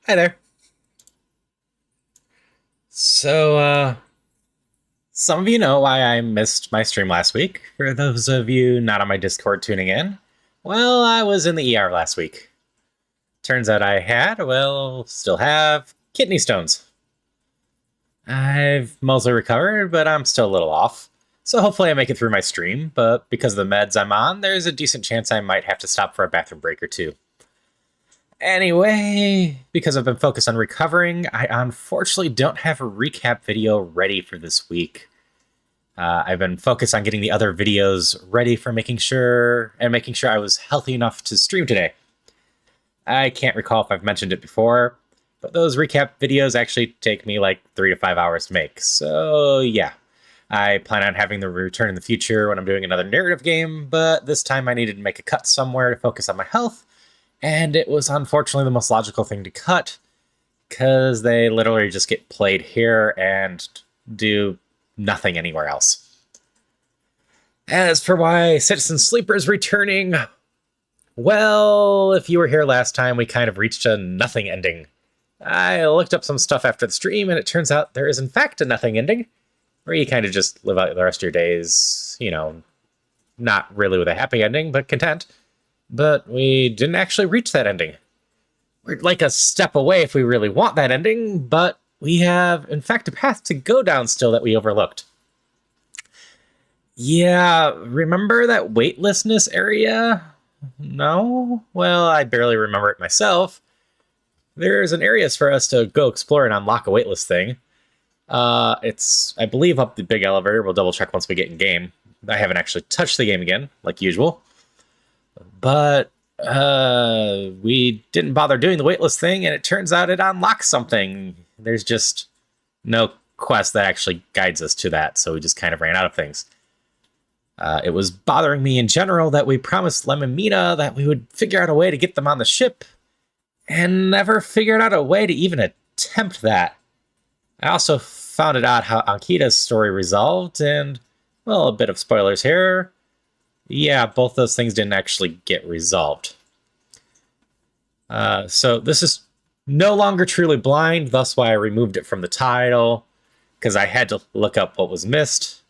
Hi there. So, some of you know why I missed my stream last week. For those of you not on my Discord tuning in, well, I was in the ER last week. Turns out I had, well, still have, kidney stones. I've mostly recovered, but I'm still a little off. So hopefully I make it through my stream, but because of the meds I'm on, there's a decent chance I might have to stop for a bathroom break or two. Anyway, because I've been focused on recovering, I unfortunately don't have a recap video ready for this week. I've been focused on getting the other videos ready for making sure I was healthy enough to stream today. I can't recall if I've mentioned it before, but those recap videos actually take me like 3 to 5 hours to make. So yeah, I plan on having the return in the future when I'm doing another narrative game, but this time I needed to make a cut somewhere to focus on my health, and it was unfortunately the most logical thing to cut, because they literally just get played here and do nothing anywhere else. As for why Citizen Sleeper is returning, well, if you were here last time, we kind of reached a nothing ending. I looked up some stuff after the stream, and it turns out there is in fact a nothing ending, where you kind of just live out the rest of your days, not really with a happy ending, but content. But we didn't actually reach that ending. We're like a step away if we really want that ending, but we have, in fact, a path to go down still that we overlooked. Yeah, remember that weightlessness area? No? Well, I barely remember it myself. There's an area for us to go explore and unlock a weightless thing. It's, I believe, up the big elevator. We'll double check once we get in game. I haven't actually touched the game again, like usual. But we didn't bother doing the weightless thing, and it turns out it unlocks something. There's just no quest that actually guides us to that, so we just kind of ran out of things. It was bothering me in general that we promised Lem and Mina that we would figure out a way to get them on the ship, and never figured out a way to even attempt that. I also found it odd how Ankita's story resolved, and, well, a bit of spoilers here. Yeah, both those things didn't actually get resolved. So this is no longer truly blind, thus why I removed it from the title, because I had to look up what was missed.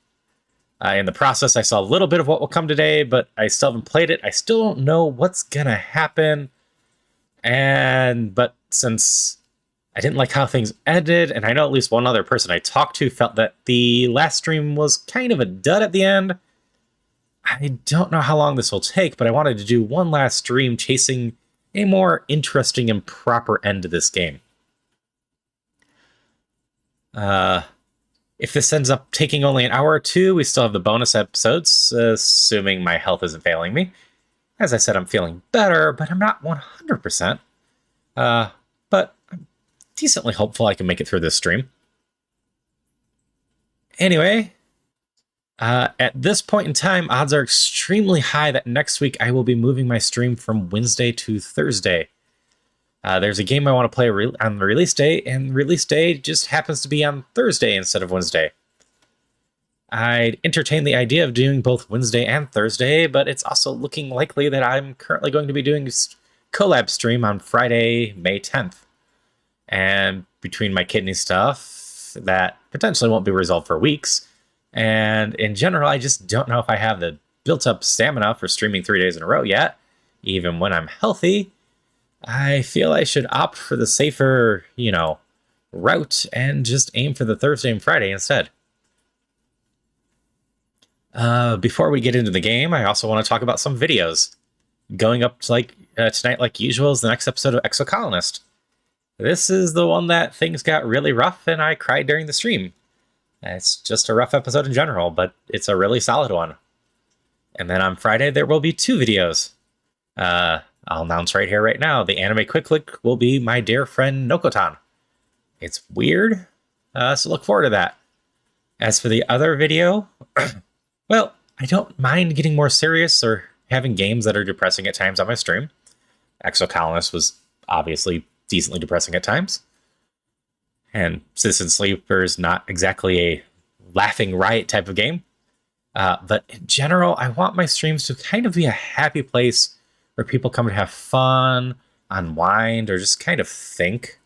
In the process, I saw a little bit of what will come today, but I still haven't played it. I still don't know what's gonna happen. But since I didn't like how things ended, and I know at least one other person I talked to felt that the last stream was kind of a dud at the end, I don't know how long this will take, but I wanted to do one last stream chasing a more interesting and proper end to this game. If this ends up taking only an hour or two, we still have the bonus episodes, assuming my health isn't failing me. As I said, I'm feeling better, but I'm not 100%. But I'm decently hopeful I can make it through this stream. Anyway, at this point in time, odds are extremely high that next week I will be moving my stream from Wednesday to Thursday. There's a game I want to play on the release day, and release day just happens to be on Thursday instead of Wednesday. I'd entertain the idea of doing both Wednesday and Thursday, but it's also looking likely that I'm currently going to be doing a collab stream on Friday, May 10th. And between my kidney stuff, that potentially won't be resolved for weeks. And in general, I just don't know if I have the built-up stamina for streaming 3 days in a row yet. Even when I'm healthy, I feel I should opt for the safer, route and just aim for the Thursday and Friday instead. Before we get into the game, I also want to talk about some videos. Going up to tonight, like usual, is the next episode of Exocolonist. This is the one that things got really rough and I cried during the stream. It's just a rough episode in general, but it's a really solid one. And then on Friday, there will be 2 videos. I'll announce right here, right now, the anime quick click will be my dear friend Nokotan. It's weird, so look forward to that. As for the other video, well, I don't mind getting more serious or having games that are depressing at times on my stream. Exocolonist was obviously decently depressing at times. And Citizen Sleeper is not exactly a laughing riot type of game. But in general, I want my streams to kind of be a happy place where people come to have fun, unwind, or just kind of think.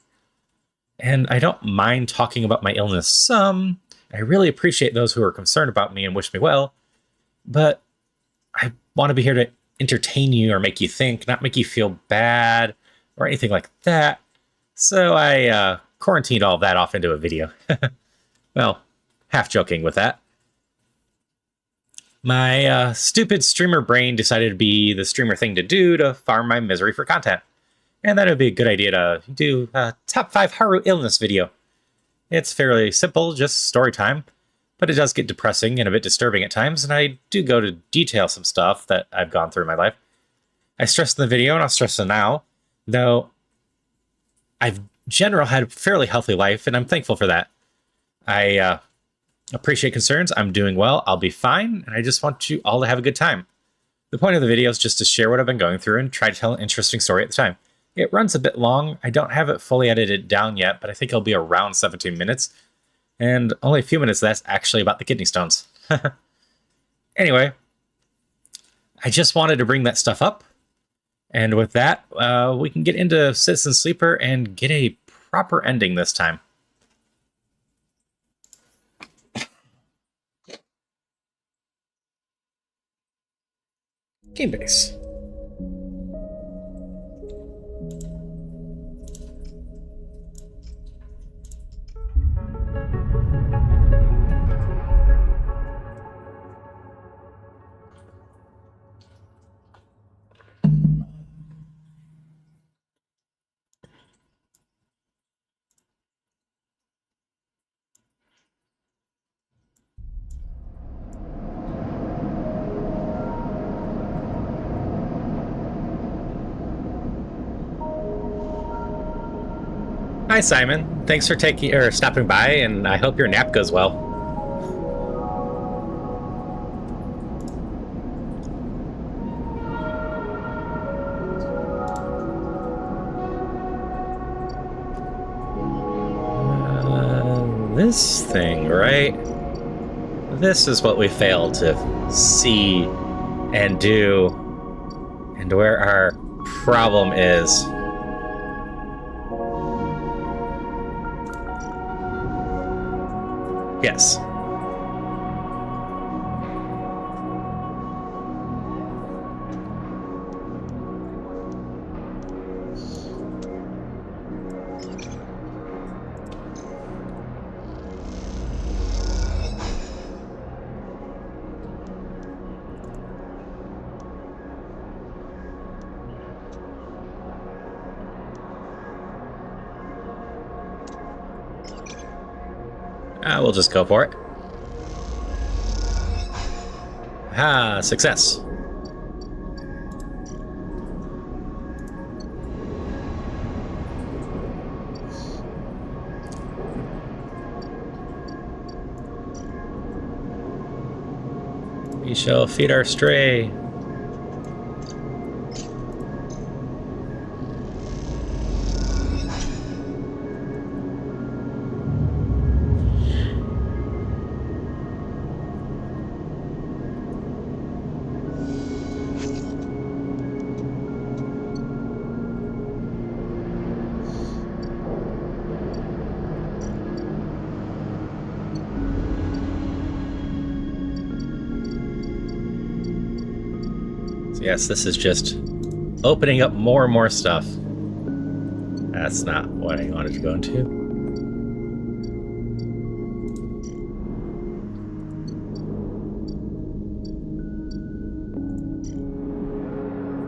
And I don't mind talking about my illness some. I really appreciate those who are concerned about me and wish me well, but I want to be here to entertain you or make you think, not make you feel bad or anything like that. So I quarantined all of that off into a video. Well, half joking with that. My stupid streamer brain decided to be the streamer thing to do to farm my misery for content. And that would be a good idea to do a top 5 Haru illness video. It's fairly simple, just story time, but it does get depressing and a bit disturbing at times, and I do go to detail some stuff that I've gone through in my life. I stressed in the video, and I'll stress it now, though I've in general had a fairly healthy life, and I'm thankful for that. I appreciate concerns. I'm doing well. I'll be fine, and I just want you all to have a good time. The point of the video is just to share what I've been going through and try to tell an interesting story at the time. It runs a bit long. I don't have it fully edited down yet, but I think it'll be around 17 minutes. And only a few minutes of that's actually about the kidney stones. Anyway, I just wanted to bring that stuff up. And with that, we can get into Citizen Sleeper and get a proper ending this time. Game base. Hi, Simon. Thanks for stopping by, and I hope your nap goes well. This thing, right? This is what we failed to see and do, and where our problem is. Yes. We'll just go for it. Ah, success. We shall feed our stray. Yes, this is just opening up more and more stuff. That's not what I wanted to go into.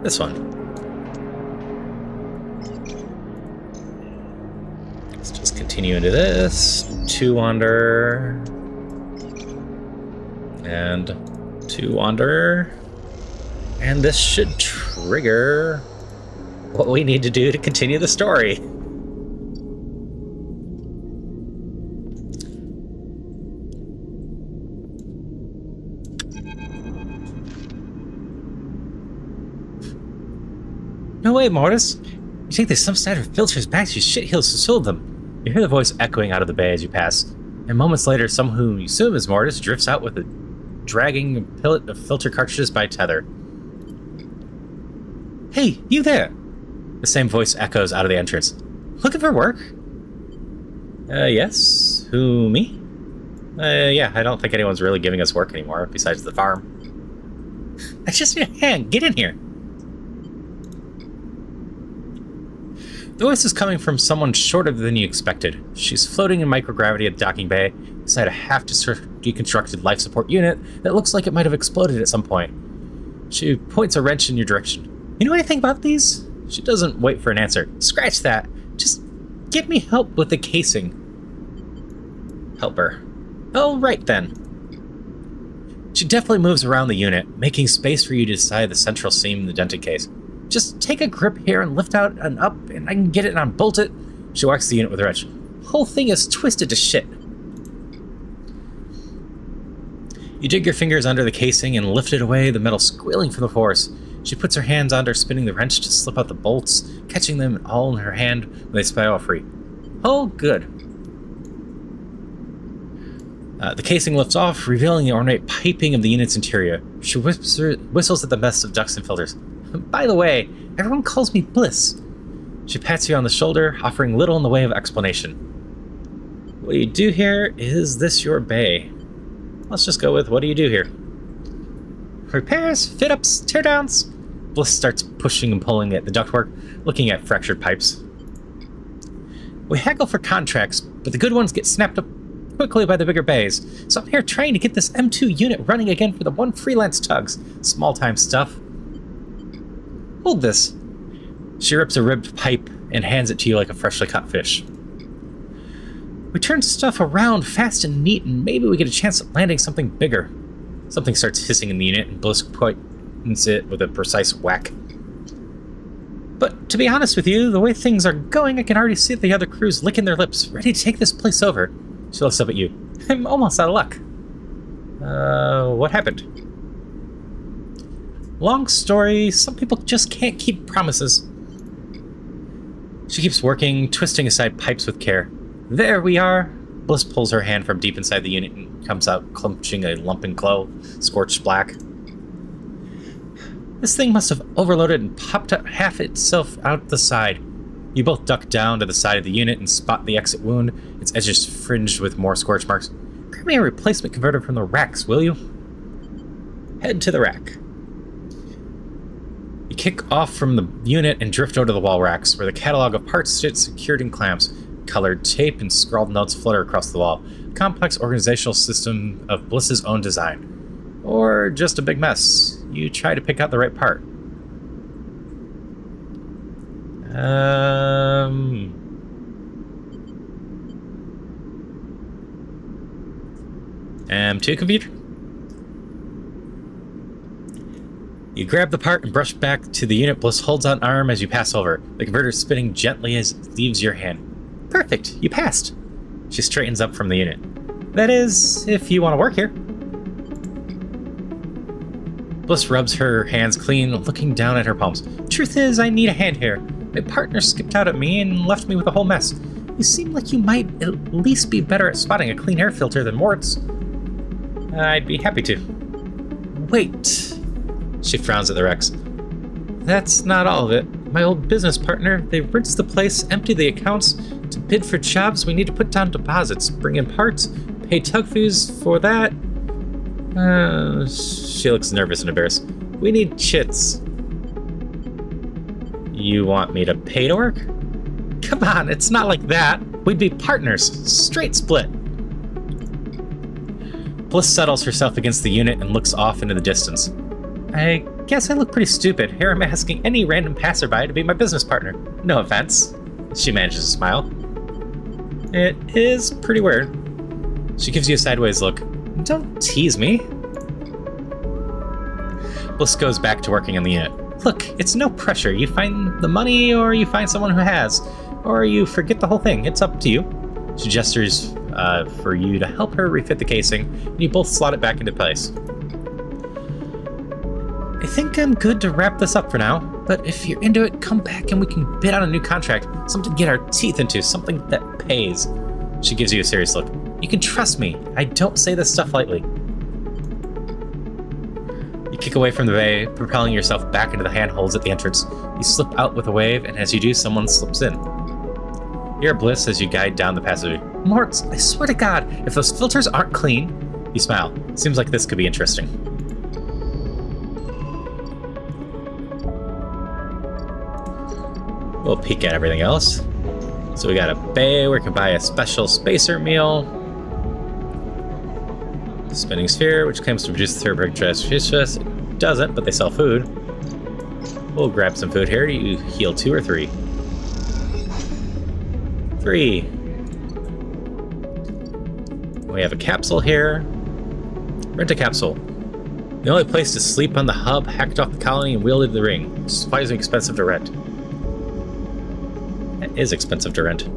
This one. Let's just continue into this. 2 wander. And 2 wander. And this should trigger what we need to do to continue the story. No way, Mortis. You think there's some side of filters back to your shitholes to solve them. You hear the voice echoing out of the bay as you pass. And moments later, someone who you assume is Mortis drifts out with a dragging a pillet of filter cartridges by tether. Hey, you there! The same voice echoes out of the entrance. Looking for work? Yes? Who, me? Yeah, I don't think anyone's really giving us work anymore, besides the farm. I just need a hand. Get in here. The voice is coming from someone shorter than you expected. She's floating in microgravity at the docking bay, inside a half-deconstructed life support unit that looks like it might have exploded at some point. She points a wrench in your direction. You know anything about these? She doesn't wait for an answer. Scratch that. Just give me help with the casing. Help her. Oh, right then. She definitely moves around the unit, making space for you to decide the central seam in the dented case. Just take a grip here and lift out and up, and I can get it and unbolt it. She whacks the unit with a wrench. Whole thing is twisted to shit. You dig your fingers under the casing and lift it away, the metal squealing from the force. She puts her hands under, spinning the wrench to slip out the bolts, catching them all in her hand when they spiral free. Oh, good. The casing lifts off, revealing the ornate piping of the unit's interior. She whistles at the mess of ducts and filters. By the way, everyone calls me Bliss. She pats you on the shoulder, offering little in the way of explanation. What do you do here? Is this your bay? Let's just go with, what do you do here? Repairs, fit-ups, teardowns. Bliss starts pushing and pulling at the ductwork, looking at fractured pipes. We haggle for contracts, but the good ones get snapped up quickly by the bigger bays, so I'm here trying to get this M2 unit running again for the one freelance tugs. Small-time stuff. Hold this. She rips a ribbed pipe and hands it to you like a freshly caught fish. We turn stuff around fast and neat, and maybe we get a chance at landing something bigger. Something starts hissing in the unit, and Bliss points it with a precise whack. But to be honest with you, the way things are going, I can already see the other crews licking their lips, ready to take this place over. She looks up at you. I'm almost out of luck. What happened? Long story, some people just can't keep promises. She keeps working, twisting aside pipes with care. There we are. Bliss pulls her hand from deep inside the unit and comes out clutching a lump in glow, scorched black. This thing must have overloaded and popped up half itself out the side. You both duck down to the side of the unit and spot the exit wound, its edges fringed with more scorch marks. Grab me a replacement converter from the racks, will you? Head to the rack. You kick off from the unit and drift over to the wall racks, where the catalog of parts sits secured in clamps. Colored tape and scrawled notes flutter across the wall. A complex organizational system of Bliss's own design. Or just a big mess. You try to pick out the right part. M2 computer? You grab the part and brush back to the unit. Bliss holds out an arm as you pass over, the converter spinning gently as it leaves your hand. Perfect, you passed. She straightens up from the unit. That is, if you want to work here. Bliss rubs her hands clean, looking down at her palms. Truth is, I need a hand here. My partner skipped out at me and left me with a whole mess. You seem like you might at least be better at spotting a clean air filter than Mort's. I'd be happy to. Wait. She frowns at the wrecks. That's not all of it. My old business partner, they rinse the place, empty the accounts. To bid for jobs, we need to put down deposits, bring in parts, pay tug fees for that. She looks nervous and embarrassed. We need chits. You want me to pay to work? Come on, it's not like that. We'd be partners. Straight split. Bliss settles herself against the unit and looks off into the distance. I guess I look pretty stupid. Here I'm asking any random passerby to be my business partner. No offense. She manages to smile. It is pretty weird. She gives you a sideways look. Don't tease me. Bliss goes back to working on the unit. Look, it's no pressure. You find the money, or you find someone who has, or you forget the whole thing. It's up to you. She gestures for you to help her refit the casing, and you both slot it back into place. I think I'm good to wrap this up for now, but if you're into it, come back and we can bid on a new contract. Something to get our teeth into, something that pays. She gives you a serious look. You can trust me. I don't say this stuff lightly. You kick away from the bay, propelling yourself back into the handholds at the entrance. You slip out with a wave, and as you do, someone slips in. You're bliss as you guide down the passage. Morts, I swear to God, if those filters aren't clean... You smile. Seems like this could be interesting. We'll peek at everything else. So we got a bay where we can buy a special spacer meal. Spinning sphere, which claims to produce therapeutic stress. It doesn't, but they sell food. We'll grab some food here. You heal 2 or 3? 3. We have a capsule here. Rent a capsule. The only place to sleep on the hub hacked off the colony and wielded the ring. Surprisingly expensive to rent. That is expensive to rent.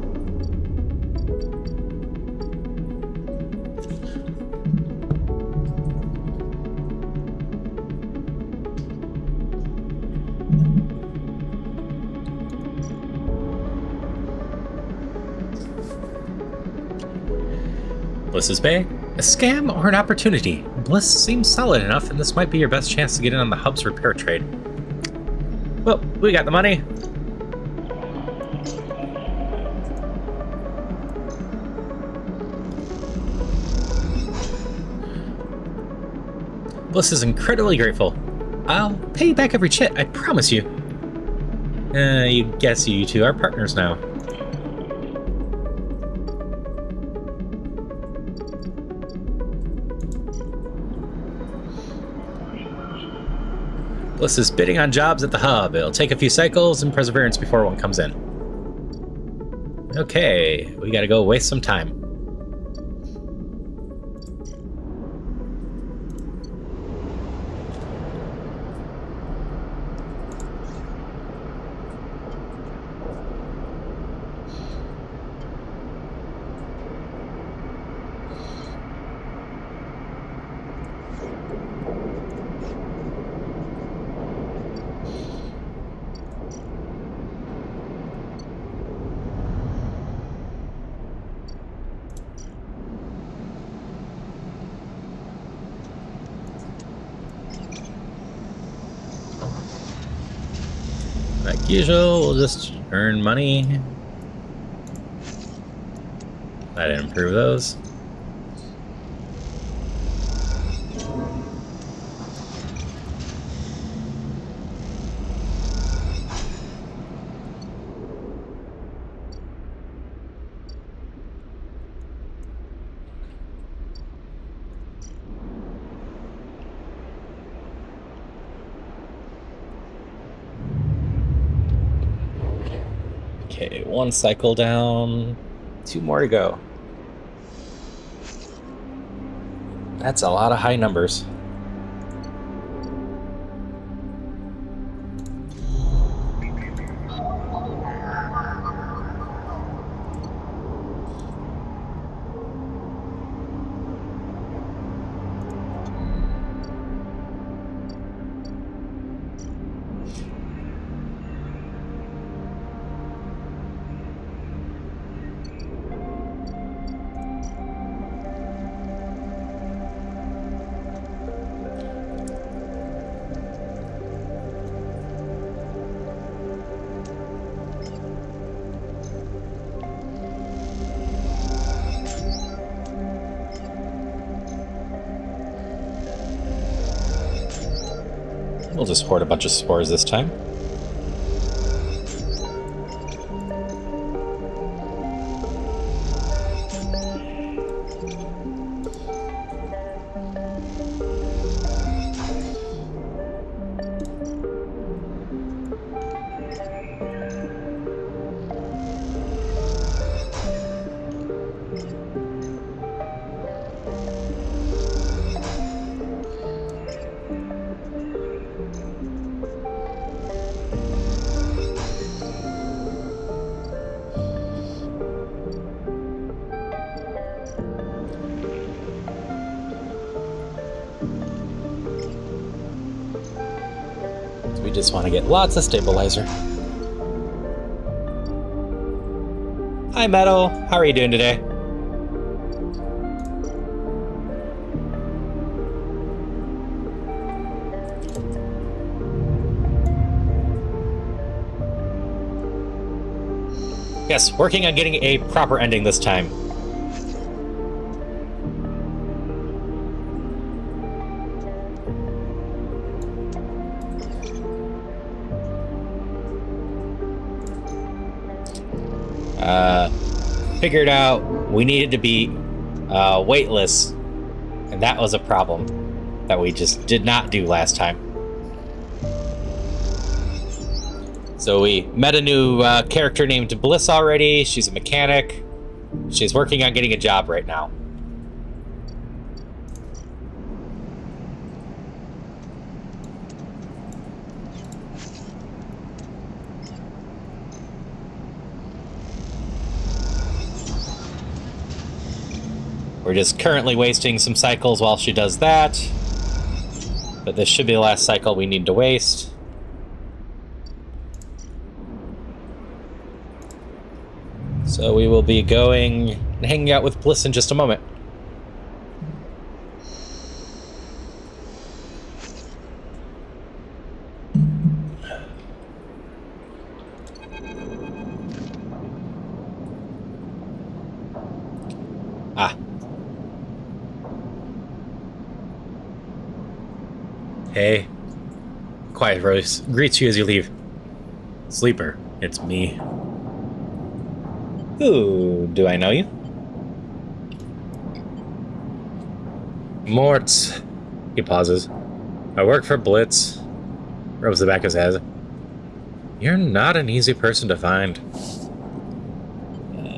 Bliss's Bay? A scam or an opportunity? Bliss seems solid enough, and this might be your best chance to get in on the hub's repair trade. Well, we got the money. Bliss is incredibly grateful. I'll pay you back every chit, I promise you. You guess you two are partners now. Bliss is bidding on jobs at the hub. It'll take a few cycles and perseverance before one comes in. Okay, we gotta go waste some time. Like usual, we'll just earn money. I didn't improve those. Okay, 1 cycle down, 2 more to go. That's a lot of high numbers. We'll just hoard a bunch of spores this time. We just want to get lots of stabilizer. Hi, Metal. How are you doing today? Yes, working on getting a proper ending this time. Figured out we needed to be weightless, and that was a problem that we just did not do last time. So we met a new character named Bliss already. She's a mechanic. She's working on getting a job right now. We're just currently wasting some cycles while she does that. But this should be the last cycle we need to waste. So we will be going and hanging out with Bliss in just a moment. Hey. Quiet voice greets you as you leave. Sleeper, it's me. Ooh, do I know you? Mort. He pauses. I work for Blitz. Rubs the back of his head. You're not an easy person to find.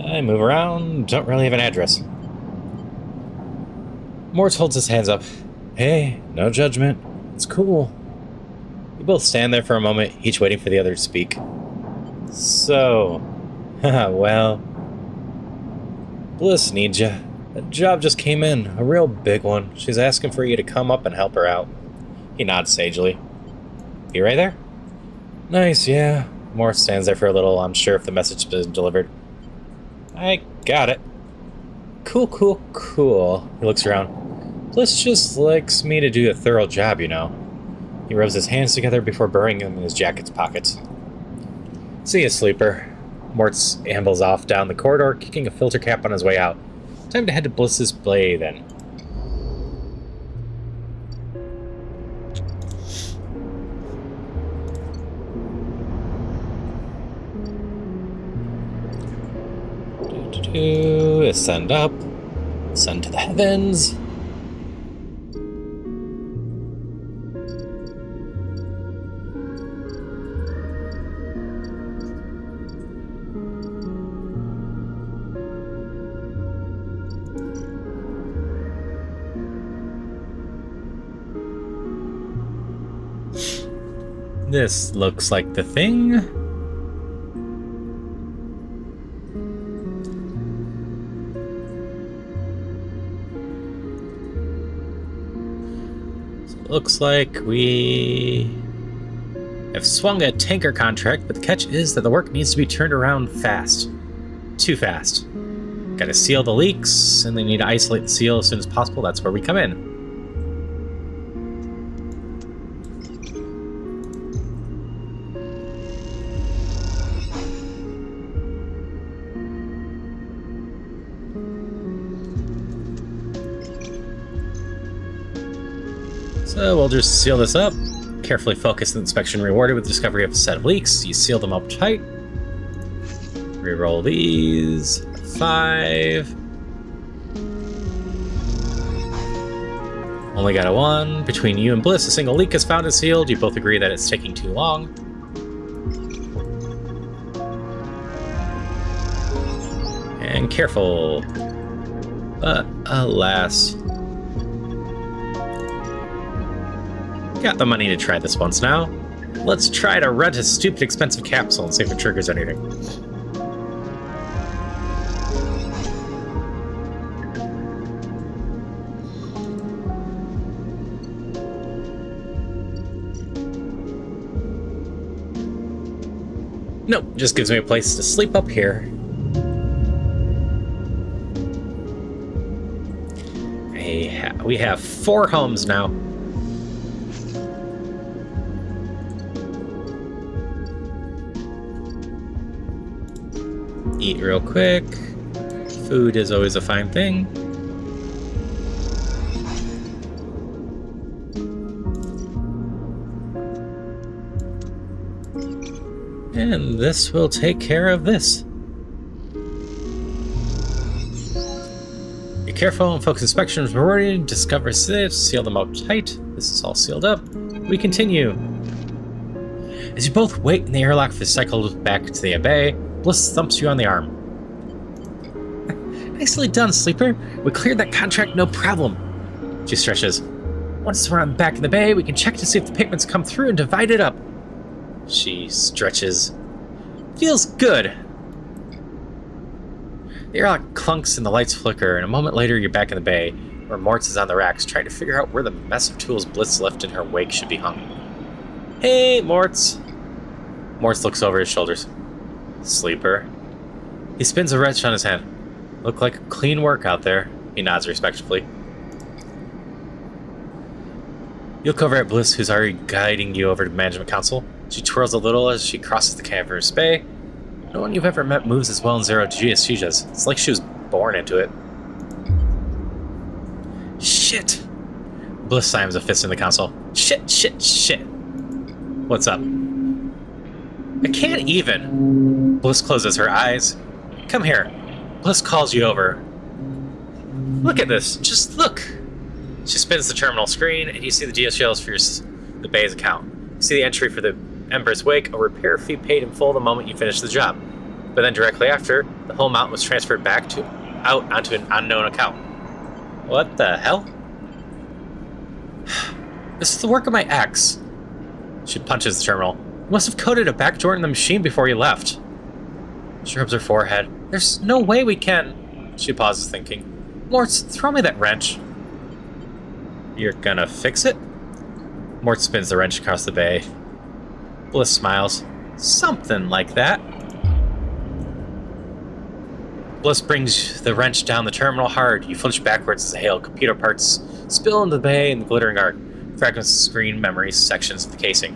I move around, don't really have an address. Mort holds his hands up. Hey, no judgment. It's cool. We both stand there for a moment, each waiting for the other to speak. So, well, Bliss needs you. A job just came in, a real big one. She's asking for you to come up and help her out. He nods sagely. You right there? Nice, yeah. Mort stands there for a little, unsure if the message has been delivered. I got it. Cool. He looks around. Bliss just likes me to do a thorough job, you know. He rubs his hands together before burying them in his jacket's pockets. See ya, Sleeper. Mort ambles off down the corridor, kicking a filter cap on his way out. Time to head to Bliss's play, then. Ascend up. Ascend to the heavens. This looks like the thing. So it looks like we have swung a tanker contract, but the catch is that the work needs to be turned around fast. Too fast. Gotta seal the leaks, and they need to isolate the seal as soon as possible. That's where we come in. So we'll just seal this up. Carefully focus the inspection rewarded with the discovery of a set of leaks. You seal them up tight. Reroll these. 5. Only got a 1. Between you and Bliss, a single leak is found and sealed. You both agree that it's taking too long. And careful. But alas. Got the money to try this once now. Let's try to rent a stupid expensive capsule and see if it triggers anything. Nope, just gives me a place to sleep up here. We have 4 homes now. Eat real quick. Food is always a fine thing. And this will take care of this. Be careful and focus inspections rewarding. Discover safes, seal them up tight. This is all sealed up. We continue. As you both wait in the airlock for the cycle back to the bay, Bliss thumps you on the arm. Nicely done, Sleeper. We cleared that contract no problem. She stretches. Once we're on back in the bay, we can check to see if the payments come through and divide it up. She stretches. Feels good. The airlock clunks and the lights flicker, and a moment later you're back in the bay, where Mortz is on the racks trying to figure out where the mess of tools Bliss left in her wake should be hung. Hey, Mortz. Mortz looks over his shoulders. Sleeper. He spins a wrench on his hand. Look like clean work out there. He nods respectfully. You look over at Bliss, who's already guiding you over to Management Council. She twirls a little as she crosses the cavernous bay. No one you've ever met moves as well in Zero G as she does. It's like she was born into it. Shit! Bliss slams a fist in the console. Shit, shit, shit. What's up? I can't even. Bliss closes her eyes. Come here. Bliss calls you over. Look at this. Just look. She spins the terminal screen, and you see the details for the bay's account. You see the entry for the Ember's Wake, a repair fee paid in full the moment you finish the job. But then directly after, the whole amount was transferred back out onto an unknown account. What the hell? This is the work of my ex. She punches the terminal. You must have coded a backdoor in the machine before you left. She rubs her forehead. There's no way we can... She pauses, thinking. Mortz, throw me that wrench. You're gonna fix it? Mortz spins the wrench across the bay. Bliss smiles. Something like that. Bliss brings the wrench down the terminal hard. You flinch backwards as a hail of computer parts spill into the bay in the glittering arc. Fragments of screen memories, sections of the casing.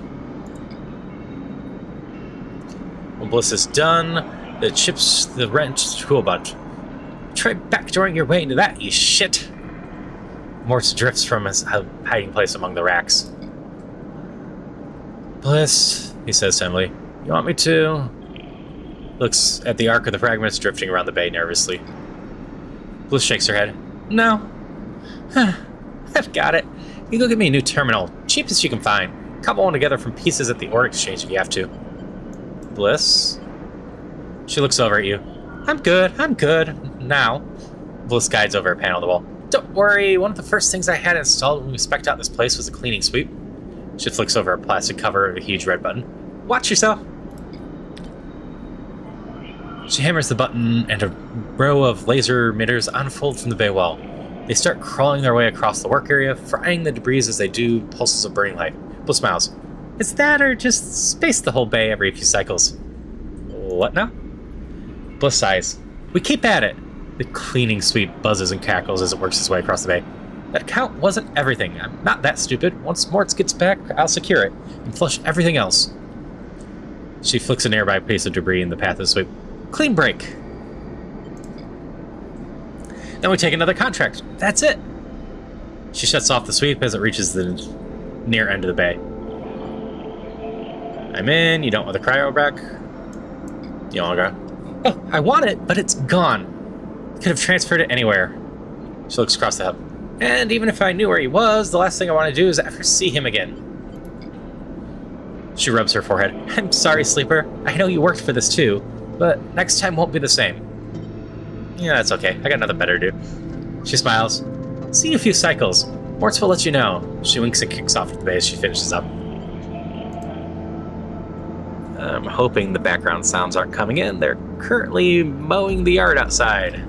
When Bliss is done, it chips the wrench to a bunch. Try backdooring your way into that, you shit! Mortz drifts from his hiding place among the racks. Bliss, he says simply, you want me to? Looks at the arc of the fragments drifting around the bay nervously. Bliss shakes her head. No. I've got it. You go get me a new terminal. Cheapest you can find. Cobble one together from pieces at the ore exchange if you have to. Bliss? She looks over at you. I'm good. Now. Bliss guides over a panel on the wall. Don't worry, one of the first things I had installed when we spec'd out this place was a cleaning sweep. She flicks over a plastic cover of a huge red button. Watch yourself! She hammers the button, and a row of laser emitters unfold from the bay wall. They start crawling their way across the work area, frying the debris as they do pulses of burning light. Bliss smiles. It's that or just space the whole bay every few cycles. What now? Bliss sighs. We keep at it. The cleaning sweep buzzes and cackles as it works its way across the bay. That count wasn't everything. I'm not that stupid. Once Mortz gets back, I'll secure it and flush everything else. She flicks a nearby piece of debris in the path of the sweep. Clean break. Then we take another contract. That's it. She shuts off the sweep as it reaches the near end of the bay. I'm in. You don't want the cryo back? You want to go? Oh, I want it, but it's gone. Could have transferred it anywhere. She looks across the hub. And even if I knew where he was, the last thing I want to do is ever see him again. She rubs her forehead. I'm sorry, Sleeper. I know you worked for this too, but next time won't be the same. Yeah, that's okay. I got nothing better to do. She smiles. See you a few cycles. Mortz will let you know. She winks and kicks off at the bay as she finishes up. I'm hoping the background sounds aren't coming in. They're currently mowing the yard outside.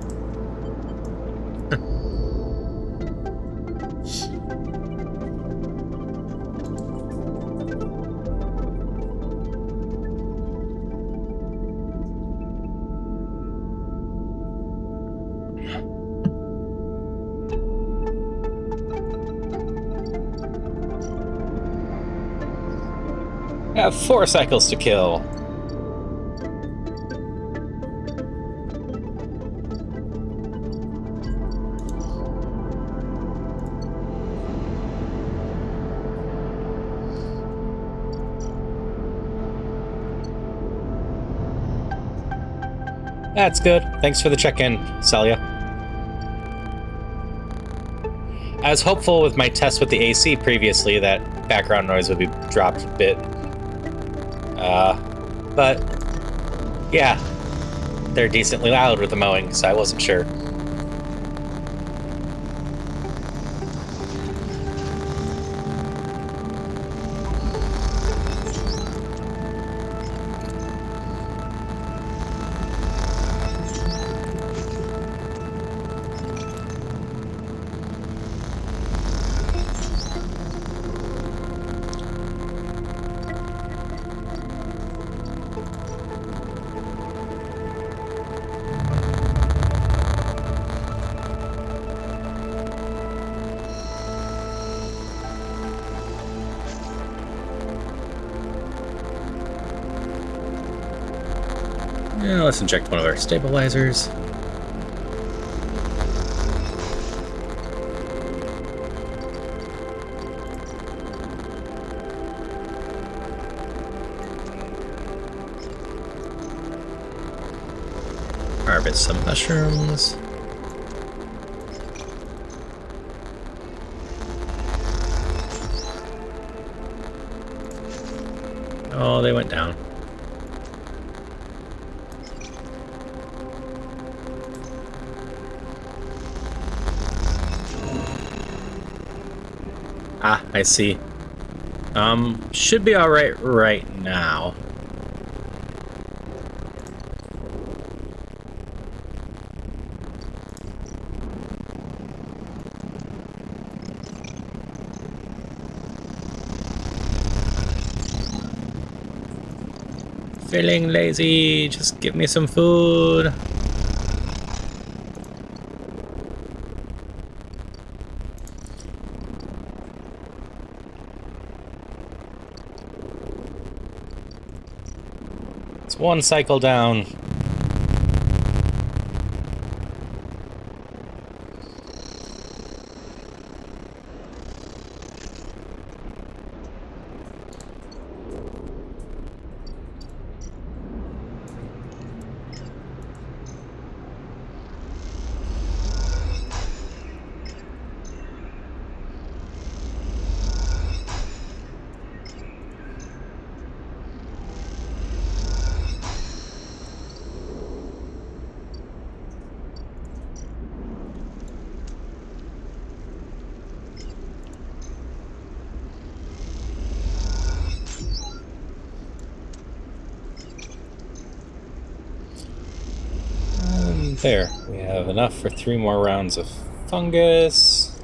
I have 4 cycles to kill. That's good. Thanks for the check-in, Celia. I was hopeful with my test with the AC previously that background noise would be dropped a bit. But yeah, they're decently loud with the mowing, so I wasn't sure. Yeah, let's inject one of our stabilizers. Harvest some mushrooms. Oh, they went down. Ah, I see. Should be alright right now. Feeling lazy, just give me some food. It's one cycle down. There, we have enough for 3 more rounds of fungus.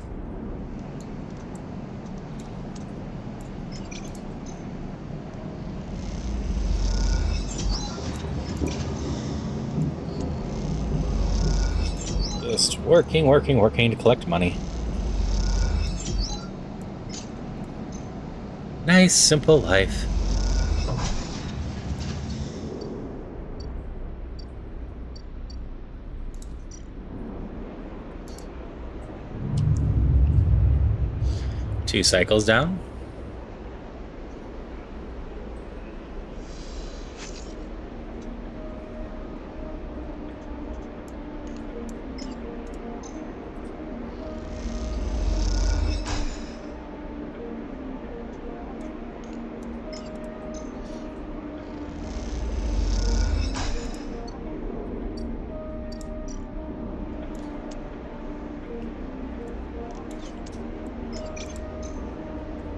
Just working to collect money. Nice, simple life. Two cycles down.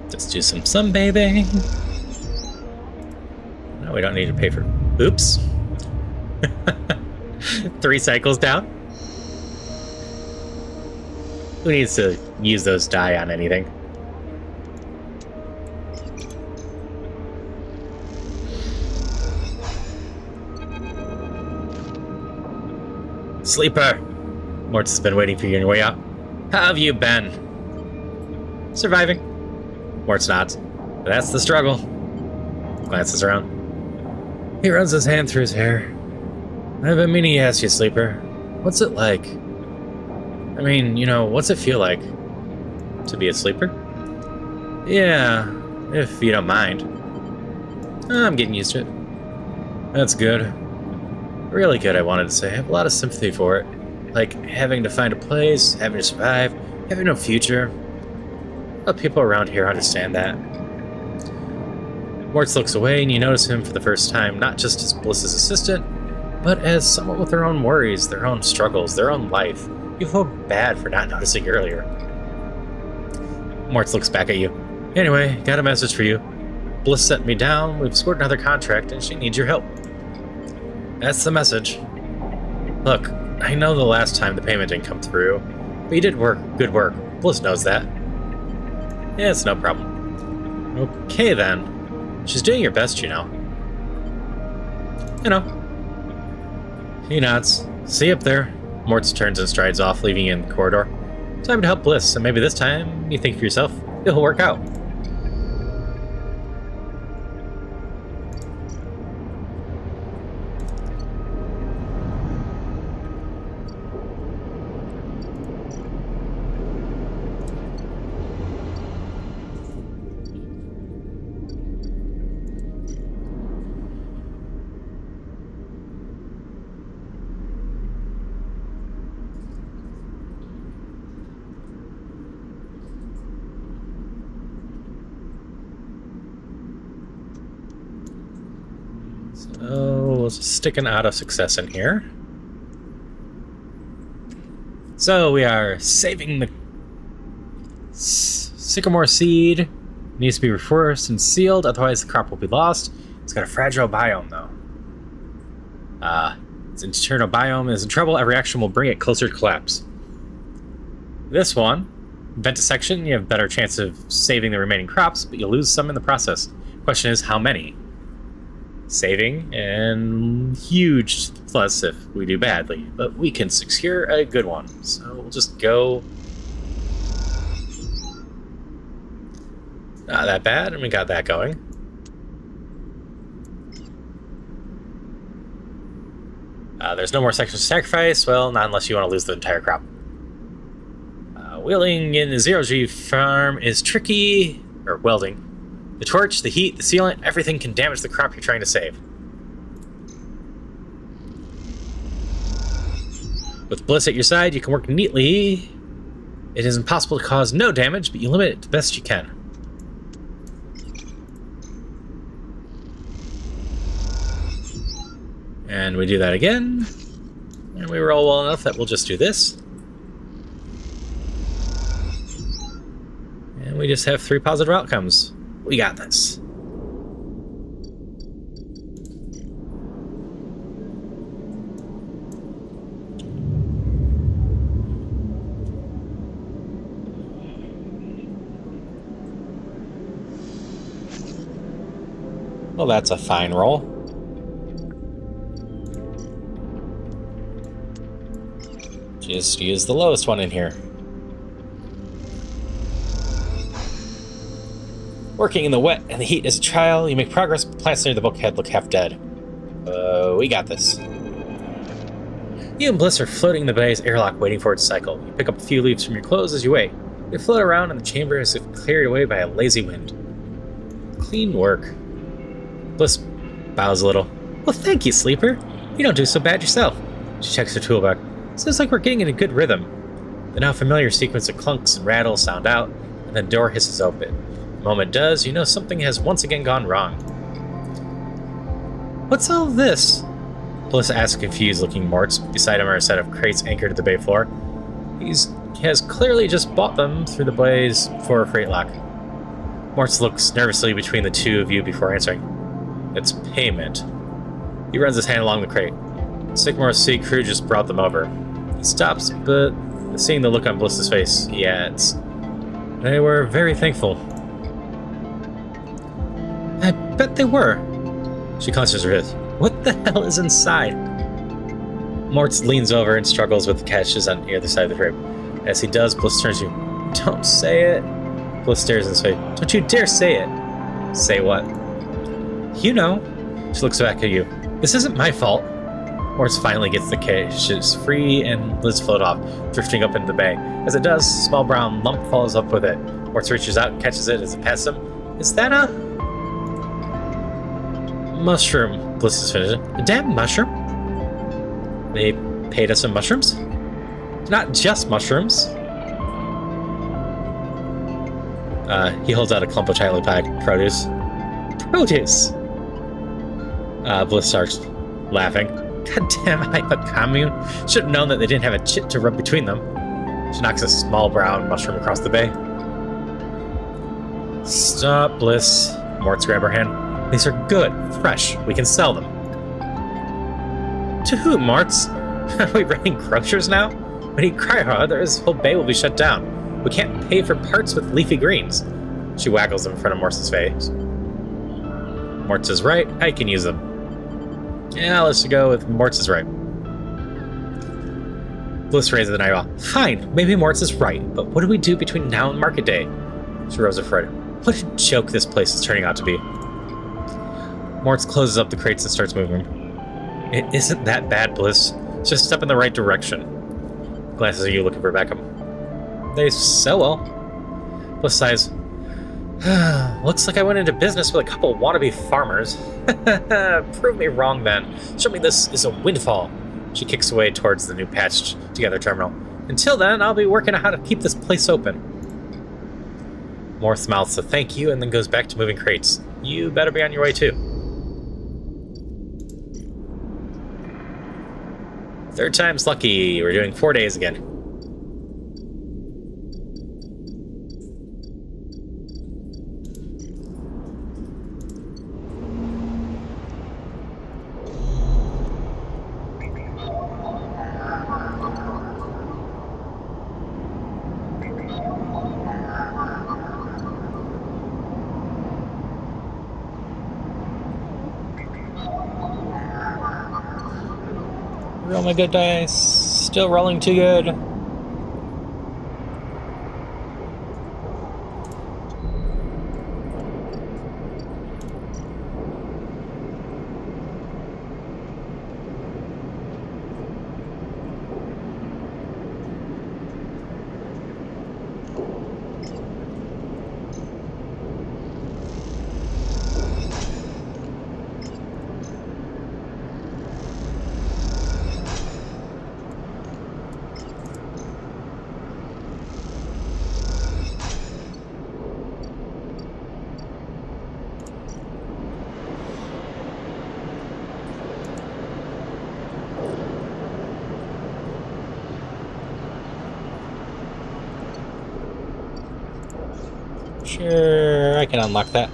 Let's do some sunbathing. No, we don't need to pay for... Oops. 3 cycles down. Who needs to use those dye on anything? Sleeper! Mort's has been waiting for you on your way out. How have you been? Surviving. Mort's nods. That's the struggle. Glances around. He runs his hand through his hair. I've been meaning to ask you, Sleeper. What's it like? I mean, you know, what's it feel like? To be a sleeper? Yeah, if you don't mind. I'm getting used to it. That's good. Really good, I wanted to say. I have a lot of sympathy for it. Like, having to find a place, having to survive, having no future. Well, people around here understand that. Mortz looks away, and you notice him for the first time, not just as Bliss's assistant, but as someone with their own worries, their own struggles, their own life. You feel bad for not noticing earlier. Mortz looks back at you. Anyway, got a message for you. Bliss sent me down, we've scored another contract, and she needs your help. That's the message. Look, I know the last time the payment didn't come through, but you did good work. Bliss knows that. Yeah, it's no problem. Okay then. She's doing her best, you know. You know. He nods. See you up there. Mortz turns and strides off, leaving you in the corridor. Time to help Bliss, and maybe this time, you think for yourself, it'll work out. So we'll just stick an auto success in here. So we are saving the sycamore seed. It needs to be reforested and sealed, otherwise the crop will be lost. It's got a fragile biome though. Its internal biome is in trouble. Every action will bring it closer to collapse. This one, Ventisection, you have a better chance of saving the remaining crops, but you'll lose some in the process. Question is, how many? Saving, and huge plus if we do badly, but we can secure a good one, so we'll just go. Not that bad, and we got that going. There's no more sections to sacrifice, well, not unless you want to lose the entire crop. Wheeling in a zero-G farm is tricky, or welding. The torch, the heat, the sealant, everything can damage the crop you're trying to save. With Bliss at your side, you can work neatly. It is impossible to cause no damage, but you limit it the best you can. And we do that again. And we roll well enough that we'll just do this. And we just have 3 positive outcomes. We got this. Well, that's a fine roll. Just use the lowest one in here. Working in the wet and the heat is a trial. You make progress, but plants near the bulkhead look half dead. We got this. You and Bliss are floating in the bay's airlock waiting for its cycle. You pick up a few leaves from your clothes as you wait. They float around in the chamber as if cleared away by a lazy wind. Clean work. Bliss bows a little. Well, thank you, Sleeper. You don't do so bad yourself. She checks her toolbox. Seems like we're getting in a good rhythm. The now familiar sequence of clunks and rattles sound out, and the door hisses open. The moment it does, you know something has once again gone wrong. What's all this? Bliss asks, confused, looking Mortz. Beside him are a set of crates anchored to the bay floor. He has clearly just bought them through the blaze for a freight lock. Mortz looks nervously between the two of you before answering. It's payment. He runs his hand along the crate. Sycamore's sea crew just brought them over. He stops, but seeing the look on Bliss's face, he adds, they were very thankful. I bet they were. She clenches her fist. What the hell is inside? Mortz leans over and struggles with the catches on the other side of the crib. As he does, Bliss turns to you. Don't say it. Bliss stares in his face. Don't you dare say it. Say what? You know. She looks back at you. This isn't my fault. Mortz finally gets the caches free and lids float off, drifting up into the bay. As it does, a small brown lump falls up with it. Mortz reaches out and catches it as it passes him. Is that a mushroom? Bliss is finished. A damn mushroom? They paid us some mushrooms? Not just mushrooms. He holds out a clump of tightly packed produce. Produce! Bliss starts laughing. God damn, I'm a commune. Should have known that they didn't have a chit to rub between them. She knocks a small brown mushroom across the bay. Stop, Bliss. Mort's grab her hand. These are good, fresh. We can sell them. To who, Morts? Are we running grocers now? When you cry hard, this whole bay will be shut down. We can't pay for parts with leafy greens. She waggles them in front of Mort's face. Mort's is right. I can use them. Yeah, let's go with Mort's is right. Bliss raises an eyebrow. Fine, maybe Mort's is right, but what do we do between now and market day? She rose afraid. What a joke this place is turning out to be. Mort's closes up the crates and starts moving. It isn't that bad, Bliss. It's just a step in the right direction. Glances at you looking for Beckham. They sell well. Bliss sighs. Looks like I went into business with a couple wannabe farmers. Prove me wrong, then. Show me this is a windfall. She kicks away towards the new patched together terminal. Until then, I'll be working out how to keep this place open. Morth mouths a thank you and then goes back to moving crates. You better be on your way, too. Third time's lucky. We're doing 4 days again. Roll my good dice. Still rolling too good. Sure, I can unlock that.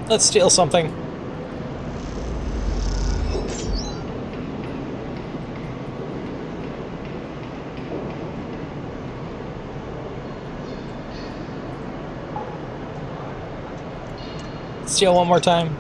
Let's steal something. Steal one more time.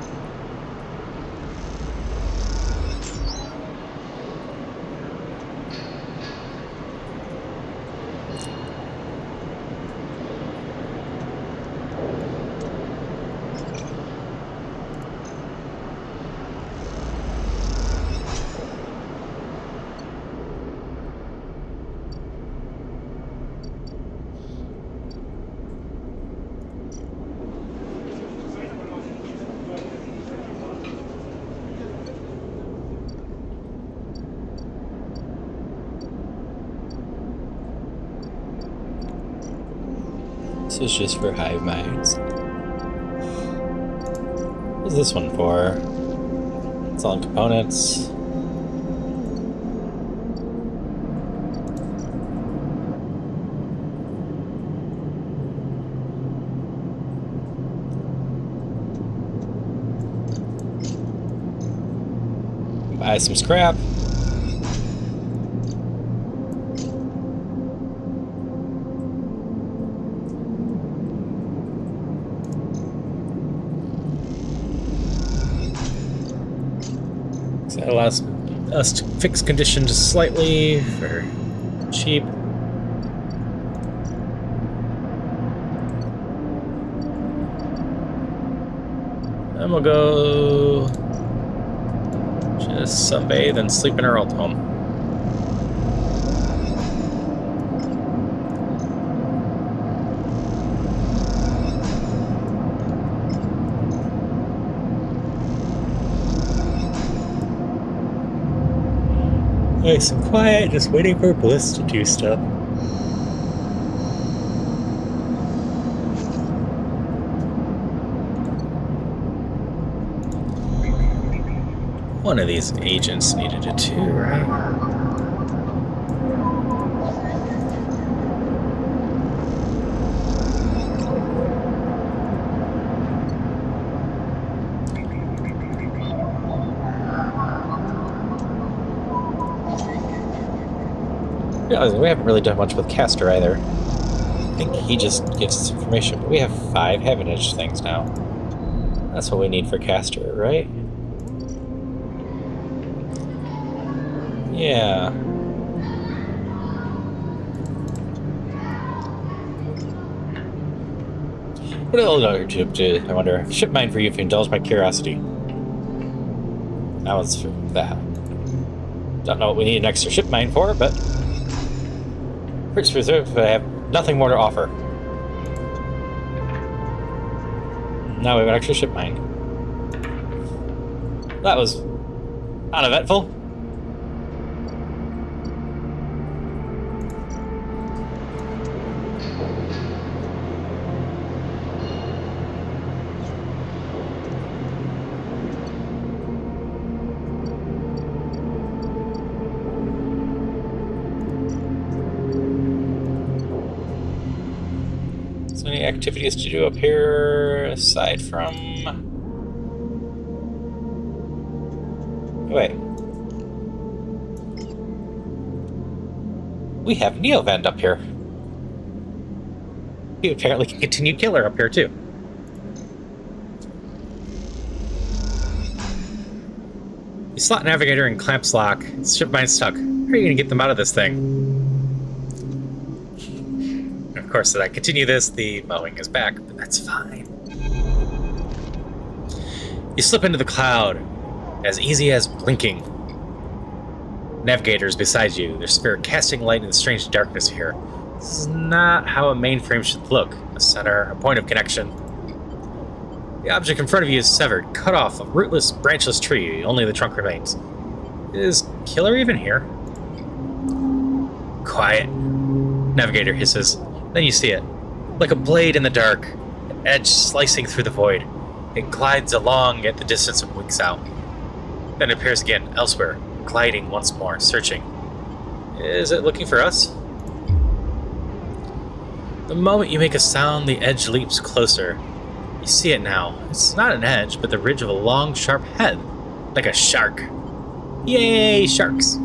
This is just for hive minds. What's this one for? Selling components. Buy some scrap. That allows us to fix conditions slightly for cheap. And we'll go Just sunbathe and sleep in our old home. Nice and quiet, just waiting for Bliss to do stuff. One of these agents needed it too, right? We haven't really done much with Castor either. I think he just gives us information, but we have 5 Havenage things now. That's what we need for Castor, right? Yeah. What else I wonder? Ship mine for you if you indulge my curiosity. That was for that. Don't know what we need an extra ship mine for, but Prince Reserve, I have nothing more to offer. Now we have an extra ship mine. That was uneventful. So any activities to do up here aside from... Wait. We have Neovend up here. We apparently can continue Killer up here too. You slot Navigator in clamps lock. Ship mine stuck. How are you going to get them out of this thing? Of course, as I continue this, the mowing is back, but that's fine. You slip into the cloud, as easy as blinking. Navigators beside you, their spirit casting light in the strange darkness here. This is not how a mainframe should look. A center, a point of connection. The object in front of you is severed, cut off, a rootless, branchless tree. Only the trunk remains. Is Killer even here? Quiet. Navigator hisses. Then you see it. Like a blade in the dark, an edge slicing through the void. It glides along at the distance and winks out. Then it appears again, elsewhere, gliding once more, searching. Is it looking for us? The moment you make a sound, the edge leaps closer. You see it now. It's not an edge, but the ridge of a long, sharp head. Like a shark. Yay, sharks!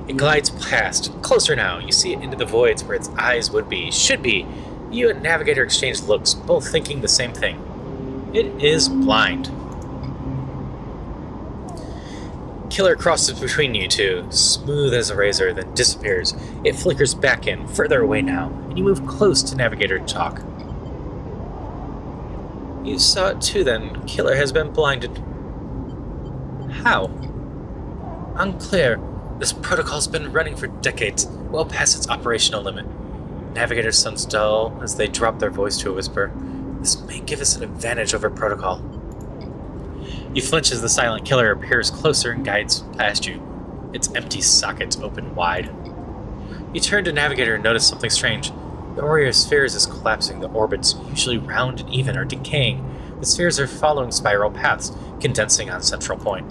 It glides past. Closer now. You see it into the voids where its eyes would be, should be. You and Navigator exchange looks, both thinking the same thing. It is blind. Killer crosses between you two, smooth as a razor, then disappears. It flickers back in, further away now, and you move close to Navigator to talk. You saw it too then. Killer has been blinded. How? Unclear. This protocol's been running for decades, well past its operational limit. Navigator sounds dull as they drop their voice to a whisper. This may give us an advantage over protocol. You flinch as the silent Killer appears closer and guides past you. Its empty sockets open wide. You turn to Navigator and notice something strange. The area of spheres is collapsing. The orbits, usually round and even, are decaying. The spheres are following spiral paths, condensing on central point.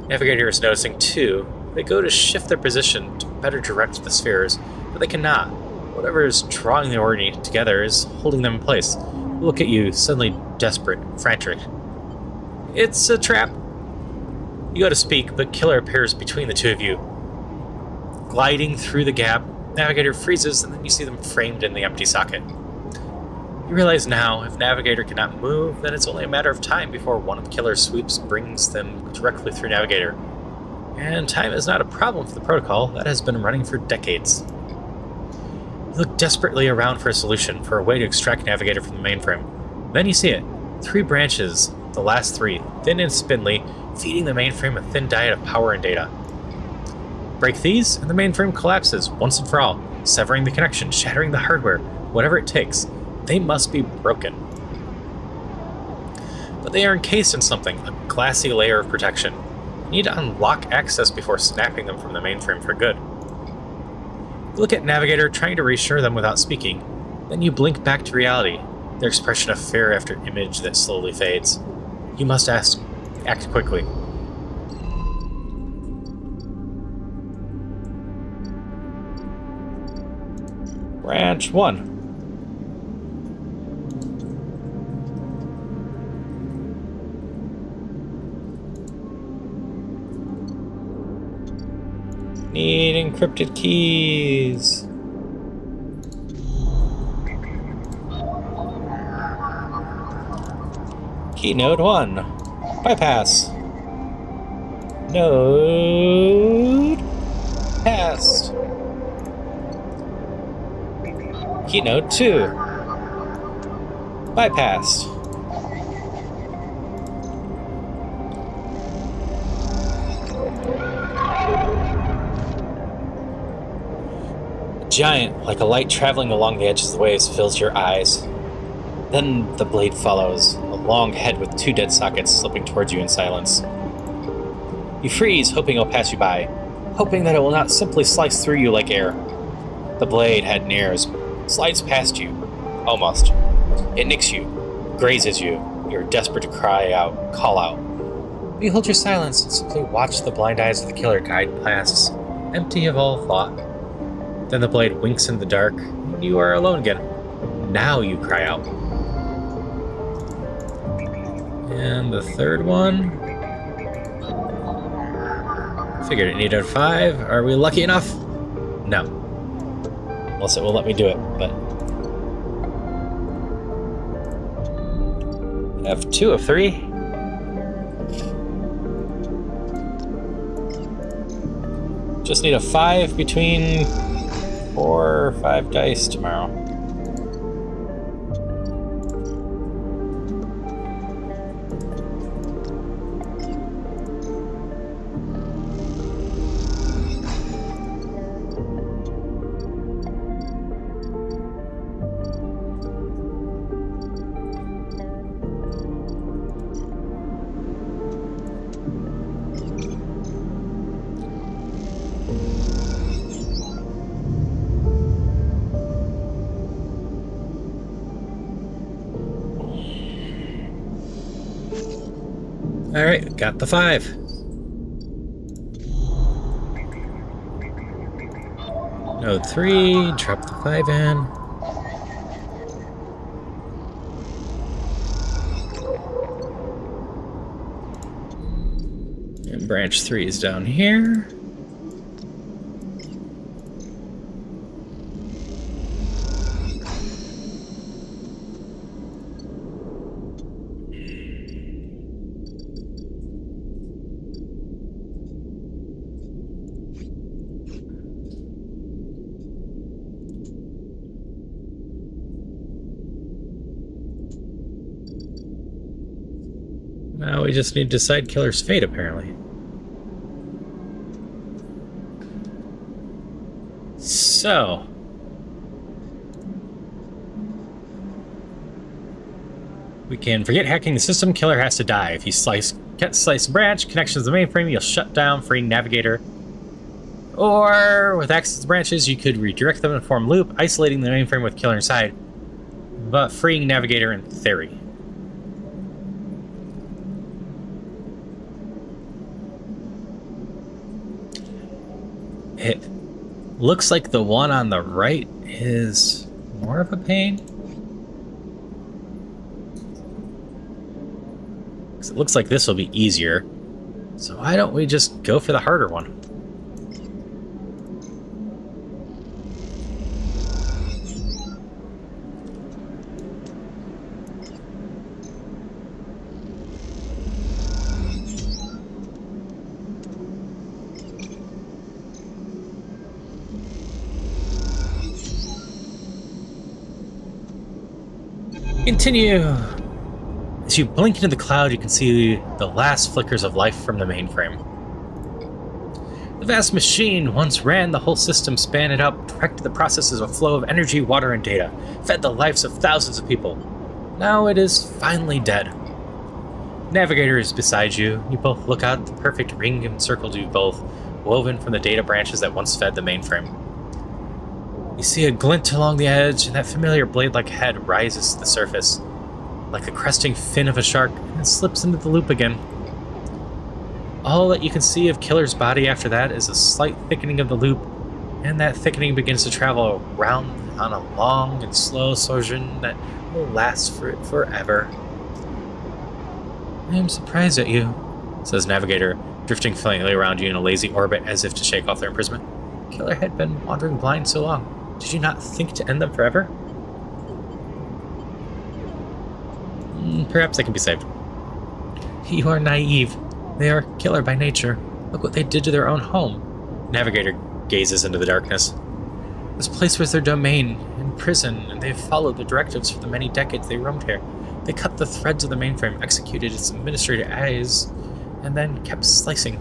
Navigator is noticing too. They go to shift their position to better direct the spheres, but they cannot. Whatever is drawing the order together is holding them in place. Look at you, suddenly desperate, frantic. It's a trap. You go to speak, but Killer appears between the two of you. Gliding through the gap, Navigator freezes, and then you see them framed in the empty socket. You realize now, if Navigator cannot move, then it's only a matter of time before one of Killer's sweeps brings them directly through Navigator. And time is not a problem for the protocol. That has been running for decades. You look desperately around for a solution, for a way to extract Navigator from the mainframe. Then you see it. 3 branches The last three, thin and spindly, feeding the mainframe a thin diet of power and data. Break these, and the mainframe collapses once and for all, severing the connection, shattering the hardware, whatever it takes. They must be broken. But they are encased in something, a glassy layer of protection. You need to unlock access before snapping them from the mainframe for good. You look at Navigator, trying to reassure them without speaking. Then you blink back to reality, their expression of fear after image that slowly fades. You must act quickly. Branch 1. Need encrypted keys. Key node 1. Bypass. Node passed. Key node 2. Bypassed. Giant, like a light traveling along the edges of the waves, fills your eyes. Then the blade follows, a long head with 2 dead sockets slipping towards you in silence. You freeze, hoping it'll pass you by, hoping that it will not simply slice through you like air. The blade head nears, slides past you, almost. It nicks you, grazes you. You're desperate to cry out, call out. But you hold your silence and simply watch the blind eyes of the killer guide past, empty of all thought. Then the blade winks in the dark, and you are alone again. Now you cry out. And the third one. Figured it needed 5. Are we lucky enough? No. Unless it will let me do it, but... I have 2 of 3. Just need a 5 between 4 or 5 dice tomorrow. Alright, got the 5. Node 3, drop the 5 in. And branch 3 is down here. Now we just need to decide Killer's fate, apparently. So... we can forget hacking the system. Killer has to die. If you slice the branch, connections to the mainframe, you'll shut down, freeing Navigator. Or, with access to branches, you could redirect them in a form loop, isolating the mainframe with Killer inside, but freeing Navigator in theory. It looks like the one on the right is more of a pain. It looks like this will be easier. So why don't we just go for the harder one? Continue. As As you blink into the cloud, you can see the last flickers of life from the mainframe. The vast machine once ran the whole system, span it up, directed the processes of flow of energy, water, and data, fed the lives of thousands of people. Now it is finally dead. Navigator is beside you. You both look out at the perfect ring encircled you both, woven from the data branches that once fed the mainframe. You see a glint along the edge, and that familiar blade-like head rises to the surface, like the cresting fin of a shark, and slips into the loop again. All that you can see of Killer's body after that is a slight thickening of the loop, and that thickening begins to travel around on a long and slow sojourn that will last forever. I am surprised at you, says Navigator, drifting faintly around you in a lazy orbit as if to shake off their imprisonment. Killer had been wandering blind so long. Did you not think to end them forever? Perhaps they can be saved. You are naive. They are killer by nature. Look what they did to their own home. Navigator gazes into the darkness. This place was their domain and prison, and they have followed the directives for the many decades they roamed here. They cut the threads of the mainframe, executed its administrative eyes, and then kept slicing.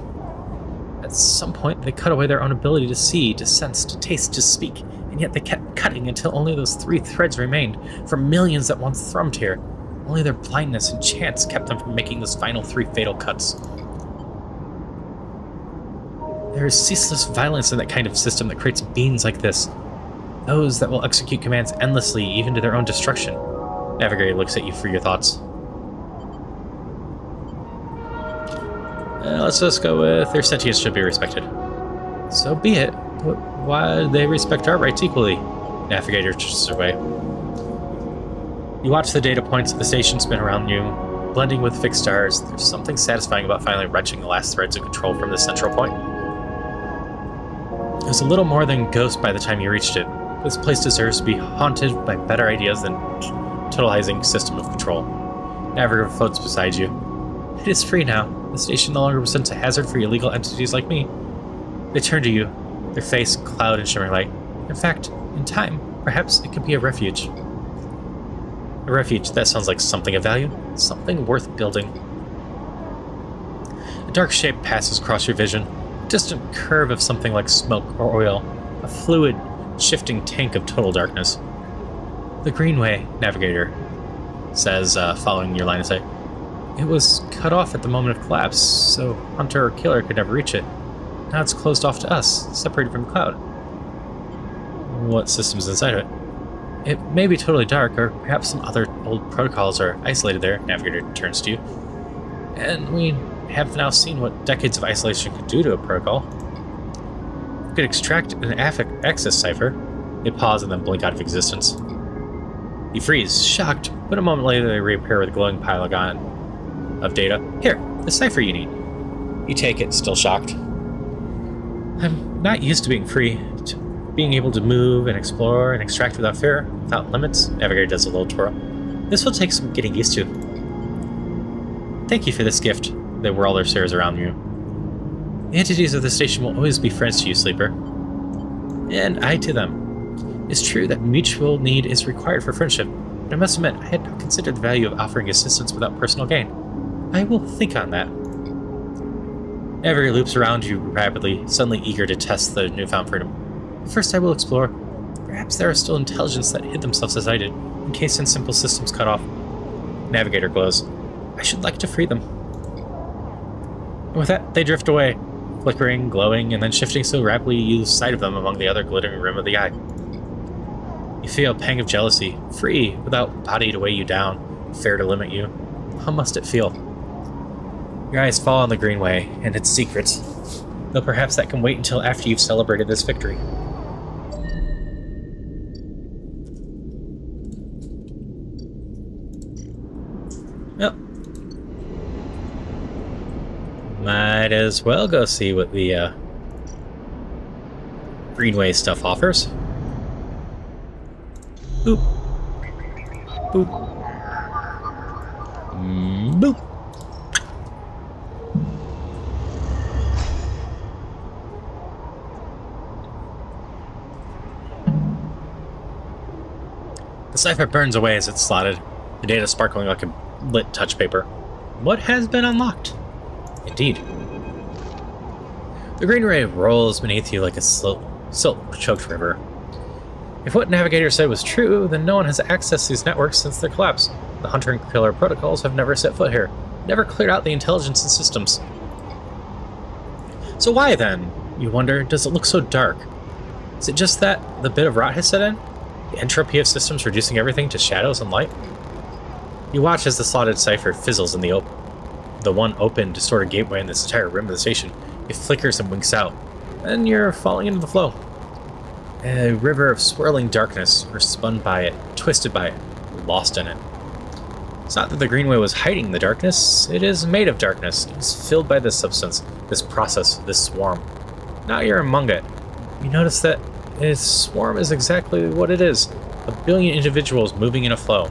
At some point, they cut away their own ability to see, to sense, to taste, to speak, and yet they kept cutting until only those 3 threads remained, from millions that once thrummed here. Only their blindness and chance kept them from making those final 3 fatal cuts. There is ceaseless violence in that kind of system that creates beings like this. Those that will execute commands endlessly, even to their own destruction. Navigator looks at you for your thoughts. Let's just go with their sentience should be respected. So be it. But why do they respect our rights equally? Navigator turns away. You watch the data points of the station spin around you, blending with fixed stars. There's something satisfying about finally wrenching the last threads of control from the central point. It was a little more than ghost by the time you reached it. This place deserves to be haunted by better ideas than totalizing system of control. Navigator floats beside you. It is free now. The station no longer presents a hazard for illegal entities like me. They turn to you, their face cloud in shimmering light. In fact, in time, perhaps it could be a refuge. A refuge, that sounds like something of value, something worth building. A dark shape passes across your vision, a distant curve of something like smoke or oil, a fluid, shifting tank of total darkness. The Greenway, Navigator says, following your line of sight. It was cut off at the moment of collapse, so Hunter or Killer could never reach it. Now it's closed off to us, separated from the cloud. What system's inside of it? It may be totally dark, or perhaps some other old protocols are isolated there. Navigator turns to you. And we have now seen what decades of isolation could do to a protocol. We could extract an access cipher. They pause and then blink out of existence. You freeze, shocked, but a moment later they reappear with a glowing polygon of data. Here, the cipher you need. You take it, still shocked. I'm not used to being free, to being able to move and explore and extract without fear, without limits. Navigator does a little twirl. This will take some getting used to. Thank you for this gift. They whirl their stares around you. The entities of the station will always be friends to you, Sleeper. And I to them. It's true that mutual need is required for friendship, but I must admit I had not considered the value of offering assistance without personal gain. I will think on that. Navigator loops around you rapidly, suddenly eager to test the newfound freedom. First I will explore. Perhaps there are still intelligence that hid themselves as I did, encased in simple systems cut off. Navigator glows. I should like to free them. And with that, they drift away, flickering, glowing, and then shifting so rapidly you lose sight of them among the other glittering rim of the eye. You feel a pang of jealousy, free, without body to weigh you down, fair to limit you. How must it feel? Your eyes fall on the Greenway and its secrets, though perhaps that can wait until after you've celebrated this victory. Well, might as well go see what the Greenway stuff offers. Boop. Boop. Boop. The cipher burns away as it's slotted, the data sparkling like a lit touch paper. What has been unlocked? Indeed. The greenway rolls beneath you like a silt-choked river. If what Navigator said was true, then no one has accessed these networks since their collapse. The hunter and killer protocols have never set foot here, never cleared out the intelligence and systems. So why then, you wonder, does it look so dark? Is it just that the bit of rot has set in? The entropy of systems reducing everything to shadows and light? You watch as the slotted cipher fizzles in the one open, distorted gateway in this entire rim of the station. It flickers and winks out. Then you're falling into the flow. A river of swirling darkness. You're spun by it, twisted by it, lost in it. It's not that the greenway was hiding the darkness. It is made of darkness. It is filled by this substance, this process, this swarm. Now you're among it. You notice that its swarm is exactly what it is. 1 billion individuals moving in a flow.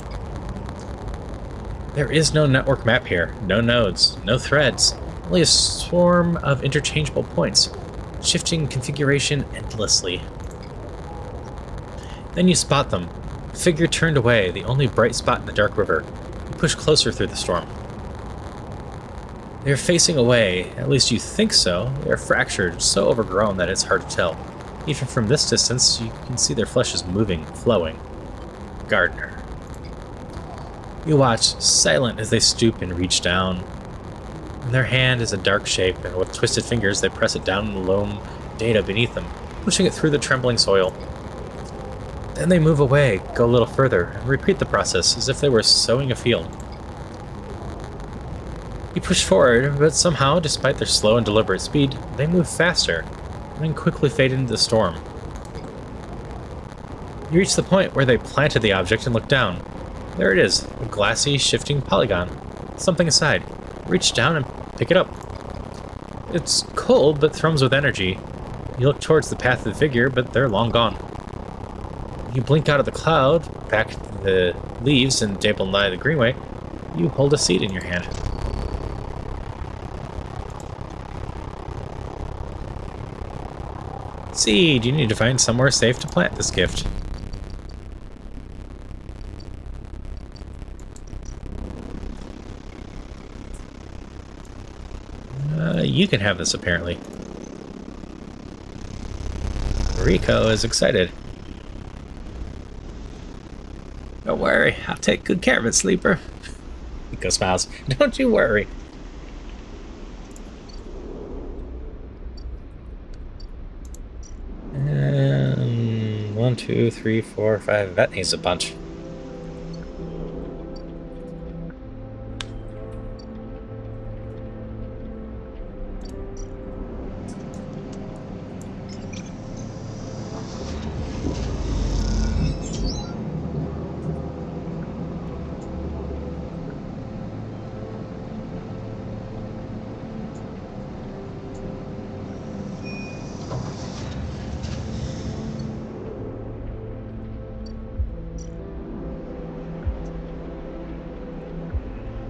There is no network map here. No nodes. No threads. Only a swarm of interchangeable points, shifting configuration endlessly. Then you spot them. A figure turned away, the only bright spot in the dark river. You push closer through the storm. They are facing away, at least you think so. They are fractured, so overgrown that it's hard to tell. Even from this distance, you can see their flesh is moving, flowing. Gardener. You watch, silent as they stoop and reach down. In their hand is a dark shape, and with twisted fingers they press it down in the loam data beneath them, pushing it through the trembling soil. Then they move away, go a little further, and repeat the process as if they were sowing a field. You push forward, but somehow, despite their slow and deliberate speed, they move faster, and then quickly fade into the storm. You reach the point where they planted the object and look down. There it is, a glassy, shifting polygon. Something aside. Reach down and pick it up. It's cold, but thrums with energy. You look towards the path of the figure, but they're long gone. You blink out of the cloud, back to the leaves and dabble nigh the greenway. You hold a seed in your hand. Seed, you need to find somewhere safe to plant this gift. You can have this, apparently. Rico is excited. Don't worry, I'll take good care of it, Sleeper. Rico smiles. Don't you worry. And 1, 2, 3, 4, 5. That needs a bunch.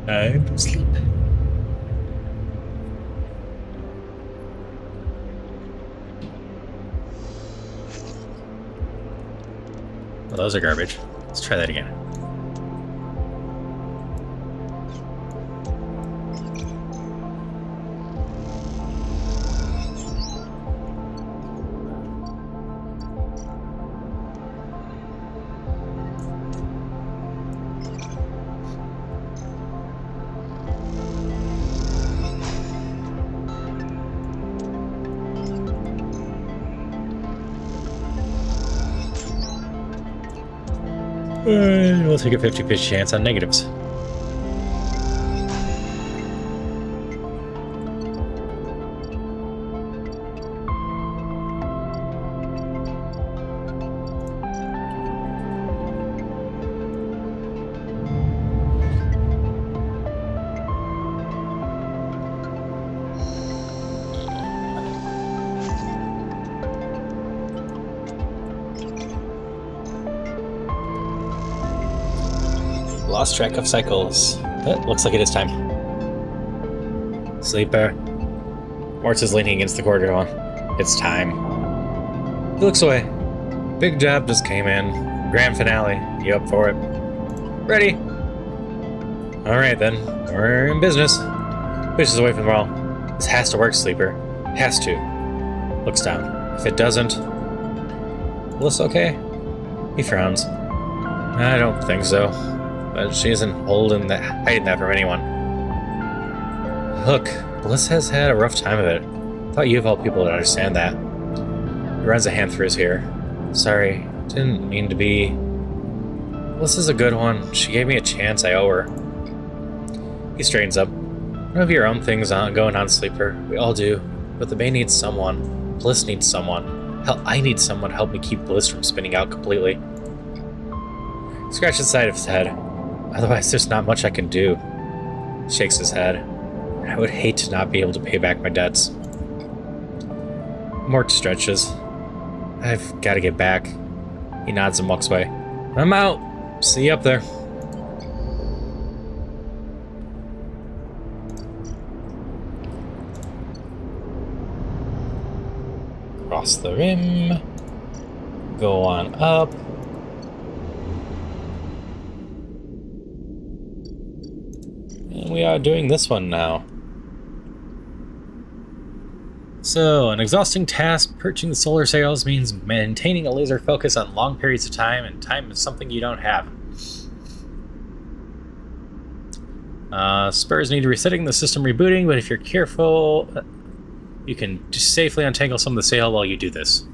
Time to sleep. Well, those are garbage. Let's try that again. We'll take a 50-50 chance on negatives. Lost track of cycles. But looks like it is time. Sleeper. Mortz is leaning against the corridor wall. It's time. He looks away. Big job just came in. Grand finale. You up for it? Ready? Alright then, we're in business. Pushes away from the wall. This has to work, Sleeper. Has to. Looks down. If it doesn't... Will this okay? He frowns. I don't think so. But she isn't hiding that from anyone. Look, Bliss has had a rough time of it. Thought you of all people would understand that. He runs a hand through his hair. Sorry, didn't mean to be... Bliss is a good one. She gave me a chance, I owe her. He straightens up. You have your own things going on, Sleeper. We all do. But the Bay needs someone. Bliss needs someone. Hell, I need someone to help me keep Bliss from spinning out completely. He scratches the side of his head. Otherwise, there's not much I can do. He shakes his head. I would hate to not be able to pay back my debts. Mort stretches. I've got to get back. He nods and walks away. I'm out. See you up there. Cross the rim. Go on up. And we are doing this one now. So, an exhausting task perching the solar sails means maintaining a laser focus on long periods of time, and time is something you don't have. Spurs need resetting, the system rebooting, but if you're careful, you can just safely untangle some of the sail while you do this.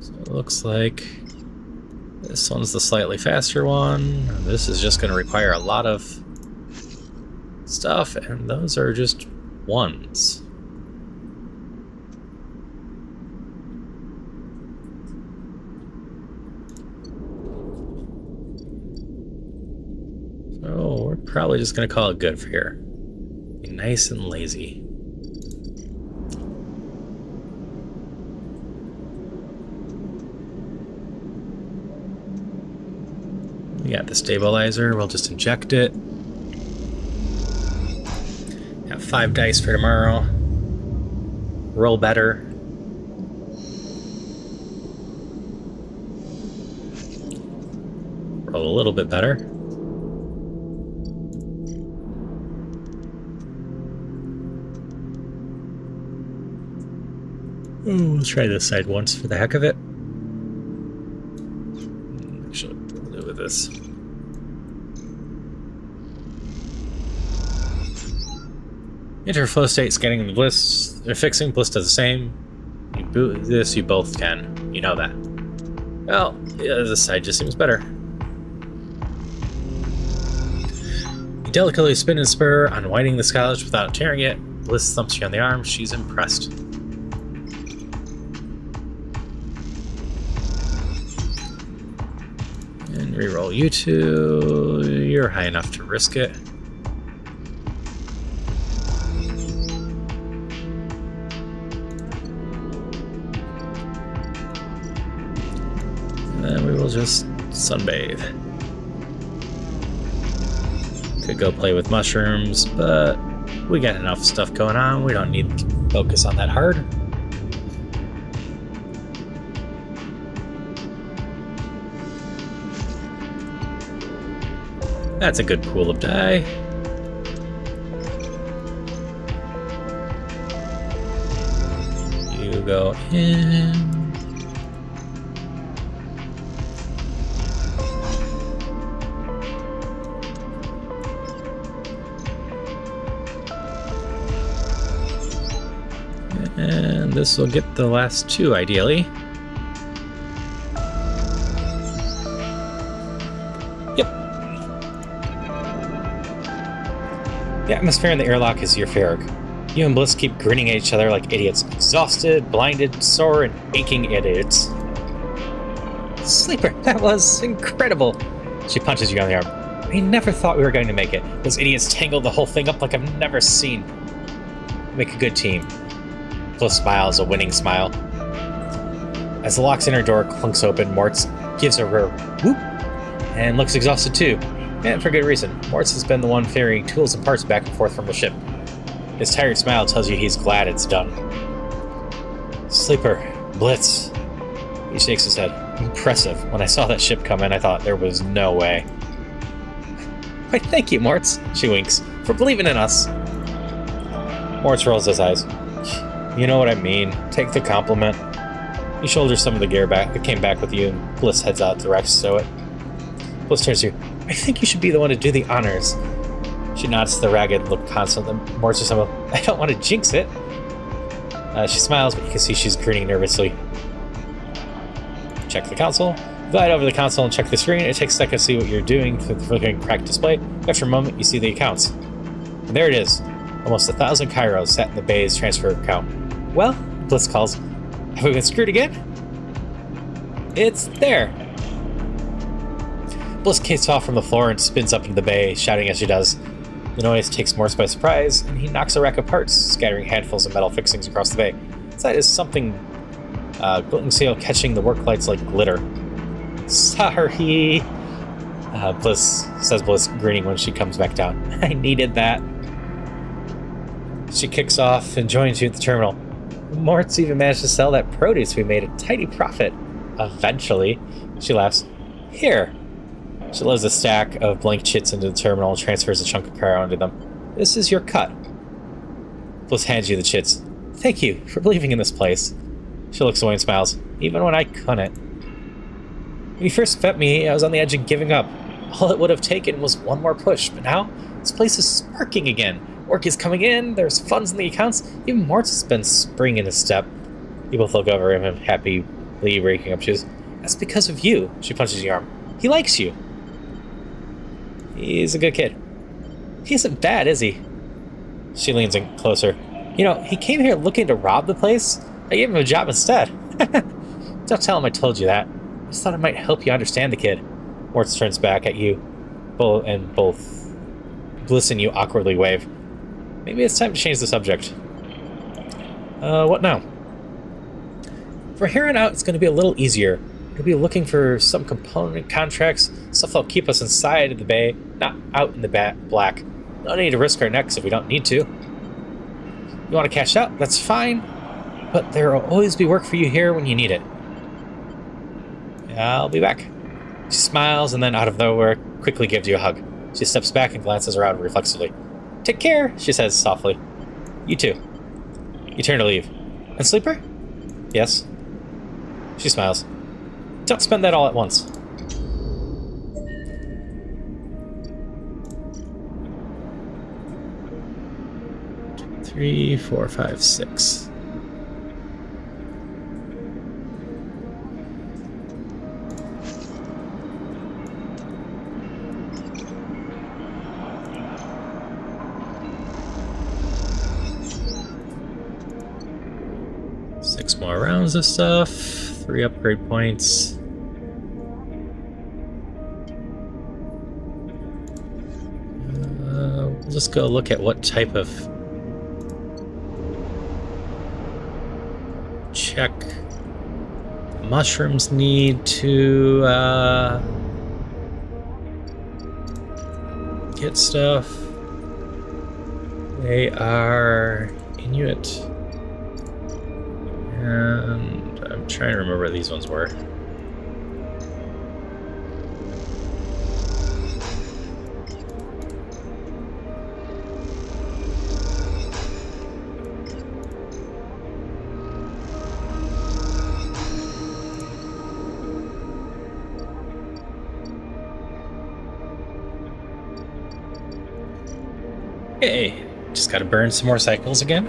So it looks like this one's the slightly faster one. This is just going to require a lot of stuff, and those are just ones. So we're probably just going to call it good for here. Be nice and lazy. We got the stabilizer, we'll just inject it. Got 5 dice for tomorrow. Roll better. Roll a little bit better. Ooh, let's try this side once for the heck of it. Actually, we'll do with this. Enter flow state, scanning the bliss. Fixing bliss does the same. You boot this, you both can. You know that. Well, yeah, this side just seems better. You delicately spin and spur, unwinding the scotch without tearing it. Bliss thumps you on the arm. She's impressed. And reroll you two. You're high enough to risk it. And then we will just sunbathe. Could go play with mushrooms, but we got enough stuff going on. We don't need to focus on that hard. That's a good pool of die. You go in. And this will get the last 2, ideally. The atmosphere in the airlock is euphoric. You and Bliss keep grinning at each other like idiots. Exhausted, blinded, sore, and aching idiots. Sleeper, that was incredible! She punches you on the arm. I never thought we were going to make it. Those idiots tangled the whole thing up like I've never seen. Make a good team. Bliss smiles, a winning smile. As the lock's inner door clunks open, Mortz gives a rare whoop and looks exhausted too. And for good reason. Mortz has been the one ferrying tools and parts back and forth from the ship. His tired smile tells you he's glad it's done. Sleeper, Blitz. He shakes his head. Impressive. When I saw that ship come in, I thought there was no way. Why, thank you, Mortz, she winks, for believing in us. Mortz rolls his eyes. You know what I mean. Take the compliment. He shoulders some of the gear back that came back with you, and Bliss heads out to the wreck to stow it. Bliss turns to you. I think you should be the one to do the honors. She nods to the ragged look constant, then Mortz or some. I don't want to jinx it. She smiles, but you can see she's grinning nervously. Check the console. Glide over the console and check the screen. It takes a second to see what you're doing through the flickering cracked display. After a moment, you see the accounts. And there it is. Almost 1,000 kairos sat in the bay's transfer account. Well, Bliss calls. Have we been screwed again? It's there. Bliss kicks off from the floor and spins up into the bay, shouting as she does. The noise takes Morse by surprise, and he knocks a rack of parts, scattering handfuls of metal fixings across the bay. Inside is something glowing seal catching the work lights like glitter. Sorry, Bliss says, grinning when she comes back down. I needed that. She kicks off and joins you at the terminal. Mortz even managed to sell that produce we made a tidy profit. Eventually, she laughs. Here. She loads a stack of blank chits into the terminal and transfers a chunk of cryo onto them. This is your cut. Bliss hands you the chits. Thank you for believing in this place. She looks away and smiles, even when I couldn't. When you first met me, I was on the edge of giving up. All it would have taken was one more push, but now this place is sparking again. Work is coming in, there's funds in the accounts, even Mortz has been springing his step. You both look over at him, happily raking up shoes. That's because of you, she punches your arm. He likes you. He's a good kid. He isn't bad, is he? She leans in closer. You know, he came here looking to rob the place. I gave him a job instead. Don't tell him I told you that. I just thought it might help you understand the kid. Mortz turns back at you, both Bliss and you awkwardly wave. Maybe it's time to change the subject. What now? From here on out, it's going to be a little easier. We'll be looking for some component contracts, stuff that'll keep us inside of the bay, not out in the black. No need to risk our necks if we don't need to. You want to cash out? That's fine. But there will always be work for you here when you need it. I'll be back. She smiles and then, out of nowhere, quickly gives you a hug. She steps back and glances around reflexively. Take care, she says softly. You too. You turn to leave. And Sleeper? Yes. She smiles. Don't spend that all at once. Three, 4, 5, 6. Six more rounds of stuff, 3 upgrade points. We'll just go look at what type of check mushrooms need to get stuff. They are Inuit. And I'm trying to remember where these ones were. Hey, just gotta burn some more cycles again.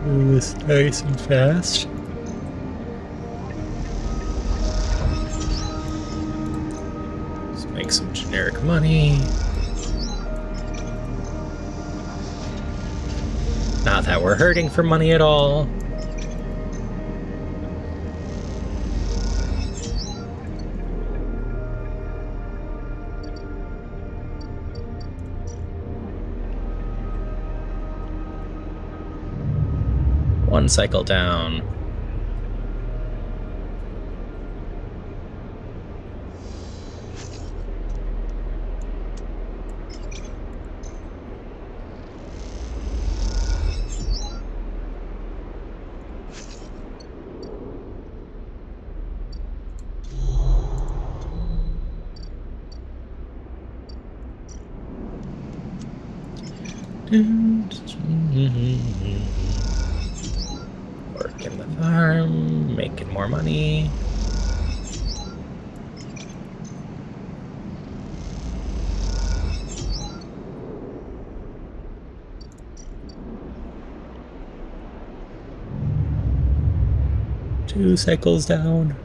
This nice and fast. Let's make some generic money. Not that we're hurting for money at all. 1 cycle down. Working the farm, making more money. Two cycles down.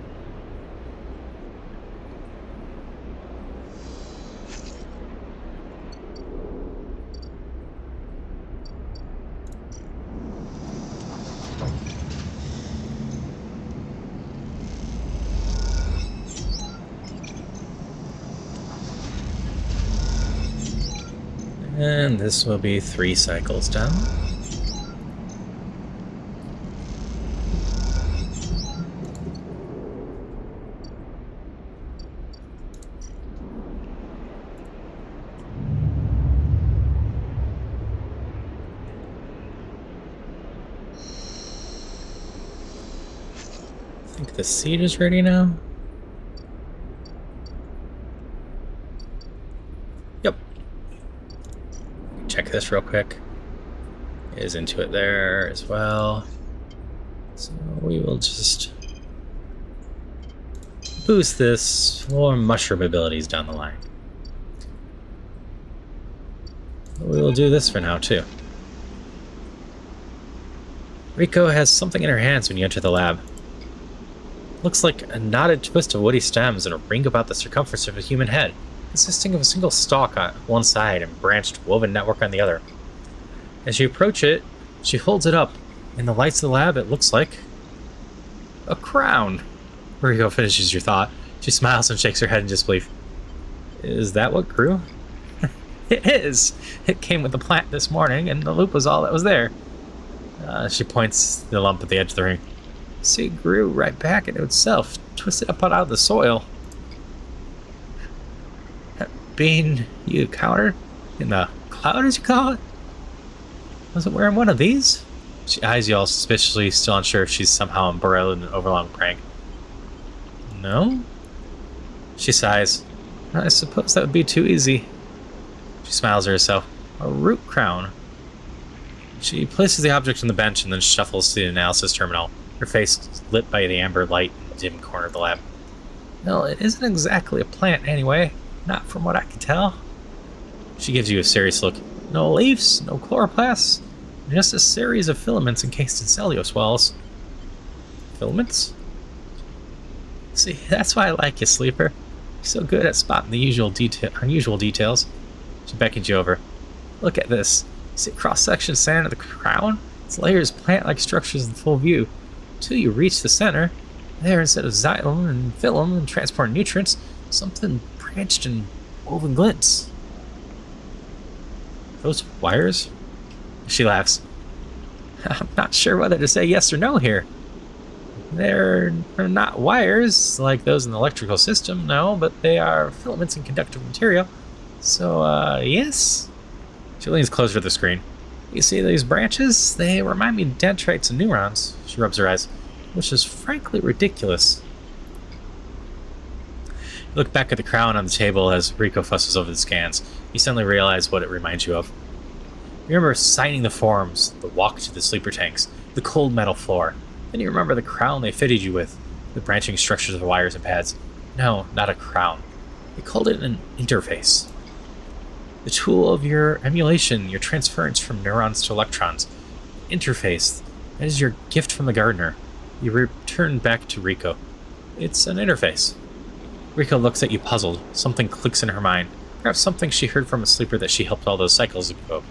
And this will be 3 cycles down. I think the seed is ready now. Yep. Check this real quick. Is into it there as well. So we will just boost this for mushroom abilities down the line. We will do this for now too. Rico has something in her hands when you enter the lab. Looks like a knotted twist of woody stems and a ring about the circumference of a human head, consisting of a single stalk on one side and branched woven network on the other. As you approach it, she holds it up. In the lights of the lab, it looks like a crown. Rico finishes your thought. She smiles and shakes her head in disbelief. Is that what grew? It is. It came with the plant this morning, and the loop was all that was there. She points the lump at the edge of the ring. See, it grew right back into itself, twisted up out of the soil. Being you counter in the cloud, as you call it? Was it wearing one of these? She eyes you all suspiciously, still unsure if she's somehow embroiled in an overlong prank. No? She sighs. I suppose that would be too easy. She smiles to herself. A root crown. She places the object on the bench and then shuffles to the analysis terminal, her face lit by the amber light in the dim corner of the lab. Well, it isn't exactly a plant anyway, not from what I can tell. She gives you a serious look. No leaves, no chloroplasts, just a series of filaments encased in cellulose walls. Filaments? See, that's why I like you, Sleeper. You're so good at spotting the unusual details. She beckons you over. Look at this. See cross-section sand of the crown? Its layers plant-like structures in full view. Till you reach the center, there, instead of xylem and phylum and transporting nutrients, something branched and woven glints. Those wires? She laughs. I'm not sure whether to say yes or no here. They're not wires like those in the electrical system, no, but they are filaments and conductive material. So, yes? She leans closer to the screen. You see these branches? They remind me of dendrites and neurons. She rubs her eyes, which is frankly ridiculous. You look back at the crown on the table as Rico fusses over the scans. You suddenly realize what it reminds you of. You remember signing the forms, the walk to the sleeper tanks, the cold metal floor. Then you remember the crown they fitted you with, the branching structures of the wires and pads. No, not a crown. They called it an interface. The tool of your emulation, your transference from neurons to electrons. Interface. That is your gift from the gardener. You return back to Rico. It's an interface. Rico looks at you puzzled. Something clicks in her mind. Perhaps something she heard from a sleeper that she helped all those cycles ago.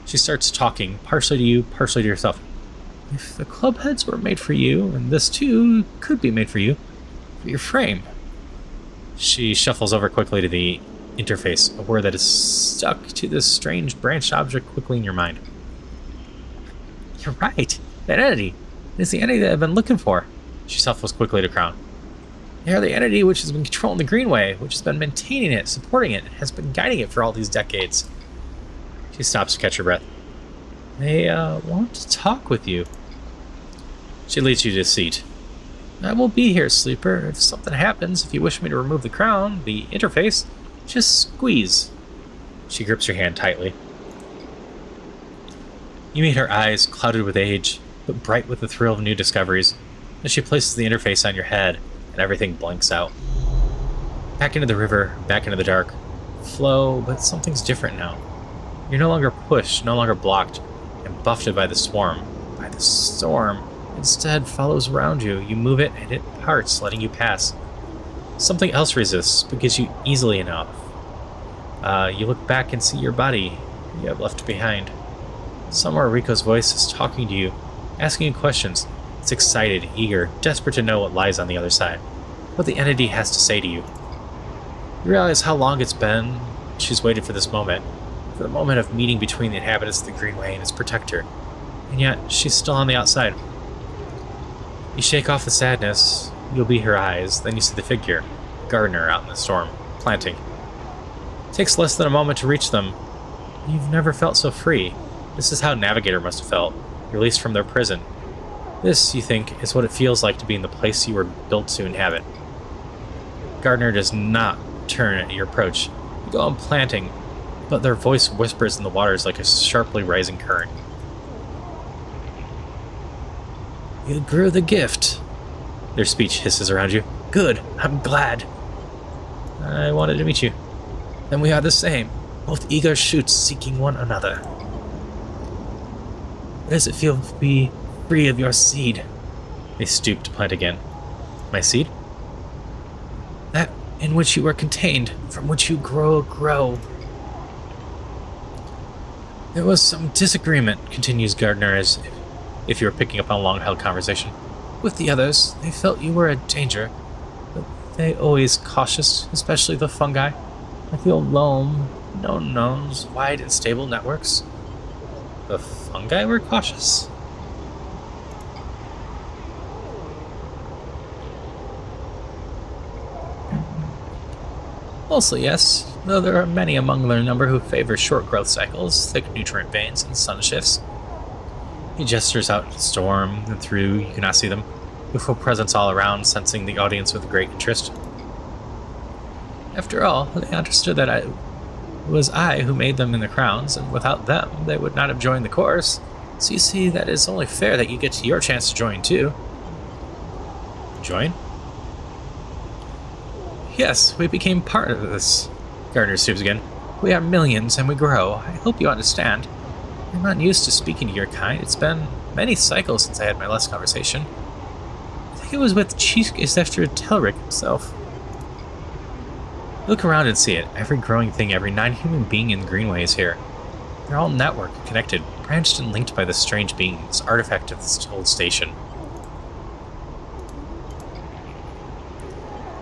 She starts talking, partially to you, partially to yourself. If the club heads were made for you, and this too could be made for you, for your frame. She shuffles over quickly to the interface, a word that is stuck to this strange branched object quickly in your mind. You're right. That entity! It is the entity that I've been looking for. She shuffles quickly to Crown. They are the entity which has been controlling the Greenway, which has been maintaining it, supporting it, and has been guiding it for all these decades. She stops to catch her breath. They want to talk with you. She leads you to a seat. I will be here, Sleeper. If something happens, if you wish me to remove the crown, the interface, just squeeze. She grips your hand tightly. You meet her eyes, clouded with age, but bright with the thrill of new discoveries, as she places the interface on your head, and everything blanks out. Back into the river, back into the dark. Flow, but something's different now. You're no longer pushed, no longer blocked, and buffeted by the swarm. By the storm. Instead, follows around you. You move it, and it parts, letting you pass. Something else resists, but gets you easily enough. You look back and see your body you have left behind. Somewhere Rico's voice is talking to you, asking you questions. It's excited, eager, desperate to know what lies on the other side, what the entity has to say to you. You realize how long it's been she's waited for this moment, for the moment of meeting between the inhabitants of the Greenway and its protector, and yet she's still on the outside. You shake off the sadness, you'll be her eyes, then you see the figure, Gardner, out in the storm, planting. It takes less than a moment to reach them. You've never felt so free. This is how Navigator must have felt, released from their prison. This, you think, is what it feels like to be in the place you were built to inhabit. Gardner does not turn at your approach. You go on planting, but their voice whispers in the waters like a sharply rising current. You grew the gift. Their speech hisses around you. Good, I'm glad. I wanted to meet you. Then we are the same, both eager shoots seeking one another. What does it feel to be free of your seed? They stoop to plant again. My seed? That in which you were contained, from which you grow. There was some disagreement, continues Gardner, as if you were picking up on a long-held conversation. With the others, they felt you were a danger, but they always cautious, especially the fungi. I feel loam, known knowns, wide and stable networks. The fungi were cautious? Mostly, yes, though there are many among their number who favor short growth cycles, thick nutrient veins, and sun shifts. He gestures out into the storm, and through, you cannot see them, with full presence all around, sensing the audience with great interest. After all, they understood that it was I who made them in the crowns, and without them, they would not have joined the chorus. So you see that it's only fair that you get your chance to join, too. Join? Yes, we became part of this. Gardner stoops again. We are millions, and we grow. I hope you understand. I'm not used to speaking to your kind. It's been many cycles since I had my last conversation. I think it was with Chief Executive Telric himself. Look around and see it. Every growing thing, every non-human being in Greenway is here. They're all networked, connected, branched and linked by this strange being, this artifact of this old station.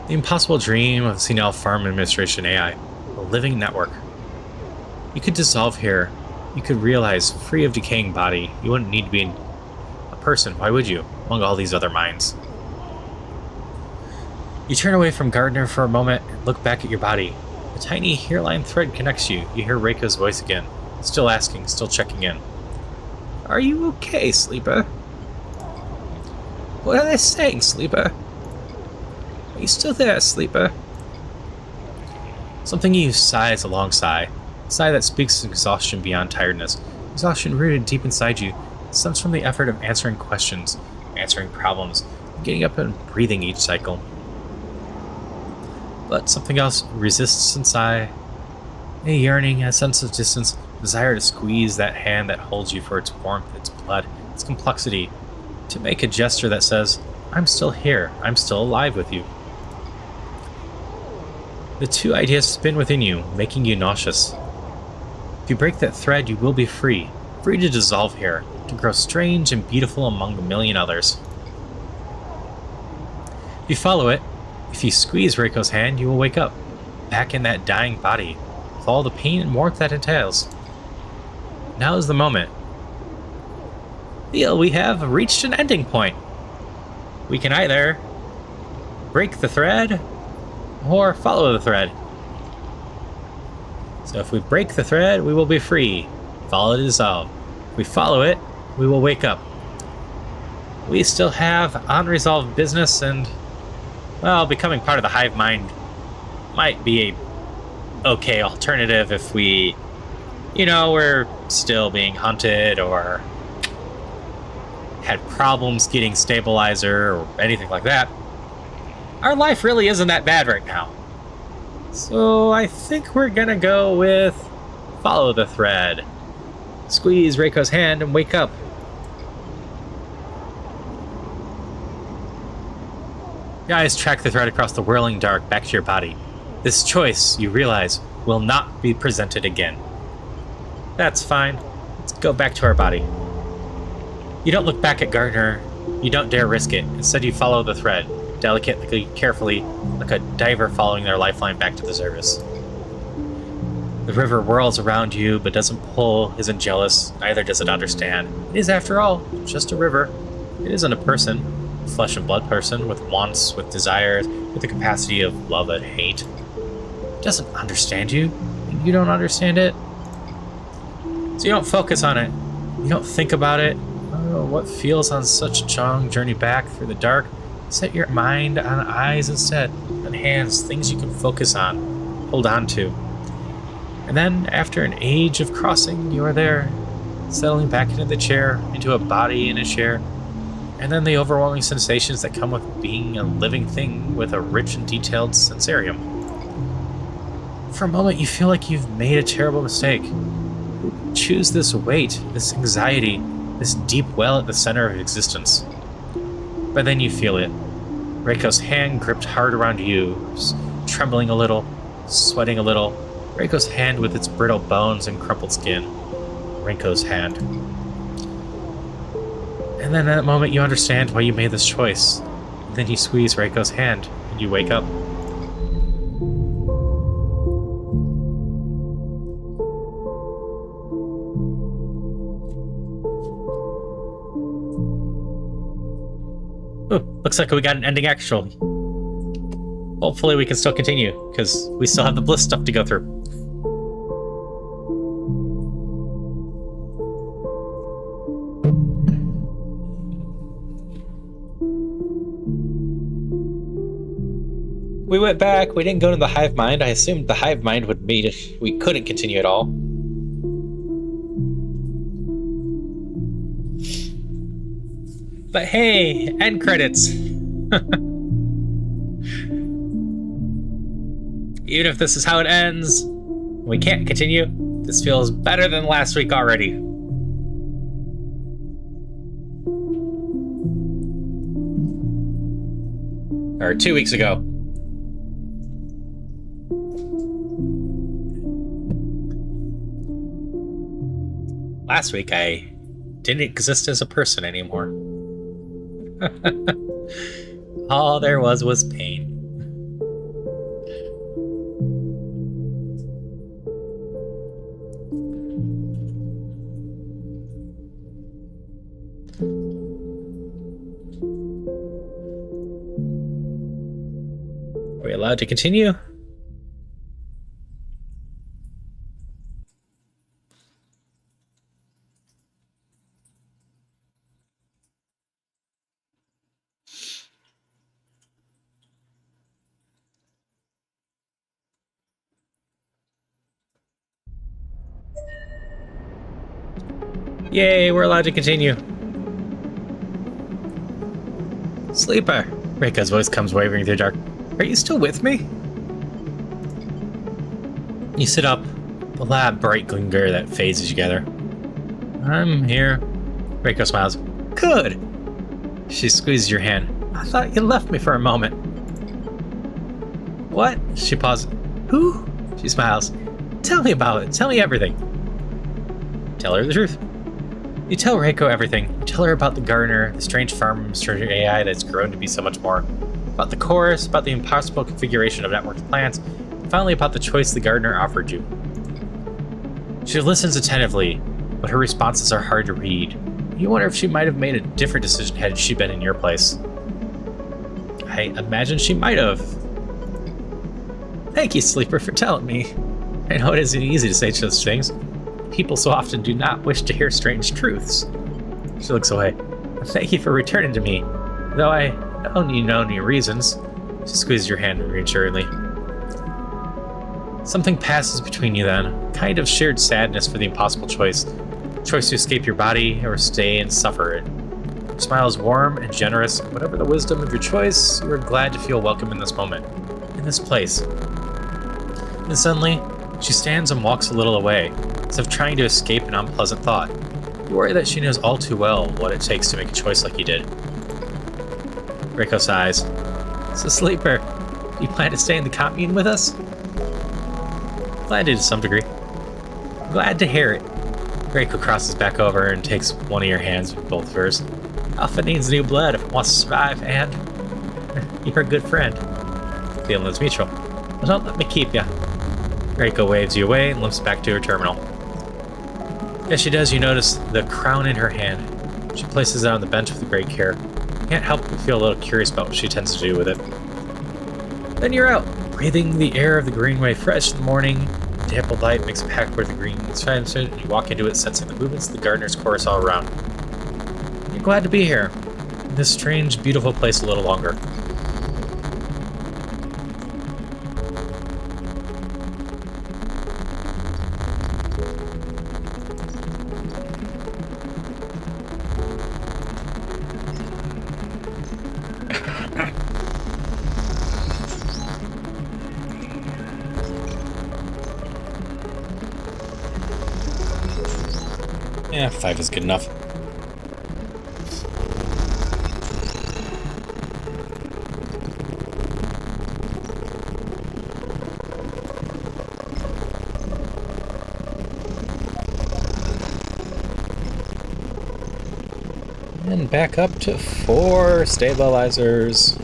The impossible dream of senile farm administration AI, a living network. You could dissolve here. You could realize, free of decaying body, you wouldn't need to be a person, why would you, among all these other minds? You turn away from Gardner for a moment and look back at your body. A tiny hairline thread connects you. You hear Reiko's voice again, still asking, still checking in. Are you okay, Sleeper? What are they saying, Sleeper? Are you still there, Sleeper? Something you sighs a long sigh. A sigh that speaks of exhaustion beyond tiredness. Exhaustion rooted deep inside you. It stems from the effort of answering questions, answering problems, getting up and breathing each cycle. But something else resists inside. A yearning, a sense of distance, desire to squeeze that hand that holds you for its warmth, its blood, its complexity. To make a gesture that says, I'm still here, I'm still alive with you. The two ideas spin within you, making you nauseous. If you break that thread, you will be free. Free to dissolve here, to grow strange and beautiful among a million others. If you follow it, if you squeeze Reiko's hand, you will wake up, back in that dying body, with all the pain and warmth that entails. Now is the moment. feel we have reached an ending point. We can either break the thread or follow the thread. So if we break the thread, we will be free. Follow to dissolve. If we follow it, we will wake up. We still have unresolved business, and, well, becoming part of the hive mind might be a okay alternative if we, we're still being hunted or had problems getting stabilizer or anything like that. Our life really isn't that bad right now. So I think we're gonna go with follow the thread. Squeeze Reiko's hand and wake up. Your eyes track the thread across the whirling dark back to your body. This choice, you realize, will not be presented again. That's fine. Let's go back to our body. You don't look back at Gardner. You don't dare risk it. Instead, you follow the thread, delicately, carefully, like a diver following their lifeline back to the surface. The river whirls around you, but doesn't pull, isn't jealous, neither does it understand. It is, after all, just a river. It isn't a person, a flesh and blood person, with wants, with desires, with the capacity of love and hate. It doesn't understand you, and you don't understand it. So you don't focus on it. You don't think about it. Oh, what feels on such a long journey back through the dark? Set your mind on eyes instead, on hands, things you can focus on, hold on to. And then, after an age of crossing, you are there, settling back into the chair, into a body in a chair, and then the overwhelming sensations that come with being a living thing with a rich and detailed sensorium. For a moment, you feel like you've made a terrible mistake. Choose this weight, this anxiety, this deep well at the center of existence. But then you feel it. Reiko's hand gripped hard around you, trembling a little, sweating a little. Reiko's hand with its brittle bones and crumpled skin. Reiko's hand. And then at that moment you understand why you made this choice. And then you squeeze Reiko's hand, and you wake up. Ooh, looks like we got an ending actually. Hopefully we can still continue, because we still have the bliss stuff to go through. We went back, we didn't go to the hive mind. I assumed the hive mind would mean if we couldn't continue at all. But hey, end credits. Even if this is how it ends, we can't continue. This feels better than last week already. Or 2 weeks ago. Last week, I didn't exist as a person anymore. All there was pain. Are we allowed to continue? Yay, we're allowed to continue. Sleeper! Reiko's voice comes wavering through the dark. Are you still with me? You sit up, the lab bright glimmer that fades as you gather. I'm here. Reiko smiles. Good! She squeezes your hand. I thought you left me for a moment. What? She pauses. Who? She smiles. Tell me about it. Tell me everything. Tell her the truth. You tell Reiko everything. You tell her about the gardener, the strange farm stranger AI that's grown to be so much more. About the chorus, about the impossible configuration of networked plants, and finally about the choice the gardener offered you. She listens attentively, but her responses are hard to read. You wonder if she might have made a different decision had she been in your place. I imagine she might have. Thank you, Sleeper, for telling me. I know it isn't easy to say such things. People so often do not wish to hear strange truths. She looks away. Thank you for returning to me, though I don't know any reasons. She squeezes your hand reassuringly. Something passes between you then, kind of shared sadness for the impossible choice. Choice to escape your body or stay and suffer it. Her smile is warm and generous, and whatever the wisdom of your choice, you are glad to feel welcome in this moment, in this place. Then suddenly, she stands and walks a little away, as if trying to escape an unpleasant thought. You worry that she knows all too well what it takes to make a choice like you did. Reiko sighs. So, Sleeper, do you plan to stay in the commune with us? Glad to some degree. Glad to hear it. Reiko crosses back over and takes one of your hands with both of hers. Alpha needs new blood if it wants to survive, and you're a good friend. Feeling is mutual. Well, don't let me keep ya. Reiko waves you away and limps back to her terminal. As she does, you notice the crown in her hand. She places it on the bench with great care. You can't help but feel a little curious about what she tends to do with it. Then you're out, breathing the air of the greenway fresh in the morning. The ample light makes a path where the green is found, and you walk into it, sensing the movements of the gardener's chorus all around. You're glad to be here, in this strange, beautiful place a little longer. Yeah, 5 is good enough. And back up to 4 stabilizers.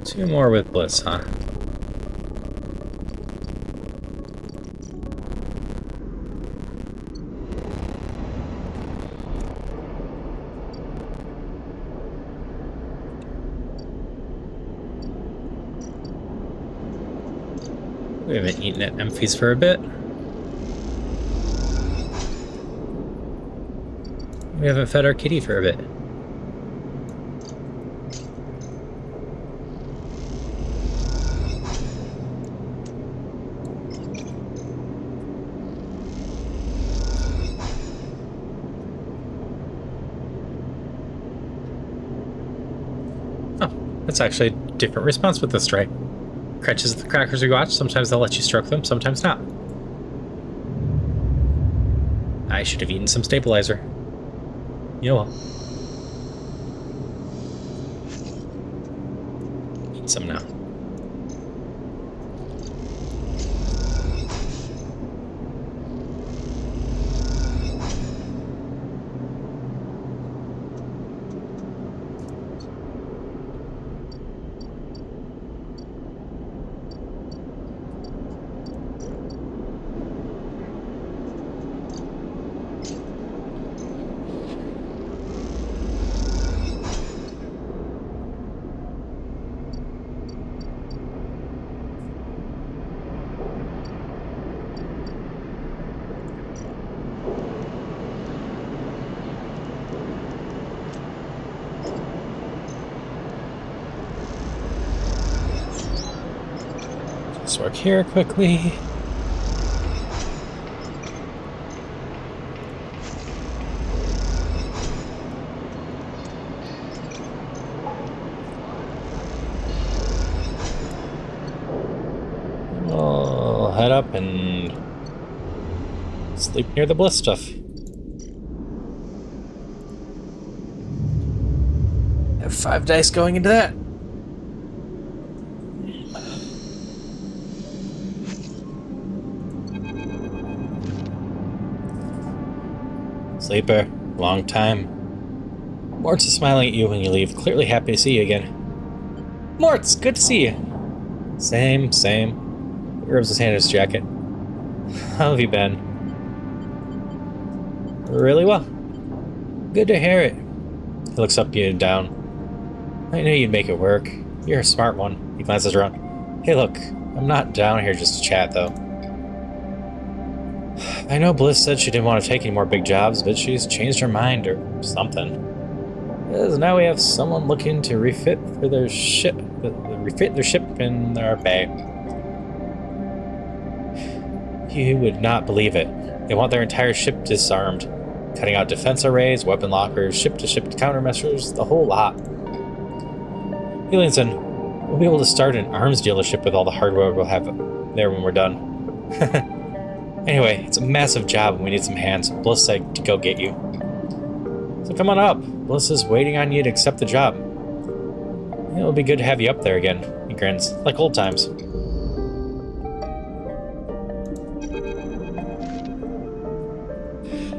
Two more with Bliss, huh? We haven't eaten at Emphy's for a bit. We haven't fed our kitty for a bit. That's actually a different response with this tray. Crunches the crackers we watch, sometimes they'll let you stroke them, sometimes not. I should have eaten some stabilizer. You know what? Eat some now. Let's work here quickly. We'll head up and sleep near the Bliss stuff. Have 5 dice going into that. Sleeper, long time. Mort's is smiling at you when you leave, clearly happy to see you again. Mort's, good to see you. Same. He rubs his hand in his jacket. How have you been? Really well. Good to hear it. He looks up at you and down. I knew you'd make it work. You're a smart one. He glances around. Hey look, I'm not down here just to chat though. I know Bliss said she didn't want to take any more big jobs, but she's changed her mind or something. Because now we have someone looking to refit their ship in our bay. You would not believe it. They want their entire ship disarmed, cutting out defense arrays, weapon lockers, ship-to-ship countermeasures, the whole lot. He leans in. We'll be able to start an arms dealership with all the hardware we'll have there when we're done. Anyway, it's a massive job and we need some hands. Bliss said to go get you. So come on up. Bliss is waiting on you to accept the job. It'll be good to have you up there again. He grins, like old times.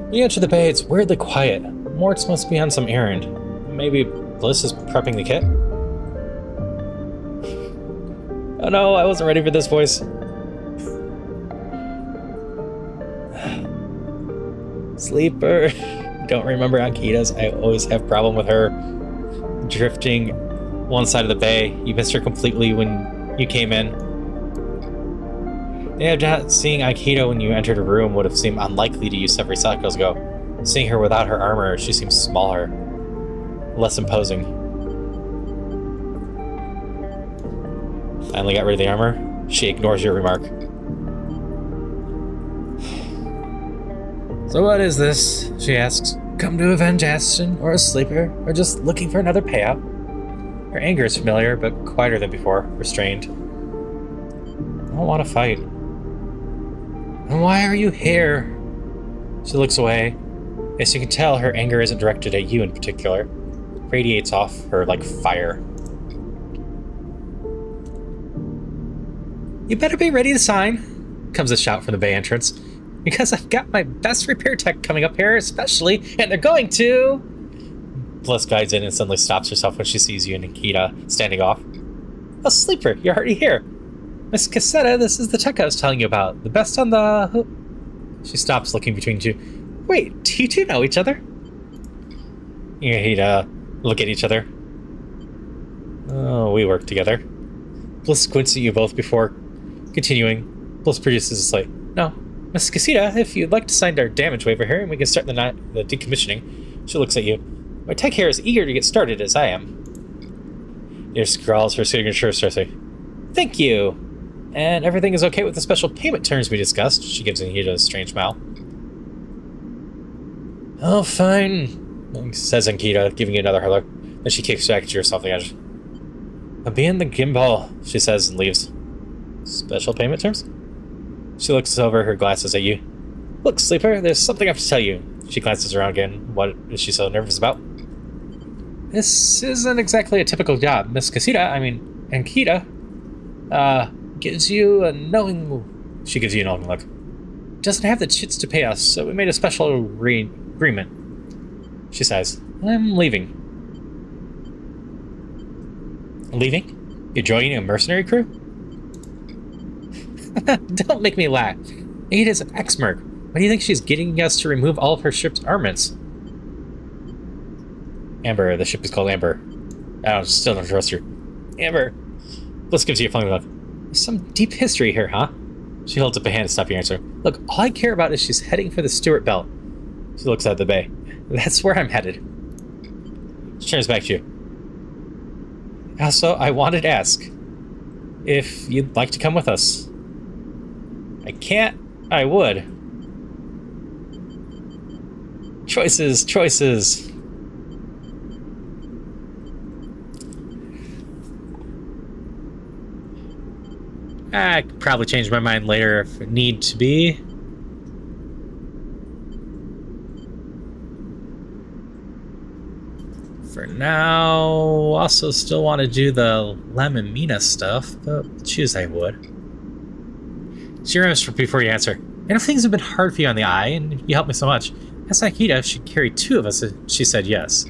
When you enter the bay, it's weirdly quiet. Mortz must be on some errand. Maybe Bliss is prepping the kit? Oh no, I wasn't ready for this voice. Sleeper. Don't remember Ankita's. I always have problem with her drifting one side of the bay. You missed her completely when you came in. Yeah, not seeing Ankita when you entered a room would have seemed unlikely to you several cycles ago. Seeing her without her armor, she seems smaller, less imposing. Finally got rid of the armor? She ignores your remark. So what is this? She asks. Come to avenge Aston or a sleeper, or just looking for another payout? Her anger is familiar, but quieter than before, restrained. I don't want to fight. And why are you here? She looks away. As you can tell, her anger isn't directed at you in particular. It radiates off her like fire. You better be ready to sign, comes a shout from the bay entrance. Because I've got my best repair tech coming up here, especially, and they're going to... Bliss guides in and suddenly stops herself when she sees you and Nikita standing off. Oh, Sleeper, you're already here. Miss Cassetta, this is the tech I was telling you about. The best on the... She stops, looking between you. Wait, do you two know each other? You and Nikita look at each other. Oh, we work together. Bliss squints at you both before continuing. Bliss produces a slate. No. Miss Casita, if you'd like to sign our damage waiver here and we can start the decommissioning. She looks at you. My tech here is eager to get started as I am. Your scrawls her signature, Cersei. Thank you. And everything is okay with the special payment terms we discussed. She gives Anita a strange smile. Oh, fine, says Ankita, giving you another look. Then she kicks back at you herself the edge. I'll be in the gimbal, she says and leaves. Special payment terms? She looks over her glasses at you. Look, Sleeper, there's something I have to tell you. She glances around again. What is she so nervous about? This isn't exactly a typical job. Miss Ankita, gives you a knowing... She gives you a knowing look. Doesn't have the chits to pay us, so we made a special agreement. She sighs. I'm leaving. Leaving? You're joining a mercenary crew? Don't make me laugh. Ada's an ex-merc. Why do you think she's getting us to remove all of her ship's armaments? Amber, the ship is called Amber. Still don't trust her. Amber. Bliss gives you a funny look. There's some deep history here, huh? She holds up a hand to stop your answer. Look, all I care about is she's heading for the Stewart Belt. She looks out the bay. That's where I'm headed. She turns back to you. Also, I wanted to ask if you'd like to come with us. I can't. I would. Choices. I could probably change my mind later if it need to be. For now, also still want to do the Lemon Mina stuff, but choose I would. She remembers before you answer. I know things have been hard for you on the eye, and you helped me so much. Asked Akita if she'd carry 2 of us. She said yes.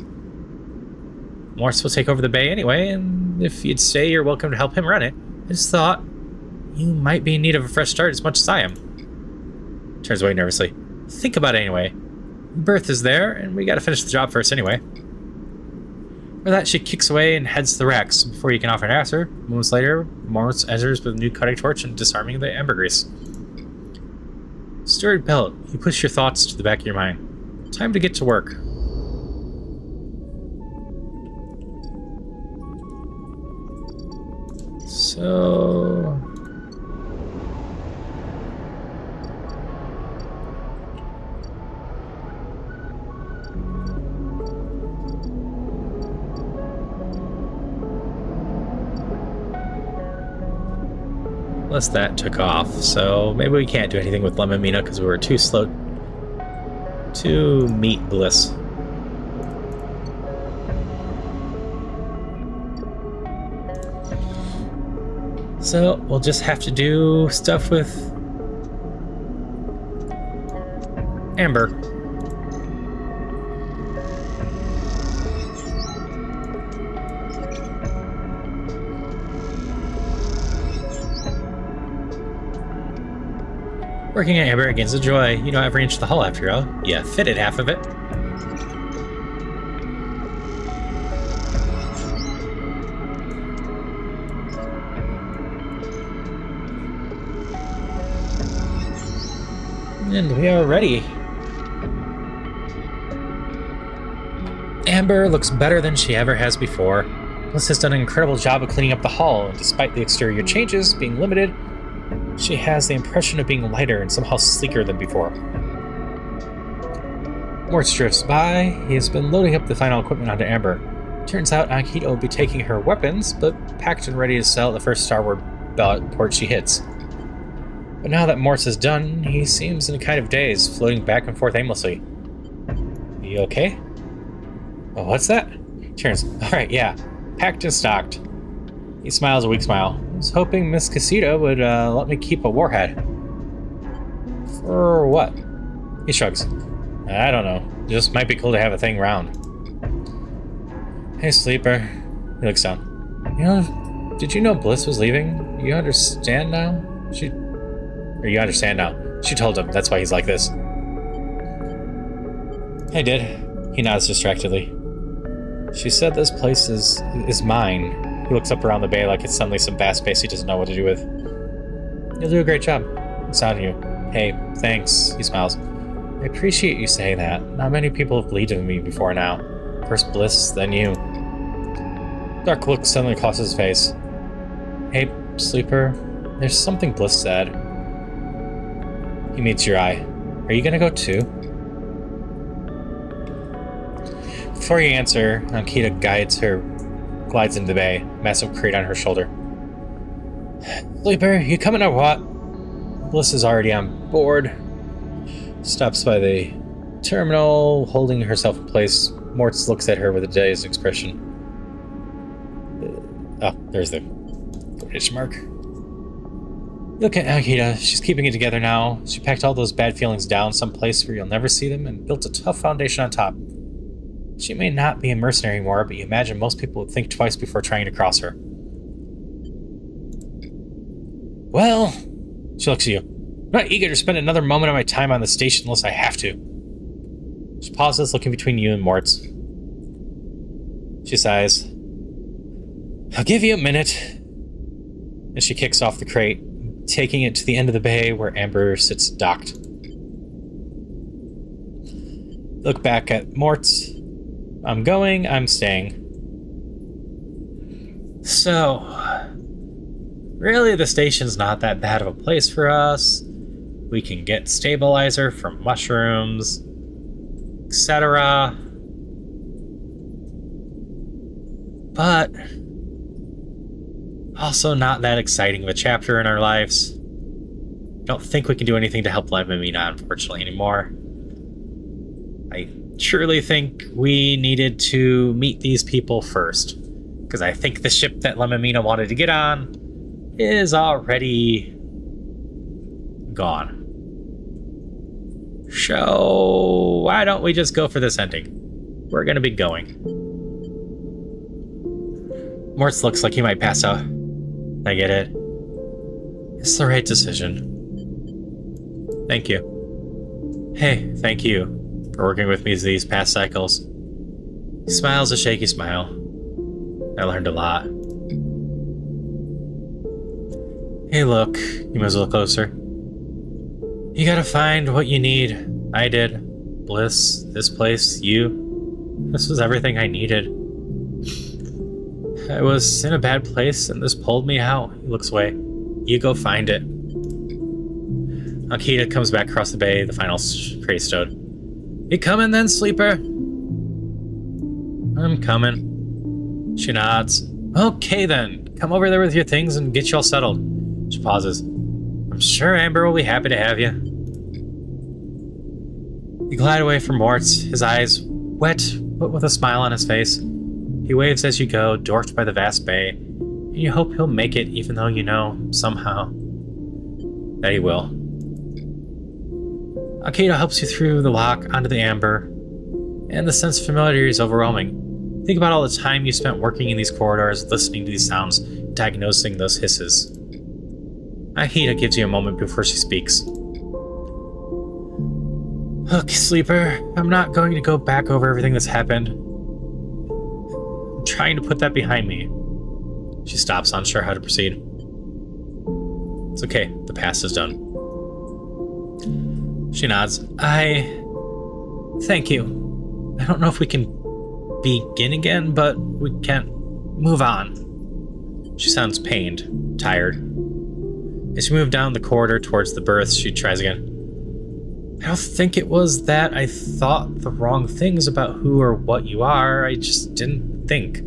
Morse will take over the bay anyway, and if you'd stay, you're welcome to help him run it. I just thought you might be in need of a fresh start as much as I am. Turns away nervously. Think about it anyway. Berth is there, and we gotta finish the job first anyway. For that, she kicks away and heads to the racks. Before you can offer an answer, moments later, Morse enters with a new cutting torch and disarming the ambergris. Stirred belt, you push your thoughts to the back of your mind. Time to get to work. So... unless that took off, so maybe we can't do anything with Lemon Mina because we were too slow to meet Bliss. So we'll just have to do stuff with Amber. Working at Amber again's a joy. You know every inch of the hull after all. Yeah, fitted half of it. And we are ready. Amber looks better than she ever has before. Bliss has done an incredible job of cleaning up the hull, and despite the exterior changes being limited, she has the impression of being lighter and somehow sleeker than before. Morse drifts by. He has been loading up the final equipment onto Amber. Turns out Akita will be taking her weapons, but packed and ready to sell at the first starboard port she hits. But now that Morse is done, he seems in a kind of daze, floating back and forth aimlessly. You okay? Oh, what's that? Turns. Alright, yeah. Packed and stocked. He smiles a weak smile. I was hoping Miss Casita would let me keep a warhead. For what? He shrugs. I don't know. Just might be cool to have a thing round. Hey, Sleeper. He looks down. You know, did you know Bliss was leaving? You understand now? You understand now. She told him. That's why he's like this. I did. He nods distractedly. She said this place is mine. He looks up around the bay like it's suddenly some vast space he doesn't know what to do with. You'll do a great job. It's on you. Hey, thanks. He smiles. I appreciate you saying that. Not many people have believed in me before now. First Bliss, then you. Dark look suddenly crosses his face. Hey, Sleeper. There's something Bliss said. He meets your eye. Are you gonna go too? Before you answer, Akita glides into the bay, massive crate on her shoulder. Sleeper, you coming or what? Bliss is already on board. Stops by the terminal, holding herself in place. Mortz looks at her with a dazed expression. Oh, there's the quotation mark. Look at Akita. She's keeping it together now. She packed all those bad feelings down someplace where you'll never see them and built a tough foundation on top. She may not be a mercenary anymore, but you imagine most people would think twice before trying to cross her. Well, she looks at you. I'm not eager to spend another moment of my time on the station unless I have to. She pauses, looking between you and Mortz. She sighs. I'll give you a minute. And she kicks off the crate, taking it to the end of the bay where Amber sits docked. Look back at Mortz. I'm going, I'm staying. So, really the station's not that bad of a place for us. We can get stabilizer from mushrooms, etc. But also not that exciting of a chapter in our lives. Don't think we can do anything to help Lemamina, unfortunately, anymore. I truly think we needed to meet these people first, because I think the ship that Lemamina wanted to get on is already gone. So, why don't we just go for this ending? We're gonna be going. Mortz looks like he might pass out. I get it. It's the right decision. Thank you. Hey, thank you for working with me these past cycles. He smiles a shaky smile. I learned a lot. Hey, look. You move a little closer. You gotta find what you need. I did. Bliss, this place, you. This was everything I needed. I was in a bad place and this pulled me out. He looks away. You go find it. Akita comes back across the bay, the final Greystone. You coming then, Sleeper? I'm coming. She nods. Okay then, come over there with your things and get you all settled. She pauses. I'm sure Amber will be happy to have you. You glide away from Mortz, his eyes wet, but with a smile on his face. He waves as you go, dwarfed by the vast bay, and you hope he'll make it even though you know, somehow, that he will. Akita helps you through the lock onto the amber, and the sense of familiarity is overwhelming. Think about all the time you spent working in these corridors, listening to these sounds, diagnosing those hisses. Akita gives you a moment before she speaks. Look, Sleeper, I'm not going to go back over everything that's happened. I'm trying to put that behind me. She stops, unsure how to proceed. It's okay, the past is done. She nods. Thank you. I don't know if we can begin again, but we can't move on. She sounds pained, tired. As she moved down the corridor towards the berth, she tries again. I don't think it was that I thought the wrong things about who or what you are. I just didn't think.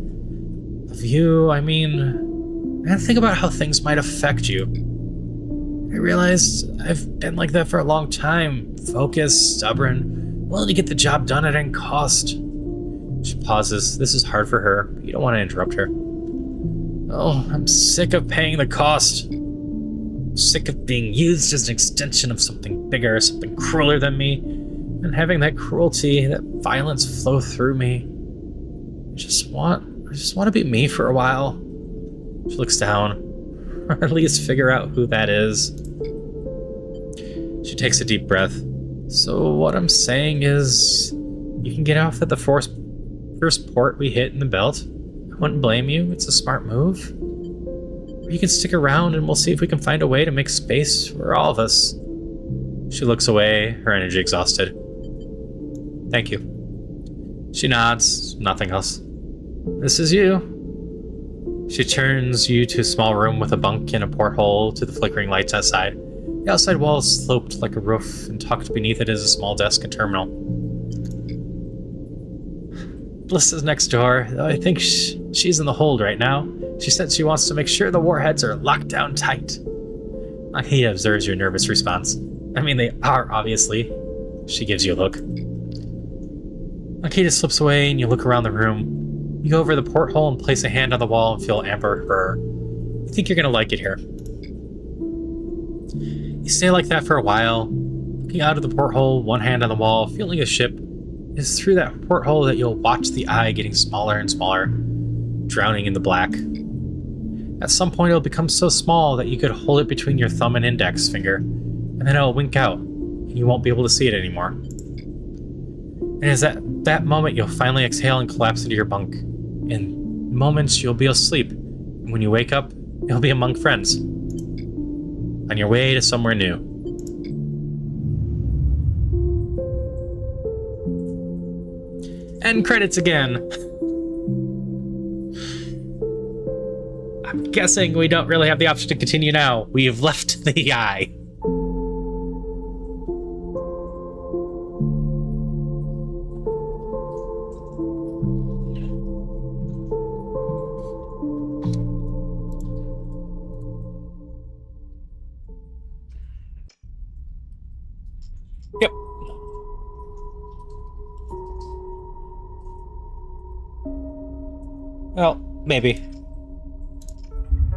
Of you, I didn't think about how things might affect you. I realized I've been like that for a long time. Focused, stubborn, willing to get the job done at any cost. She pauses. This is hard for her, but you don't want to interrupt her. Oh, I'm sick of paying the cost. I'm sick of being used as an extension of something bigger, something crueler than me, and having that cruelty, that violence flow through me. I just want to be me for a while. She looks down, or at least figure out who that is. She takes a deep breath. So what I'm saying is, you can get off at the first port we hit in the belt. I wouldn't blame you. It's a smart move. Or you can stick around and we'll see if we can find a way to make space for all of us. She looks away, her energy exhausted. Thank you. She nods, nothing else. This is you. She turns you to a small room with a bunk and a porthole to the flickering lights outside. The outside wall is sloped like a roof, and tucked beneath it is a small desk and terminal. Bliss is next door, though I think she's in the hold right now. She said she wants to make sure the warheads are locked down tight. Akita observes your nervous response. They are, obviously. She gives you a look. Akita slips away, and you look around the room. You go over the porthole and place a hand on the wall and feel amber burr. You think you're going to like it here. You stay like that for a while, looking out of the porthole, one hand on the wall, feeling a ship. It's through that porthole that you'll watch the eye getting smaller and smaller, drowning in the black. At some point it'll become so small that you could hold it between your thumb and index finger, and then it'll wink out, and you won't be able to see it anymore. And it's at that moment you'll finally exhale and collapse into your bunk. In moments you'll be asleep, and when you wake up, you'll be among friends. On your way to somewhere new. End credits again. I'm guessing we don't really have the option to continue now. We've left the eye. Yep. Well, maybe.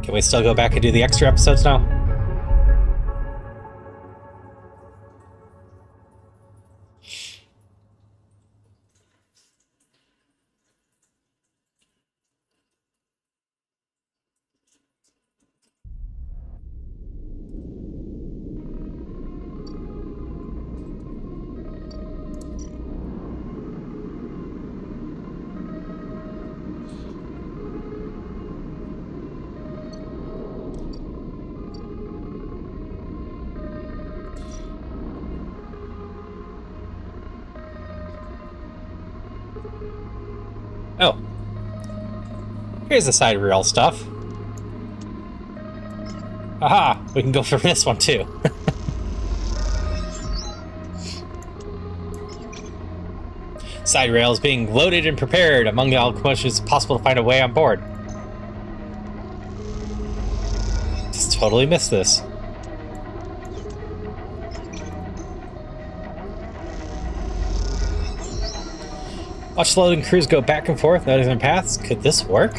Can we still go back and do the extra episodes now? Oh. Here's the side rail stuff. Aha! We can go for this one too. Side rails being loaded and prepared. Among the all commotion, it's possible to find a way on board. Just totally missed this. Watch loading crews go back and forth, noticing their paths. Could this work?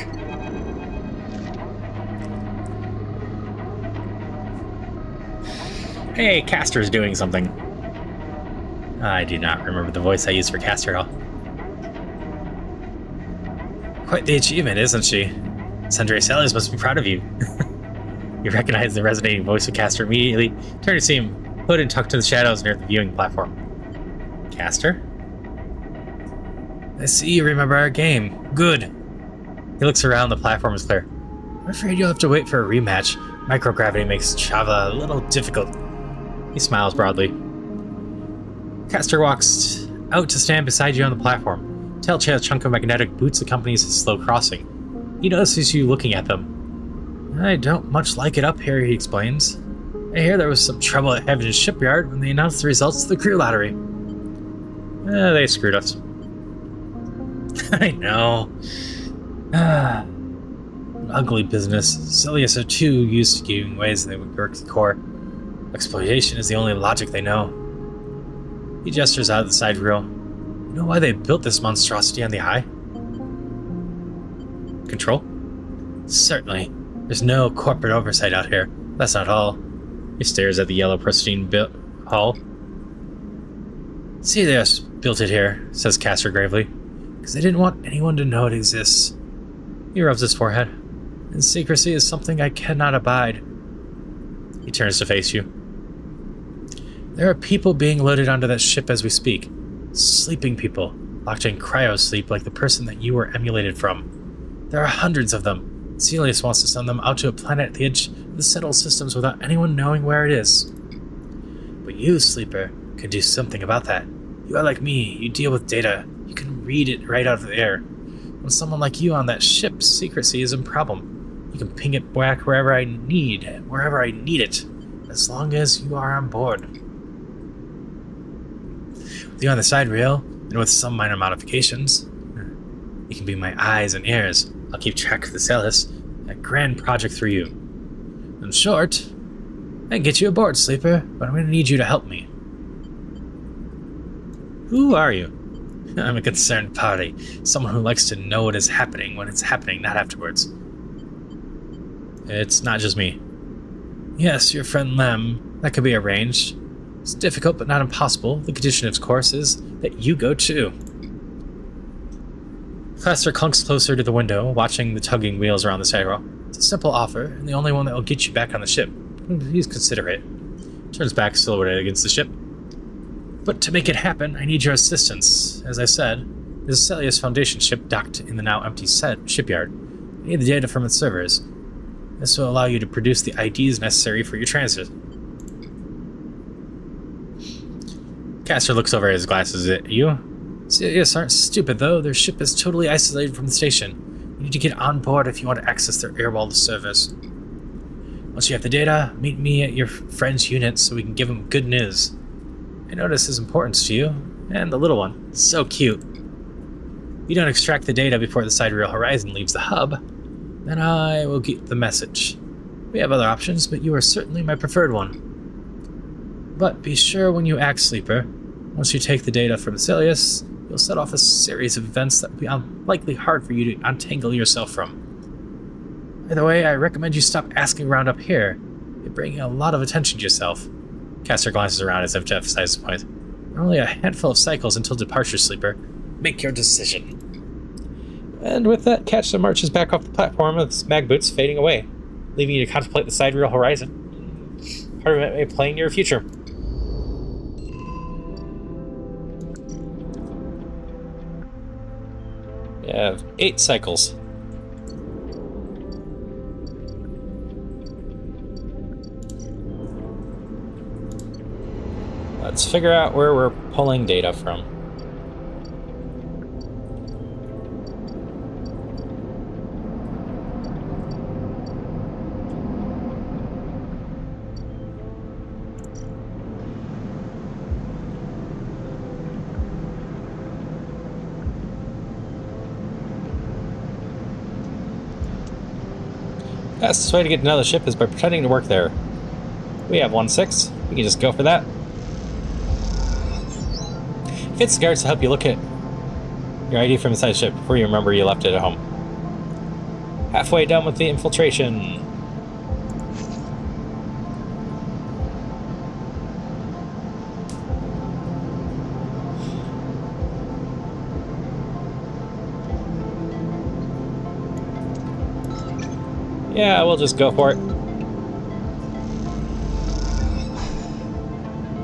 Hey, Castor's doing something. I do not remember the voice I used for Castor at all. Quite the achievement, isn't she? Sundry Sailors must be proud of you. You recognize the resonating voice of Castor immediately. Turn to see him, hood and tucked in the shadows near the viewing platform. Castor? I see you remember our game. Good. He looks around, the platform is clear. I'm afraid you'll have to wait for a rematch. Microgravity makes travel a little difficult. He smiles broadly. Castor walks out to stand beside you on the platform. Telltale chunk of magnetic boots accompanies his slow crossing. He notices you looking at them. I don't much like it up here, he explains. I hear there was some trouble at Heaven's shipyard when they announced the results of the crew lottery. They screwed us. I know. Ugly business. Cilius are too used to giving ways they would work the core. Exploitation is the only logic they know. He gestures out of the side reel. You know why they built this monstrosity on the eye? Control? Certainly. There's no corporate oversight out here. That's not all. He stares at the yellow pristine hull. Cilius built it here, says Castor gravely, because they didn't want anyone to know it exists. He rubs his forehead. And secrecy is something I cannot abide. He turns to face you. There are people being loaded onto that ship as we speak. Sleeping people, locked in cryo-sleep like the person that you were emulated from. There are hundreds of them. Cilius wants to send them out to a planet at the edge of the settled systems without anyone knowing where it is. But you, Sleeper, can do something about that. You are like me, you deal with data. You can read it right out of the air. When someone like you on that ship, secrecy is a problem. You can ping it back wherever I need it, as long as you are on board. With you on the side rail, and with some minor modifications, you can be my eyes and ears. I'll keep track of the Celis, a grand project through you. In short, I can get you aboard, Sleeper, but I'm going to need you to help me. Who are you? I'm a concerned party, someone who likes to know what is happening when it's happening, not afterwards. It's not just me. Yes, your friend Lem. That could be arranged. It's difficult, but not impossible. The condition, of course, is that you go too. Castor clunks closer to the window, watching the tugging wheels around the sidewalk. It's a simple offer, and the only one that will get you back on the ship. Please consider it. Turns back, silhouetted against the ship. But to make it happen, I need your assistance. As I said, there's a Celius Foundation ship docked in the now empty shipyard. I need the data from its servers. This will allow you to produce the IDs necessary for your transit. Castor looks over his glasses at you. Celius aren't stupid, though. Their ship is totally isolated from the station. You need to get on board if you want to access their airwall service. Once you have the data, meet me at your friend's unit so we can give him good news. I notice his importance to you, and the little one. It's so cute. If you don't extract the data before the sidereal horizon leaves the hub, then I will get the message. We have other options, but you are certainly my preferred one. But be sure when you act, Sleeper, once you take the data from Cilius, you'll set off a series of events that will be unlikely hard for you to untangle yourself from. By the way, I recommend you stop asking around up here. You're bringing a lot of attention to yourself. Castor glances around as if to emphasize the point. There are only a handful of cycles until departure, Sleeper. Make your decision. And with that, Castor marches back off the platform with his mag boots fading away, leaving you to contemplate the sidereal horizon. Part of it may play in your future. You have 8 cycles. Let's figure out where we're pulling data from. Fastest way to get to another ship is by pretending to work there. We have 1-6. We can just go for that. Get the guards to help you look at your ID from inside the ship before you remember you left it at home. Halfway done with the infiltration. Yeah, we'll just go for it.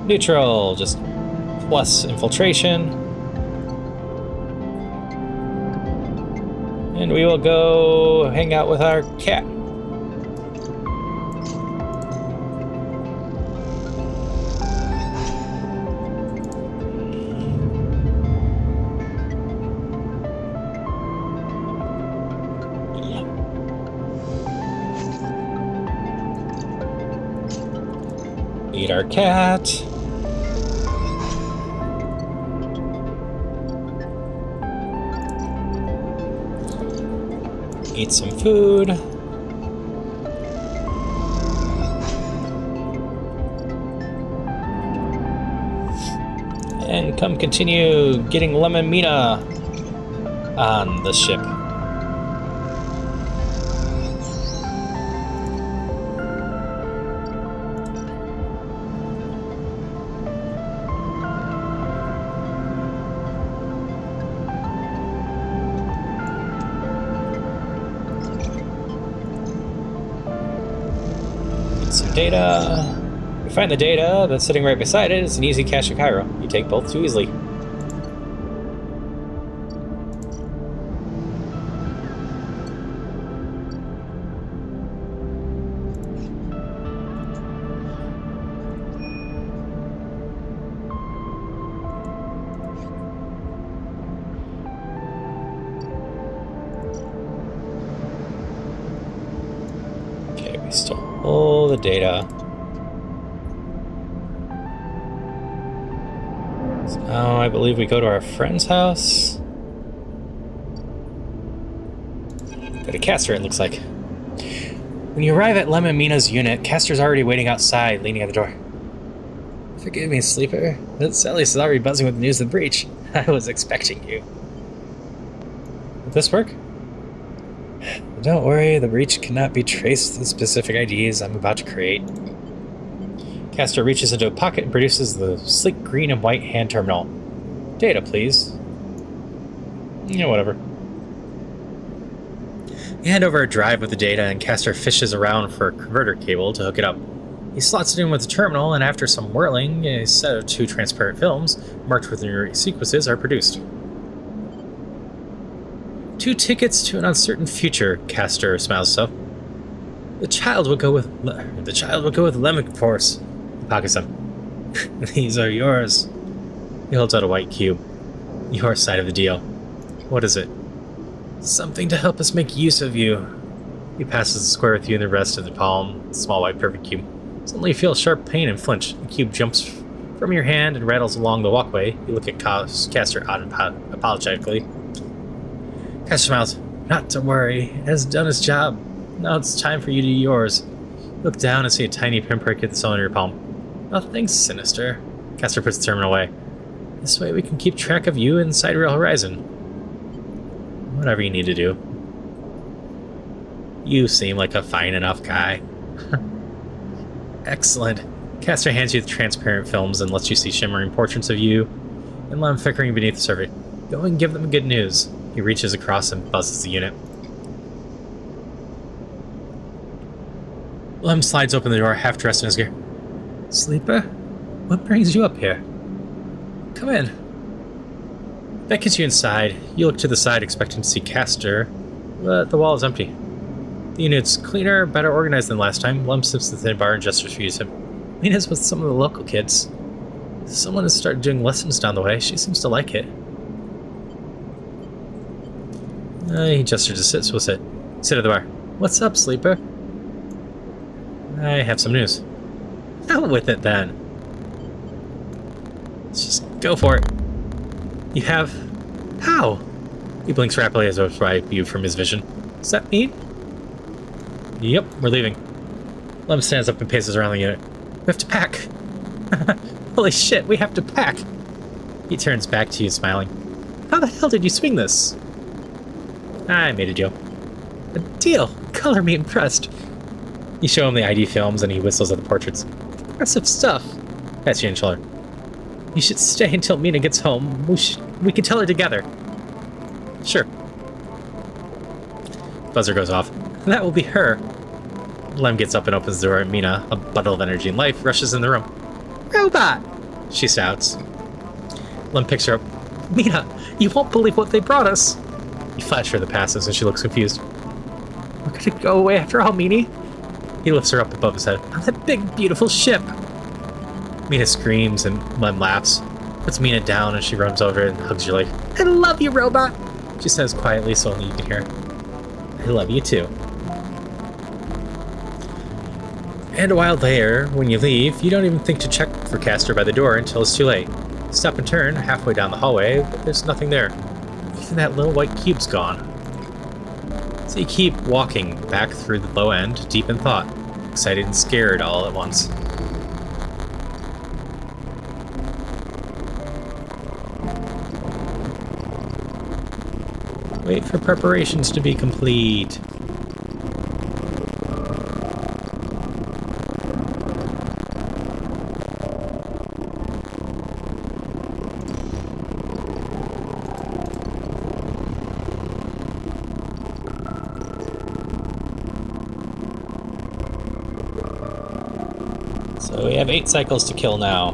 Neutral, just plus infiltration. And we will go hang out with our cat. Eat our cat. Eat some food. And come continue getting Lemon Mina on the ship. Some data. You find the data that's sitting right beside it. It's an easy cache of Cairo. You take both too easily. Okay, we stole all the data. So now I believe we go to our friend's house. Go to Castor, it looks like. When you arrive at Lemon Mina's unit, Castor's already waiting outside, leaning at the door. Forgive me, Sleeper. That Sally is already buzzing with the news of the breach. I was expecting you. Will this work? Don't worry, the breach cannot be traced to the specific IDs I'm about to create. Castor reaches into a pocket and produces the sleek green and white hand terminal. Data, please. Yeah, whatever. You hand over a drive with the data, and Castor fishes around for a converter cable to hook it up. He slots it in with the terminal, and after some whirling, a set of 2 transparent films, marked with numeric sequences, are produced. 2 tickets to an uncertain future, Castor smiles so. The child will go with Lemon Force. He pockets them. These are yours. He holds out a white cube. Your side of the deal. What is it? Something to help us make use of you. He passes the square with you and the rest of the palm, the small white perfect cube. Suddenly you feel sharp pain and flinch. The cube jumps from your hand and rattles along the walkway. You look at Castor apologetically. Castor smiles. Not to worry. It has done its job. Now it's time for you to do yours. You look down and see a tiny pinprick at the cylinder in your palm. Nothing sinister. Castor puts the terminal away. This way we can keep track of you in Sidereal Horizon. Whatever you need to do. You seem like a fine enough guy. Excellent. Castor hands you the transparent films and lets you see shimmering portraits of you and Lem flickering beneath the surface. Go and give them good news. He reaches across and buzzes the unit. Lem slides open the door, half dressed in his gear. Sleeper? What brings you up here? Come in. Beckons you inside. You look to the side, expecting to see Castor, but the wall is empty. The unit's cleaner, better organized than last time. Lem sips the thin bar and gestures for you to him. Mina's with some of the local kids. Someone has started doing lessons down the way. She seems to like it. He gestures to sit, so we'll sit. Sit at the bar. What's up, Sleeper? I have some news. Out with it, then. Let's just go for it. You have... How? He blinks rapidly as though to pry you from his vision. Does that mean? Yep, we're leaving. Lem stands up and paces around the unit. We have to pack. Holy shit, we have to pack. He turns back to you, smiling. How the hell did you swing this? I made a deal. A deal? Color me impressed. You show him the ID films and he whistles at the portraits. Impressive stuff. Pats you on the shoulder. You should stay until Mina gets home. We can tell her together. Sure. Buzzer goes off. That will be her. Lem gets up and opens the door, and Mina, a bundle of energy and life, rushes in the room. Robot! She shouts. Lem picks her up. Mina, you won't believe what they brought us. You flash her the passes, and she looks confused. We're gonna go away after all, Meanie. He lifts her up above his head. On that big, beautiful ship. Mina screams, and Lem laughs. Puts Mina down, and she runs over and hugs your leg. I love you, robot! She says quietly so only you can hear. I love you too. And a while later, when you leave, you don't even think to check for Castor by the door until it's too late. Stop and turn halfway down the hallway, but there's nothing there. Even that little white cube's gone. So you keep walking back through the low end, deep in thought, excited and scared all at once. Wait for preparations to be complete. So we have 8 cycles to kill now.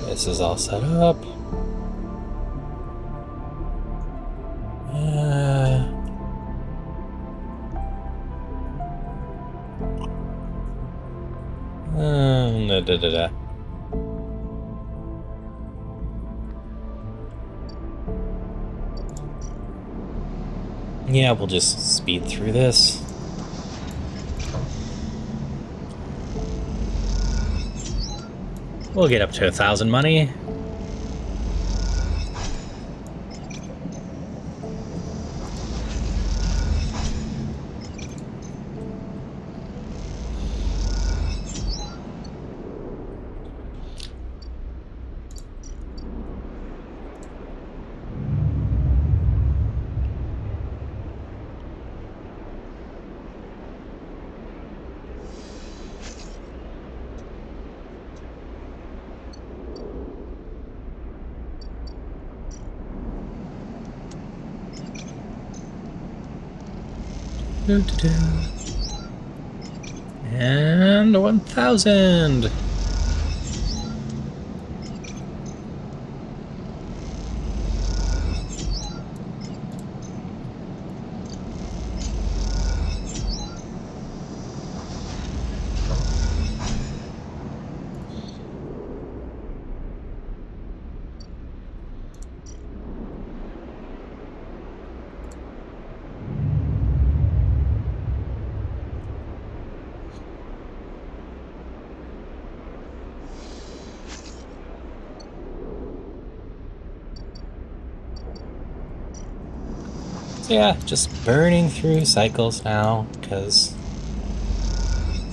This is all set up. Yeah, we'll just speed through this. We'll get up to 1,000 money. And 1,000. So yeah, just burning through cycles now, because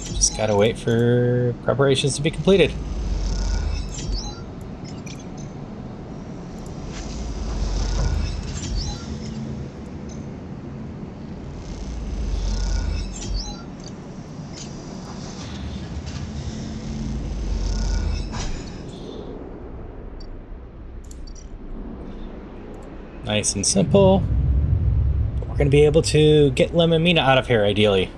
just gotta wait for preparations to be completed. Nice and simple. But we're gonna be able to get Lemamina out of here, ideally.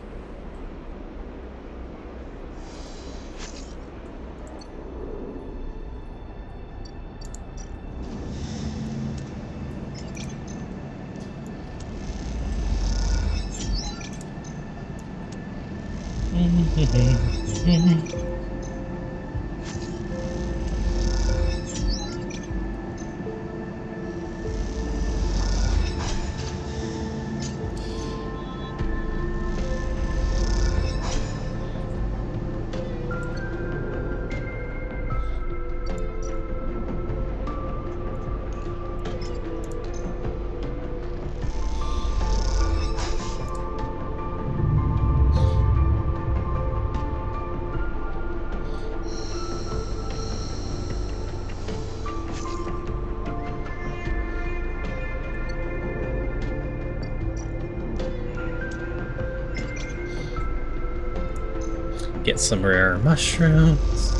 Get some rare mushrooms.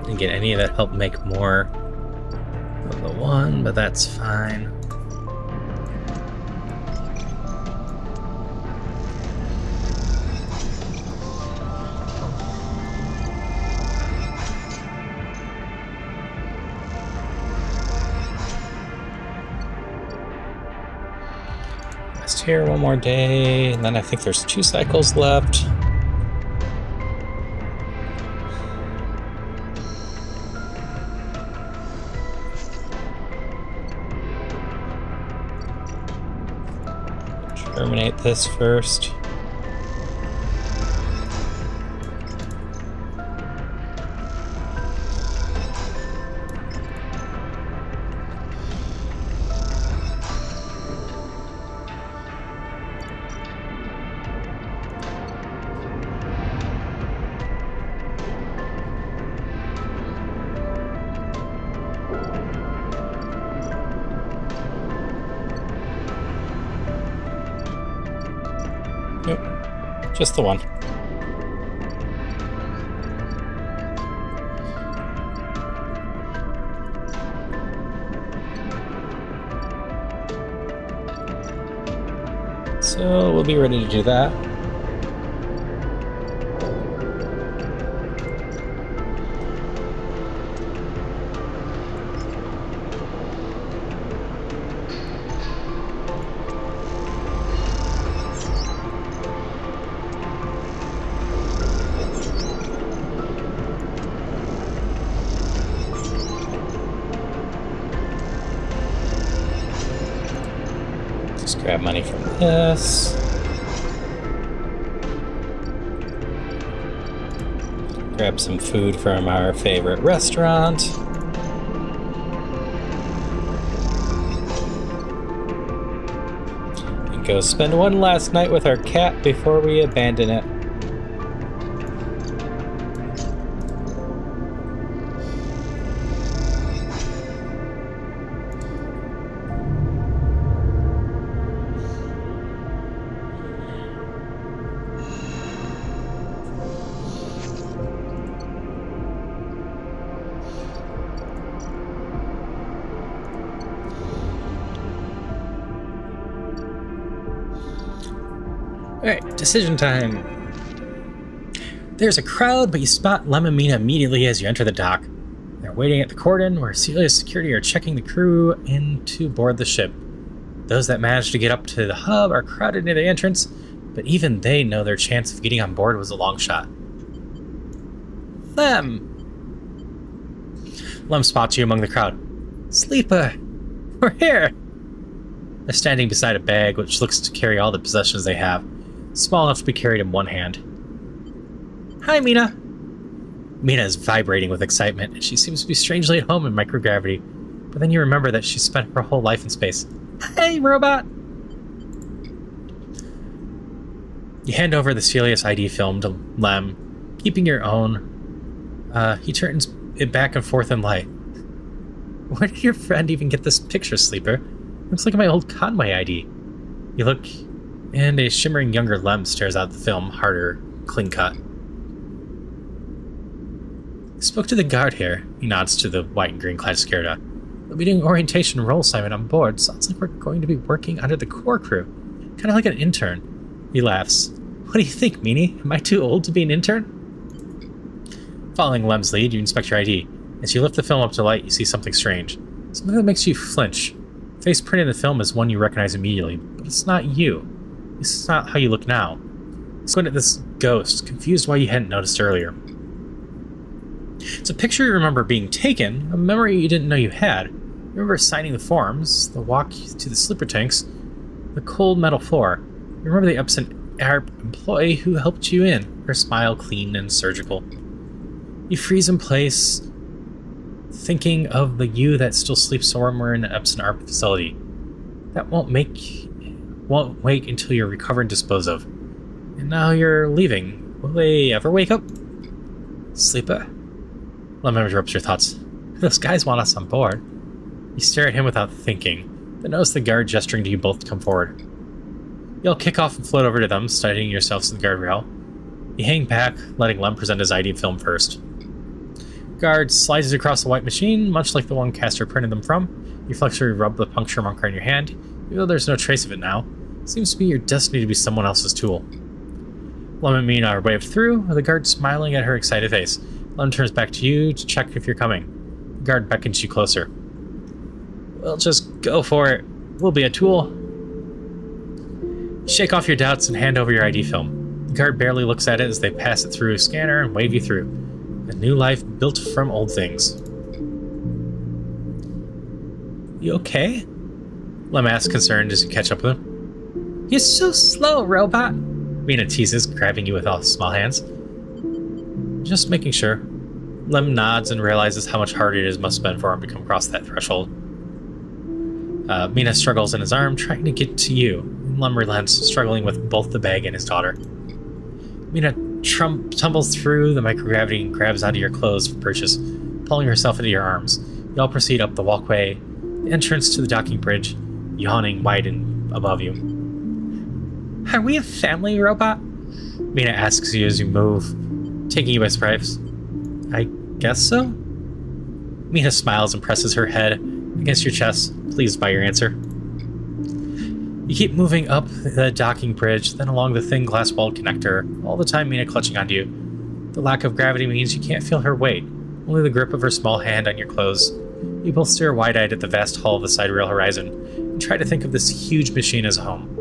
Didn't get any of that help make more of the one, but that's fine. Rest here one more day, and then I think there's 2 cycles left. Terminate this first. Nope, just the one. So we'll be ready to do that. Just grab money from this. Grab some food from our favorite restaurant. And go spend one last night with our cat before we abandon it. Alright, decision time. There's a crowd, but you spot Lemamina immediately as you enter the dock. They're waiting at the cordon, where Celia's security are checking the crew in to board the ship. Those that manage to get up to the hub are crowded near the entrance, but even they know their chance of getting on board was a long shot. Lem! Lem spots you among the crowd. Sleeper! We're here! They're standing beside a bag which looks to carry all the possessions they have, small enough to be carried in one hand. Hi, Mina! Mina is vibrating with excitement, and she seems to be strangely at home in microgravity, but then you remember that she spent her whole life in space. Hey, robot! You hand over the Celius ID film to Lem, keeping your own. He turns it back and forth in light. Where did your friend even get this picture, Sleeper? Looks like my old Conway ID. You look, and a shimmering younger Lem stares out the film, harder, clean cut. I spoke to the guard here. He nods to the white and green clad Scarda. We'll be doing orientation role assignment on board. Sounds like we're going to be working under the core crew. Kind of like an intern. He laughs. What do you think, Meanie? Am I too old to be an intern? Following Lem's lead, you inspect your ID. As you lift the film up to light, you see something strange. Something that makes you flinch. The face printed in the film is one you recognize immediately, but it's not you. This is not how you look now. Squint at this ghost, confused why you hadn't noticed earlier. It's a picture you remember being taken, a memory you didn't know you had. You remember signing the forms, the walk to the slipper tanks, the cold metal floor. You remember the absent Arab employee who helped you in, her smile clean and surgical. You freeze in place, thinking of the you that still sleeps somewhere in an Epson ARP facility. That won't wait until you're recovered and disposed of. And now you're leaving. Will they ever wake up? Sleeper. Lem interrupts your thoughts. Those guys want us on board. You stare at him without thinking, then notice the guard gesturing to you both to come forward. You all kick off and float over to them, steadying yourselves to the guardrail. You hang back, letting Lem present his ID film first. Guard slides it across the white machine, much like the one Castor printed them from. You flexibly rub the puncture marker on your hand, even though there's no trace of it now. It seems to be your destiny to be someone else's tool. Lem and Mina are waved through, the guard smiling at her excited face. Lem turns back to you to check if you're coming. The guard beckons you closer. We'll just go for it. We'll be a tool. Shake off your doubts and hand over your ID film. The guard barely looks at it as they pass it through a scanner and wave you through. A new life built from old things. You okay? Lem asks, concerned as you catch up with him. You're so slow, robot. Mina teases, grabbing you with all small hands. Just making sure. Lem nods and realizes how much harder it must have been for him to come across that threshold. Mina struggles in his arm, trying to get to you. And Lem relents, struggling with both the bag and his daughter. Mina tumbles through the microgravity and grabs onto your clothes for purchase, pulling herself into your arms. You all proceed up the walkway, the entrance to the docking bridge, yawning wide and above you. Are we a family, robot? Mina asks you as you move, taking you by surprise. I guess so? Mina smiles and presses her head against your chest, pleased by your answer. You keep moving up the docking bridge, then along the thin glass-walled connector, all the time Mina clutching onto you. The lack of gravity means you can't feel her weight, only the grip of her small hand on your clothes. You both stare wide-eyed at the vast hull of the side rail horizon, and try to think of this huge machine as a home.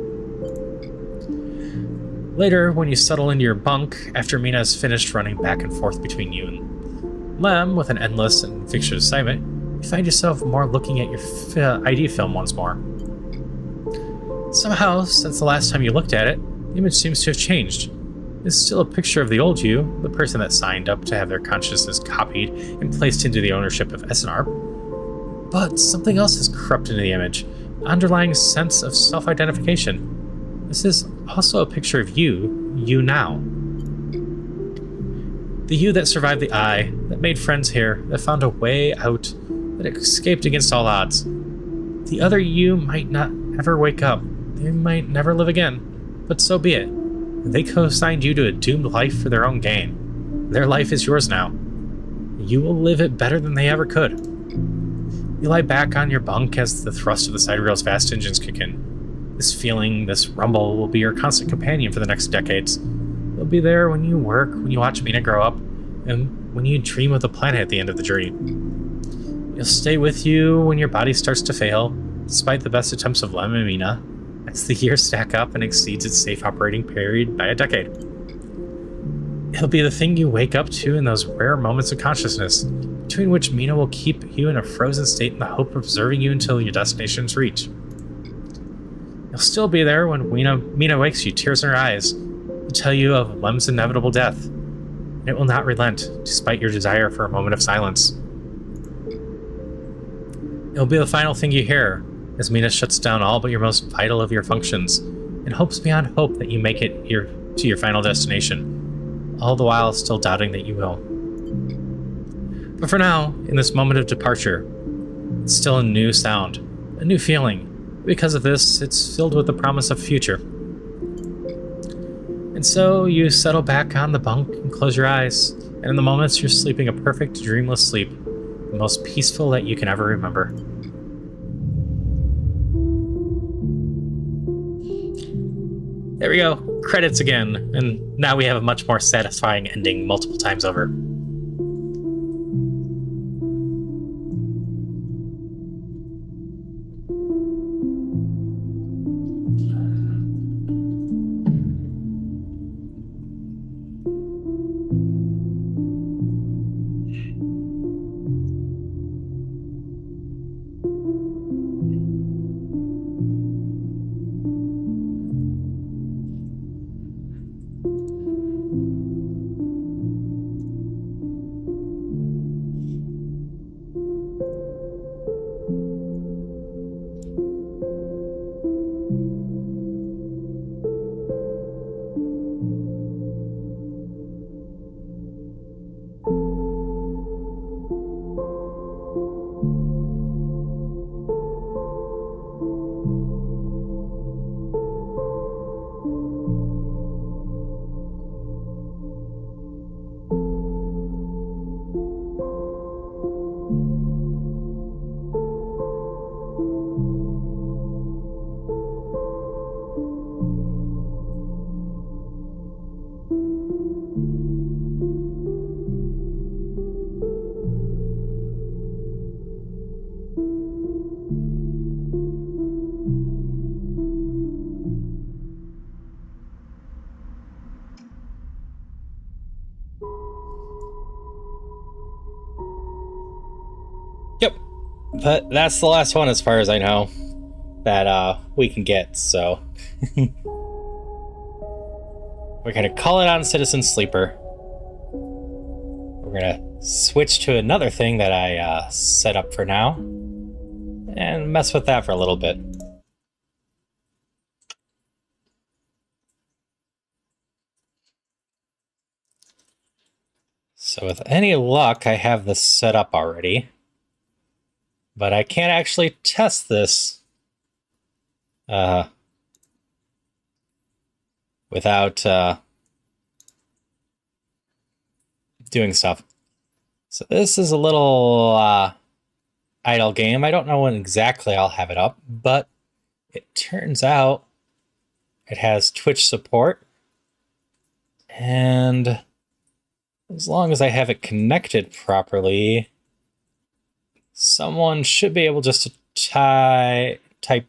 Later, when you settle into your bunk, after Mina has finished running back and forth between you and Lem with an endless and fixture assignment, you find yourself more looking at your ID film once more. Somehow, since the last time you looked at it, the image seems to have changed. It's still a picture of the old you, the person that signed up to have their consciousness copied and placed into the ownership of SNR. But something else has crept into the image, an underlying sense of self-identification. This is also a picture of you now. The you that survived the eye, that made friends here, that found a way out, that escaped against all odds. The other you might not ever wake up. They might never live again, but so be it. They co-signed you to a doomed life for their own gain. Their life is yours now. You will live it better than they ever could. You lie back on your bunk as the thrust of the side rail's vast engines kick in. This feeling, this rumble, will be your constant companion for the next decades. It'll be there when you work, when you watch Mina grow up, and when you dream of the planet at the end of the journey. It'll stay with you when your body starts to fail, despite the best attempts of Lem and Mina, as the years stack up and exceeds its safe operating period by a decade. It'll be the thing you wake up to in those rare moments of consciousness, between which Mina will keep you in a frozen state in the hope of observing you until your destination's reached. You'll still be there when Mina wakes you, tears in her eyes, to tell you of Lem's inevitable death. And it will not relent, despite your desire for a moment of silence. It'll be the final thing you hear, as Mina shuts down all but your most vital of your functions, and hopes beyond hope that you make it to your final destination, all the while still doubting that you will. But for now, in this moment of departure, it's still a new sound, a new feeling. Because of this, it's filled with the promise of future. And so you settle back on the bunk and close your eyes, and in the moments you're sleeping a perfect, dreamless sleep, the most peaceful that you can ever remember. There we go, credits again, and now we have a much more satisfying ending multiple times over. Yep, but that's the last one as far as I know that we can get, so we're gonna call it on Citizen Sleeper. We're gonna switch to another thing that I set up for now and mess with that for a little bit. So with any luck, I have this set up already. But I can't actually test this without doing stuff. So this is a little idle game. I don't know when exactly I'll have it up, but it turns out it has Twitch support. And as long as I have it connected properly, someone should be able just to type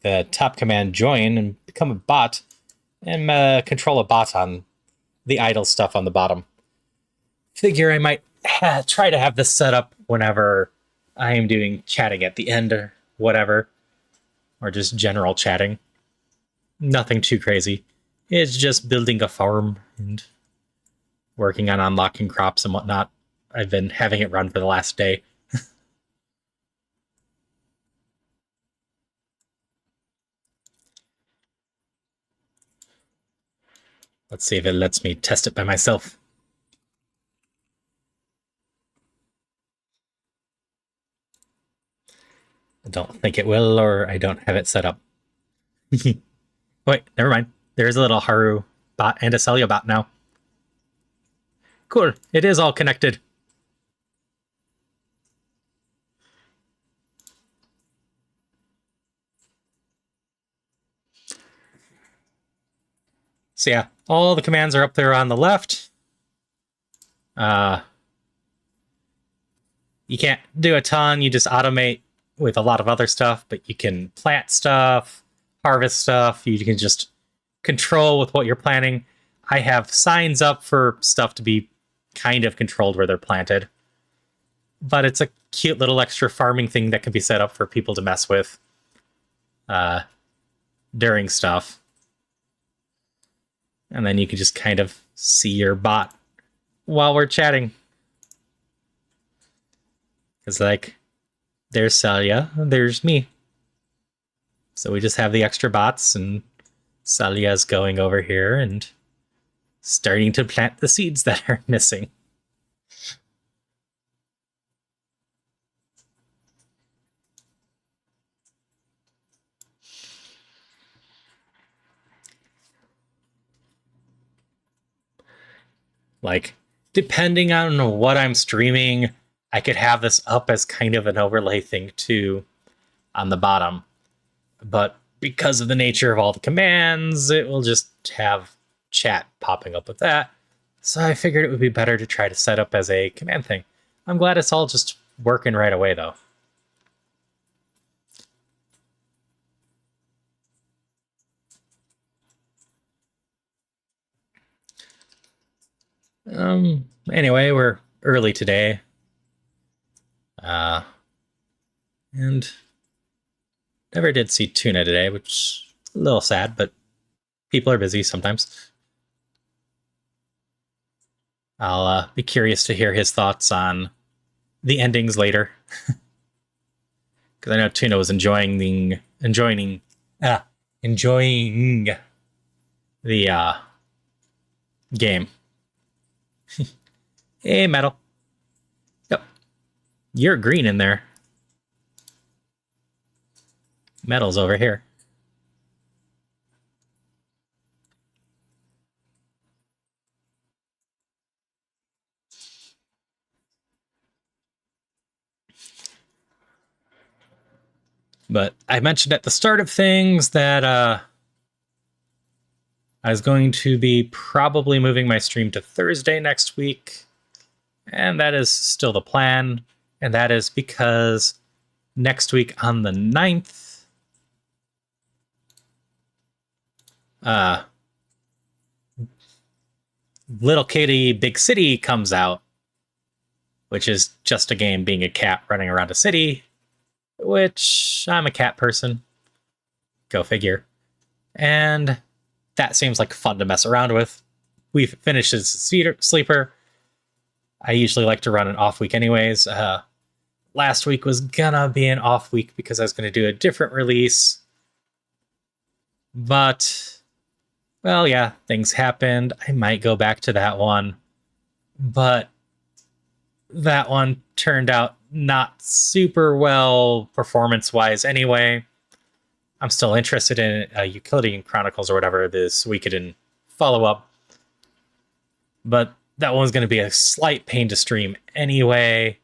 the top command join and become a bot and control a bot on the idle stuff on the bottom. Figure I might try to have this set up whenever I am doing chatting at the end or whatever, or just general chatting. Nothing too crazy. It's just building a farm and working on unlocking crops and whatnot. I've been having it run for the last day. Let's see if it lets me test it by myself. I don't think it will, or I don't have it set up. Wait, never mind. There's a little Haru bot and a Celia bot now. Cool, it is all connected. So yeah, all the commands are up there on the left. You can't do a ton, you just automate with a lot of other stuff, but you can plant stuff, harvest stuff, you can just control with what you're planting. I have signs up for stuff to be kind of controlled where they're planted. But it's a cute little extra farming thing that can be set up for people to mess with. during stuff. And then you can just kind of see your bot while we're chatting. It's like, there's Celia, there's me. So we just have the extra bots, and Celia's going over here and starting to plant the seeds that are missing. Like, depending on what I'm streaming, I could have this up as kind of an overlay thing too on the bottom. But because of the nature of all the commands, it will just have chat popping up with that. So I figured it would be better to try to set up as a command thing. I'm glad it's all just working right away, though. Anyway, we're early today. And never did see Tuna today, which is a little sad, but people are busy sometimes. I'll be curious to hear his thoughts on the endings later. Because I know Tuna was enjoying the game. Hey, Metal. Yep. You're green in there. Metal's over here. But I mentioned at the start of things that I was going to be probably moving my stream to Thursday next week. And that is still the plan. And that is because next week on the 9th, Little Kitty Big City comes out, which is just a game being a cat running around a city, which I'm a cat person. Go figure. And that seems like fun to mess around with. We've finished as Sleeper. I usually like to run an off week anyways. Last week was gonna be an off week because I was going to do a different release. But, well, yeah, things happened. I might go back to that one. But that one turned out not super well performance-wise anyway. I'm still interested in Utility Chronicles or whatever, this Suikoden follow-up. But that one's going to be a slight pain to stream anyway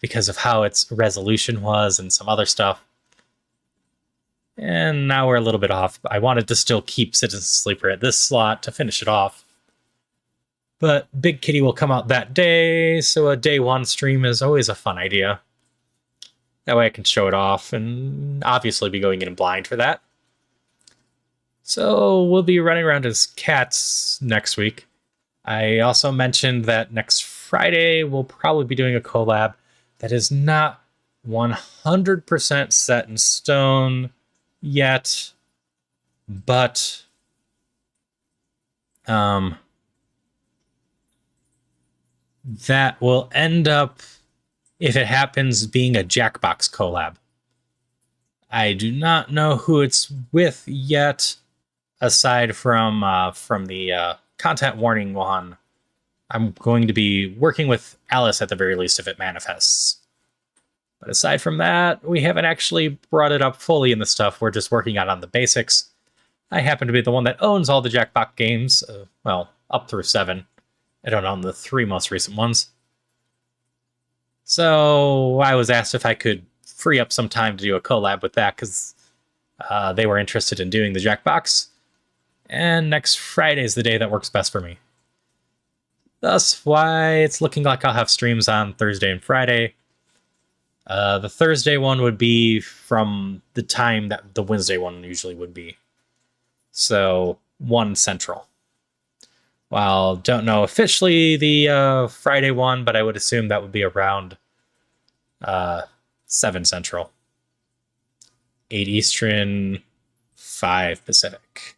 because of how its resolution was and some other stuff. And now we're a little bit off. I wanted to still keep Citizen Sleeper at this slot to finish it off. But Big Kitty will come out that day, so a day one stream is always a fun idea. That way I can show it off and obviously be going in blind for that. So we'll be running around as cats next week. I also mentioned that next Friday we'll probably be doing a collab that is not 100% set in stone yet, but that will end up, if it happens, being a Jackbox collab. I do not know who it's with yet, aside from the content warning one. I'm going to be working with Alice at the very least if it manifests. But aside from that, we haven't actually brought it up fully in the stuff. We're just working out on the basics. I happen to be the one that owns all the Jackbox games, well, up through 7. I don't own the 3 most recent ones. So I was asked if I could free up some time to do a collab with that because they were interested in doing the Jackbox. And next Friday is the day that works best for me. Thus why it's looking like I'll have streams on Thursday and Friday. The Thursday one would be from the time that the Wednesday one usually would be. So 1 Central. Well, don't know officially the Friday one, but I would assume that would be around 7 Central. 8 Eastern, 5 Pacific.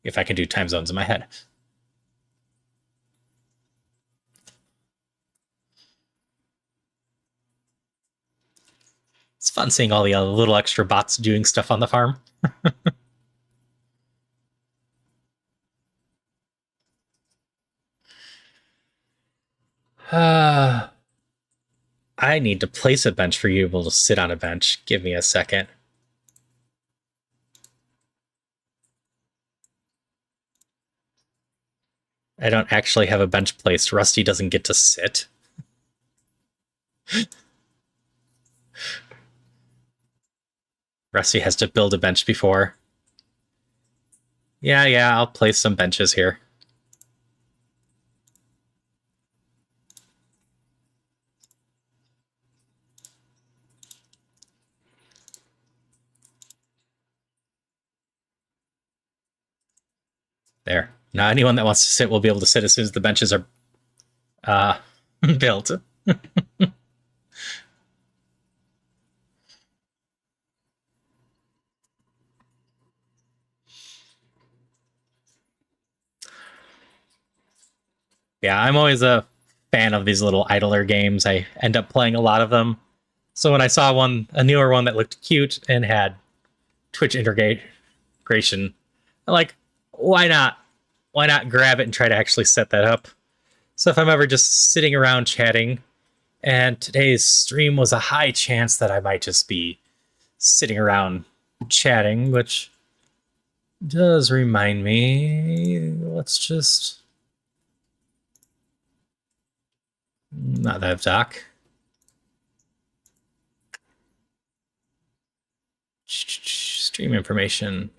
If I can do time zones in my head. It's fun seeing all the little extra bots doing stuff on the farm. I need to place a bench for you able to sit on a bench. Give me a second. I don't actually have a bench placed. Rusty doesn't get to sit. Rusty has to build a bench before. Yeah, I'll place some benches here. There. Now anyone that wants to sit will be able to sit as soon as the benches are built. Yeah, I'm always a fan of these little idler games. I end up playing a lot of them. So when I saw a newer one that looked cute and had Twitch integration, I'm like, why not? Why not grab it and try to actually set that up? So if I'm ever just sitting around chatting, and today's stream was a high chance that I might just be sitting around chatting, which does remind me, let's just... Not that doc. Stream information.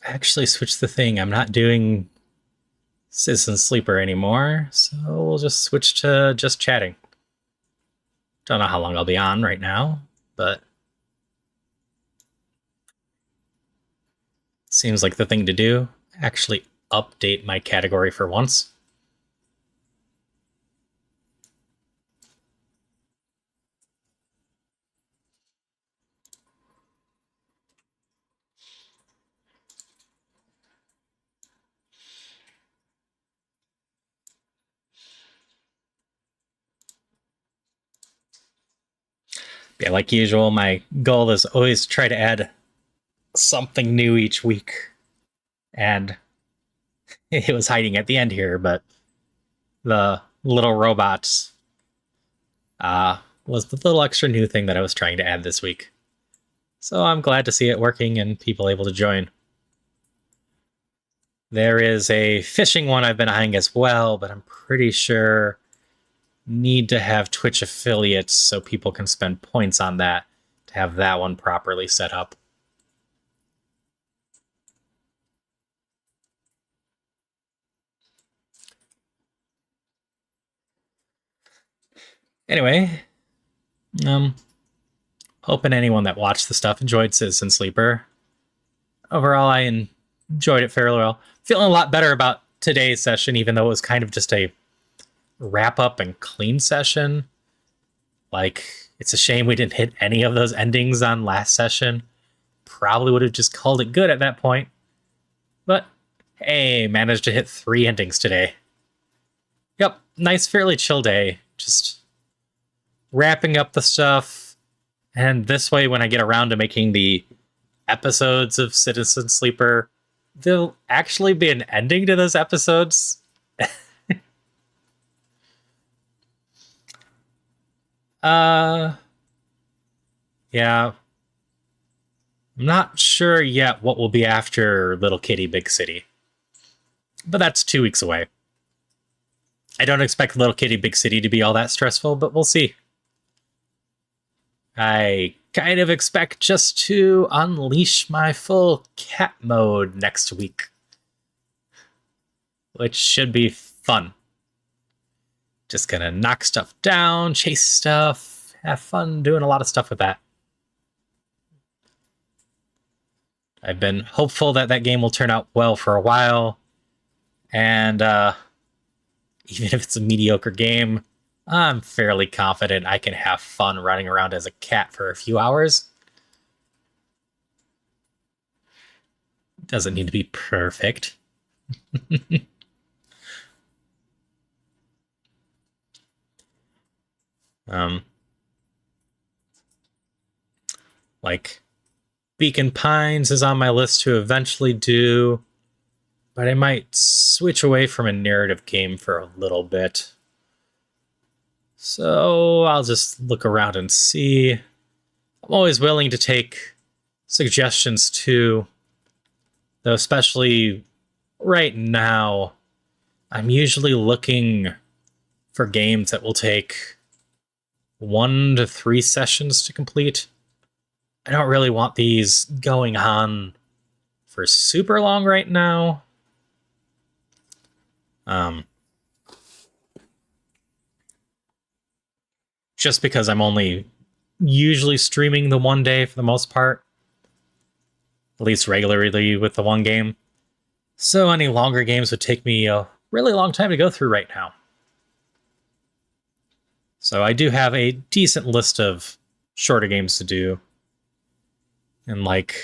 Actually switch the thing. I'm not doing Citizen Sleeper anymore, so we'll just switch to just chatting. Don't know how long I'll be on right now, but seems like the thing to do. Actually update my category for once. Yeah, like usual, my goal is always try to add something new each week. And it was hiding at the end here, but the little robots was the little extra new thing that I was trying to add this week. So I'm glad to see it working and people able to join. There is a fishing one I've been eyeing as well, but I'm pretty sure need to have Twitch affiliates so people can spend points on that to have that one properly set up. Anyway, hoping anyone that watched the stuff enjoyed Citizen Sleeper. Overall, I enjoyed it fairly well. Feeling a lot better about today's session, even though it was kind of just a wrap up and clean session. Like, it's a shame we didn't hit any of those endings on last session. Probably would have just called it good at that point. But, hey, managed to hit 3 endings today. Yep, nice, fairly chill day. Just wrapping up the stuff. And this way, when I get around to making the episodes of Citizen Sleeper, there'll actually be an ending to those episodes. Yeah. I'm not sure yet what will be after Little Kitty Big City. But that's 2 weeks away. I don't expect Little Kitty Big City to be all that stressful, but we'll see. I kind of expect just to unleash my full cat mode next week, which should be fun. Just gonna knock stuff down, chase stuff, have fun doing a lot of stuff with that. I've been hopeful that that game will turn out well for a while, and even if it's a mediocre game, I'm fairly confident I can have fun running around as a cat for a few hours. Doesn't need to be perfect. Like Beacon Pines is on my list to eventually do, but I might switch away from a narrative game for a little bit. So I'll just look around and see. I'm always willing to take suggestions too, though especially right now, I'm usually looking for games that will take 1 to 3 sessions to complete. I don't really want these going on for super long right now. Just because I'm only usually streaming the one day for the most part, at least regularly with the one game. So any longer games would take me a really long time to go through right now. So I do have a decent list of shorter games to do. And like,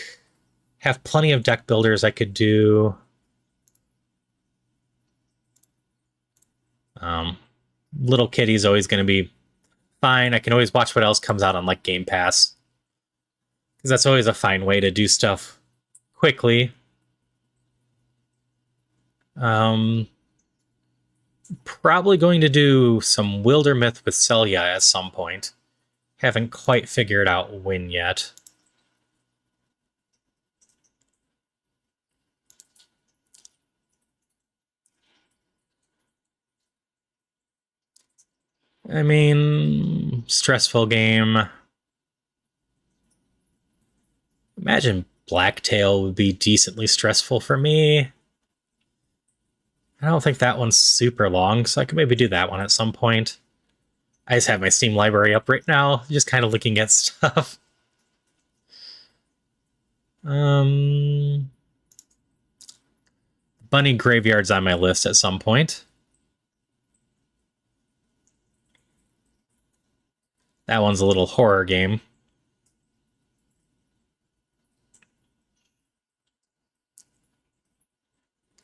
have plenty of deck builders I could do. Little Kitty's always going to be fine. I can always watch what else comes out on like Game Pass, because that's always a fine way to do stuff quickly. Probably going to do some Wildermyth with Celia at some point. Haven't quite figured out when yet. I mean, stressful game. Imagine Blacktail would be decently stressful for me. I don't think that one's super long, so I could maybe do that one at some point. I just have my Steam library up right now, just kind of looking at stuff. Bunny Graveyard's on my list at some point. That one's a little horror game.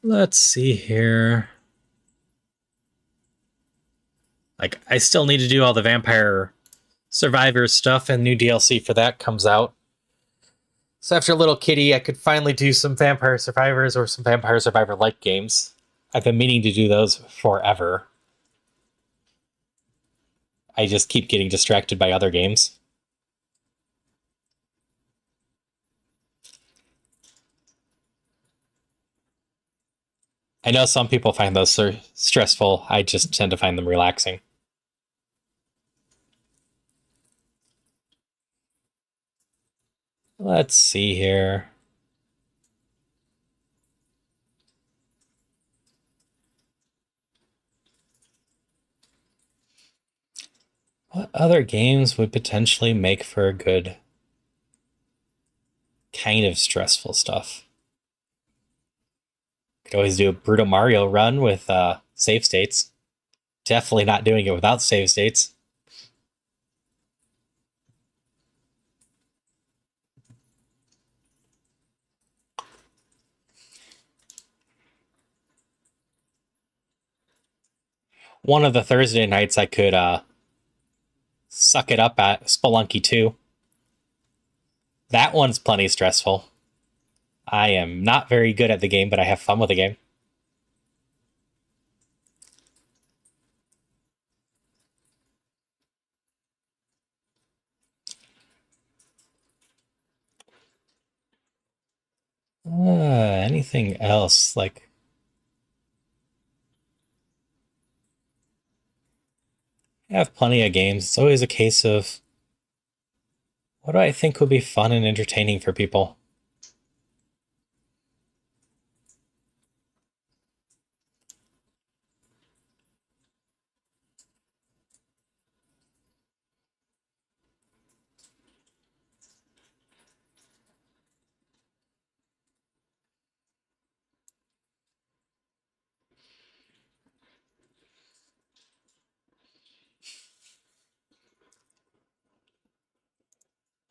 Let's see here. Like, I still need to do all the Vampire Survivors stuff, and new DLC for that comes out. So after Little Kitty, I could finally do some Vampire Survivors or some Vampire Survivor-like games. I've been meaning to do those forever. I just keep getting distracted by other games. I know some people find those so stressful. I just tend to find them relaxing. Let's see here. What other games would potentially make for a good kind of stressful stuff? Could always do a Brutal Mario run with save states. Definitely not doing it without save states. One of the Thursday nights I could suck it up at Spelunky 2. That one's plenty stressful. I am not very good at the game, but I have fun with the game. Anything else? Like, I have plenty of games. It's always a case of What do I think would be fun and entertaining for people?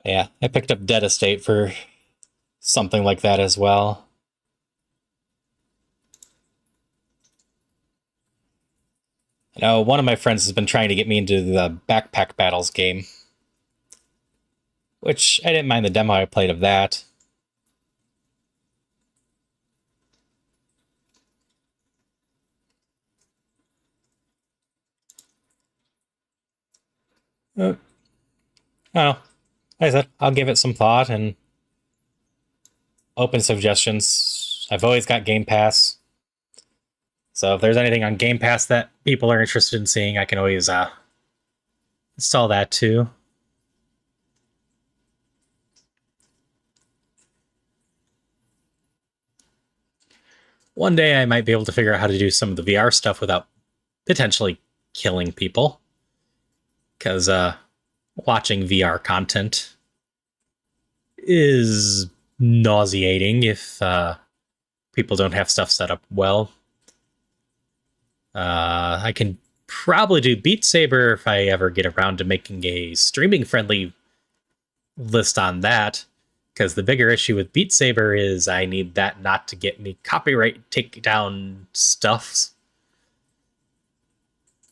Yeah, I picked up Dead Estate for something like that as well. You know, one of my friends has been trying to get me into the Backpack Battles game, which I didn't mind the demo I played of that. I don't know. Like I said, I'll give it some thought and open suggestions. I've always got Game Pass. So if there's anything on Game Pass that people are interested in seeing, I can always install that too. One day I might be able to figure out how to do some of the VR stuff without potentially killing people. Because watching VR content is nauseating if people don't have stuff set up well. I can probably do Beat Saber if I ever get around to making a streaming friendly list on that. Because the bigger issue with Beat Saber is I need that not to get me copyright takedown stuffs.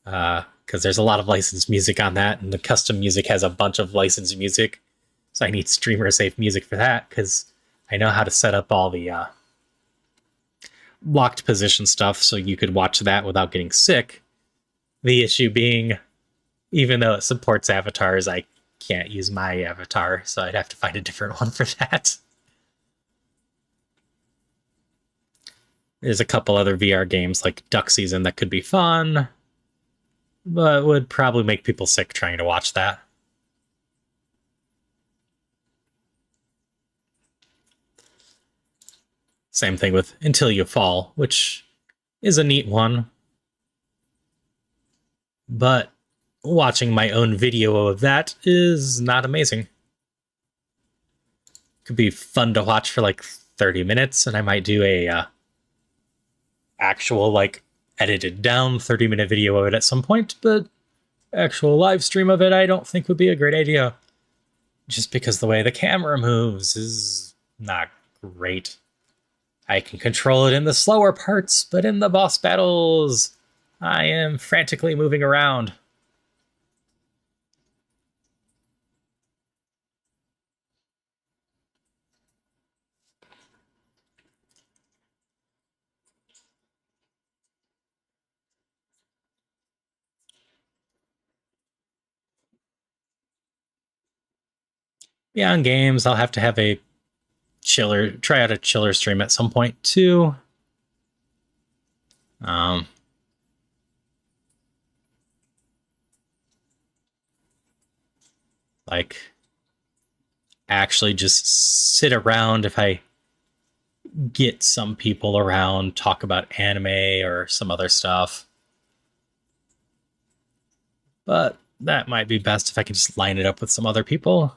Because there's a lot of licensed music on that, and the custom music has a bunch of licensed music. So I need streamer safe music for that, because I know how to set up all the locked position stuff so you could watch that without getting sick. The issue being, even though it supports avatars, I can't use my avatar, so I'd have to find a different one for that. There's a couple other VR games like Duck Season that could be fun, but would probably make people sick trying to watch that. Same thing with Until You Fall, which is a neat one. But watching my own video of that is not amazing. Could be fun to watch for like 30 minutes, and I might do a actual, like, edited down 30-minute video of it at some point, but actual live stream of it I don't think would be a great idea. Just because the way the camera moves is not great. I can control it in the slower parts, but in the boss battles, I am frantically moving around. Beyond games, I'll have to have a try out a chiller stream at some point too. Um, like, actually just sit around if I get some people around, talk about anime or some other stuff. But that might be best if I can just line it up with some other people.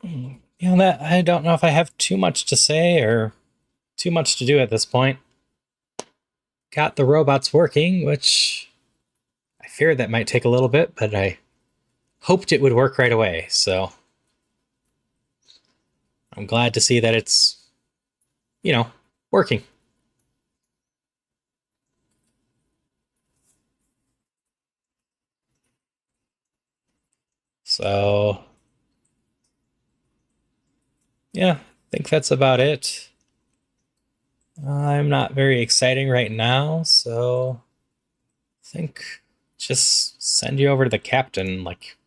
You know, that I don't know if I have too much to say or too much to do at this point. Got the robots working, which I feared that might take a little bit, but I hoped it would work right away, so I'm glad to see that it's, working. So, yeah, I think that's about it. I'm not very exciting right now, so I think just send you over to the captain, like.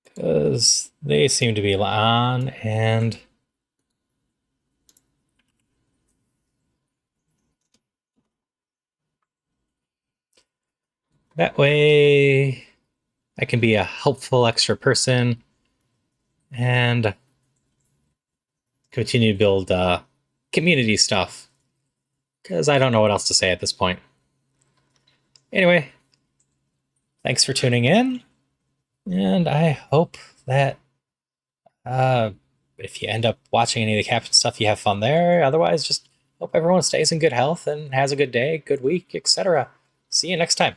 Because they seem to be on, and that way I can be a helpful extra person and continue to build community stuff. Because I don't know what else to say at this point. Anyway, thanks for tuning in, and I hope that uh, if you end up watching any of the captain stuff, you have fun there. Otherwise, just hope everyone stays in good health and has a good day, good week, etc. See you next time.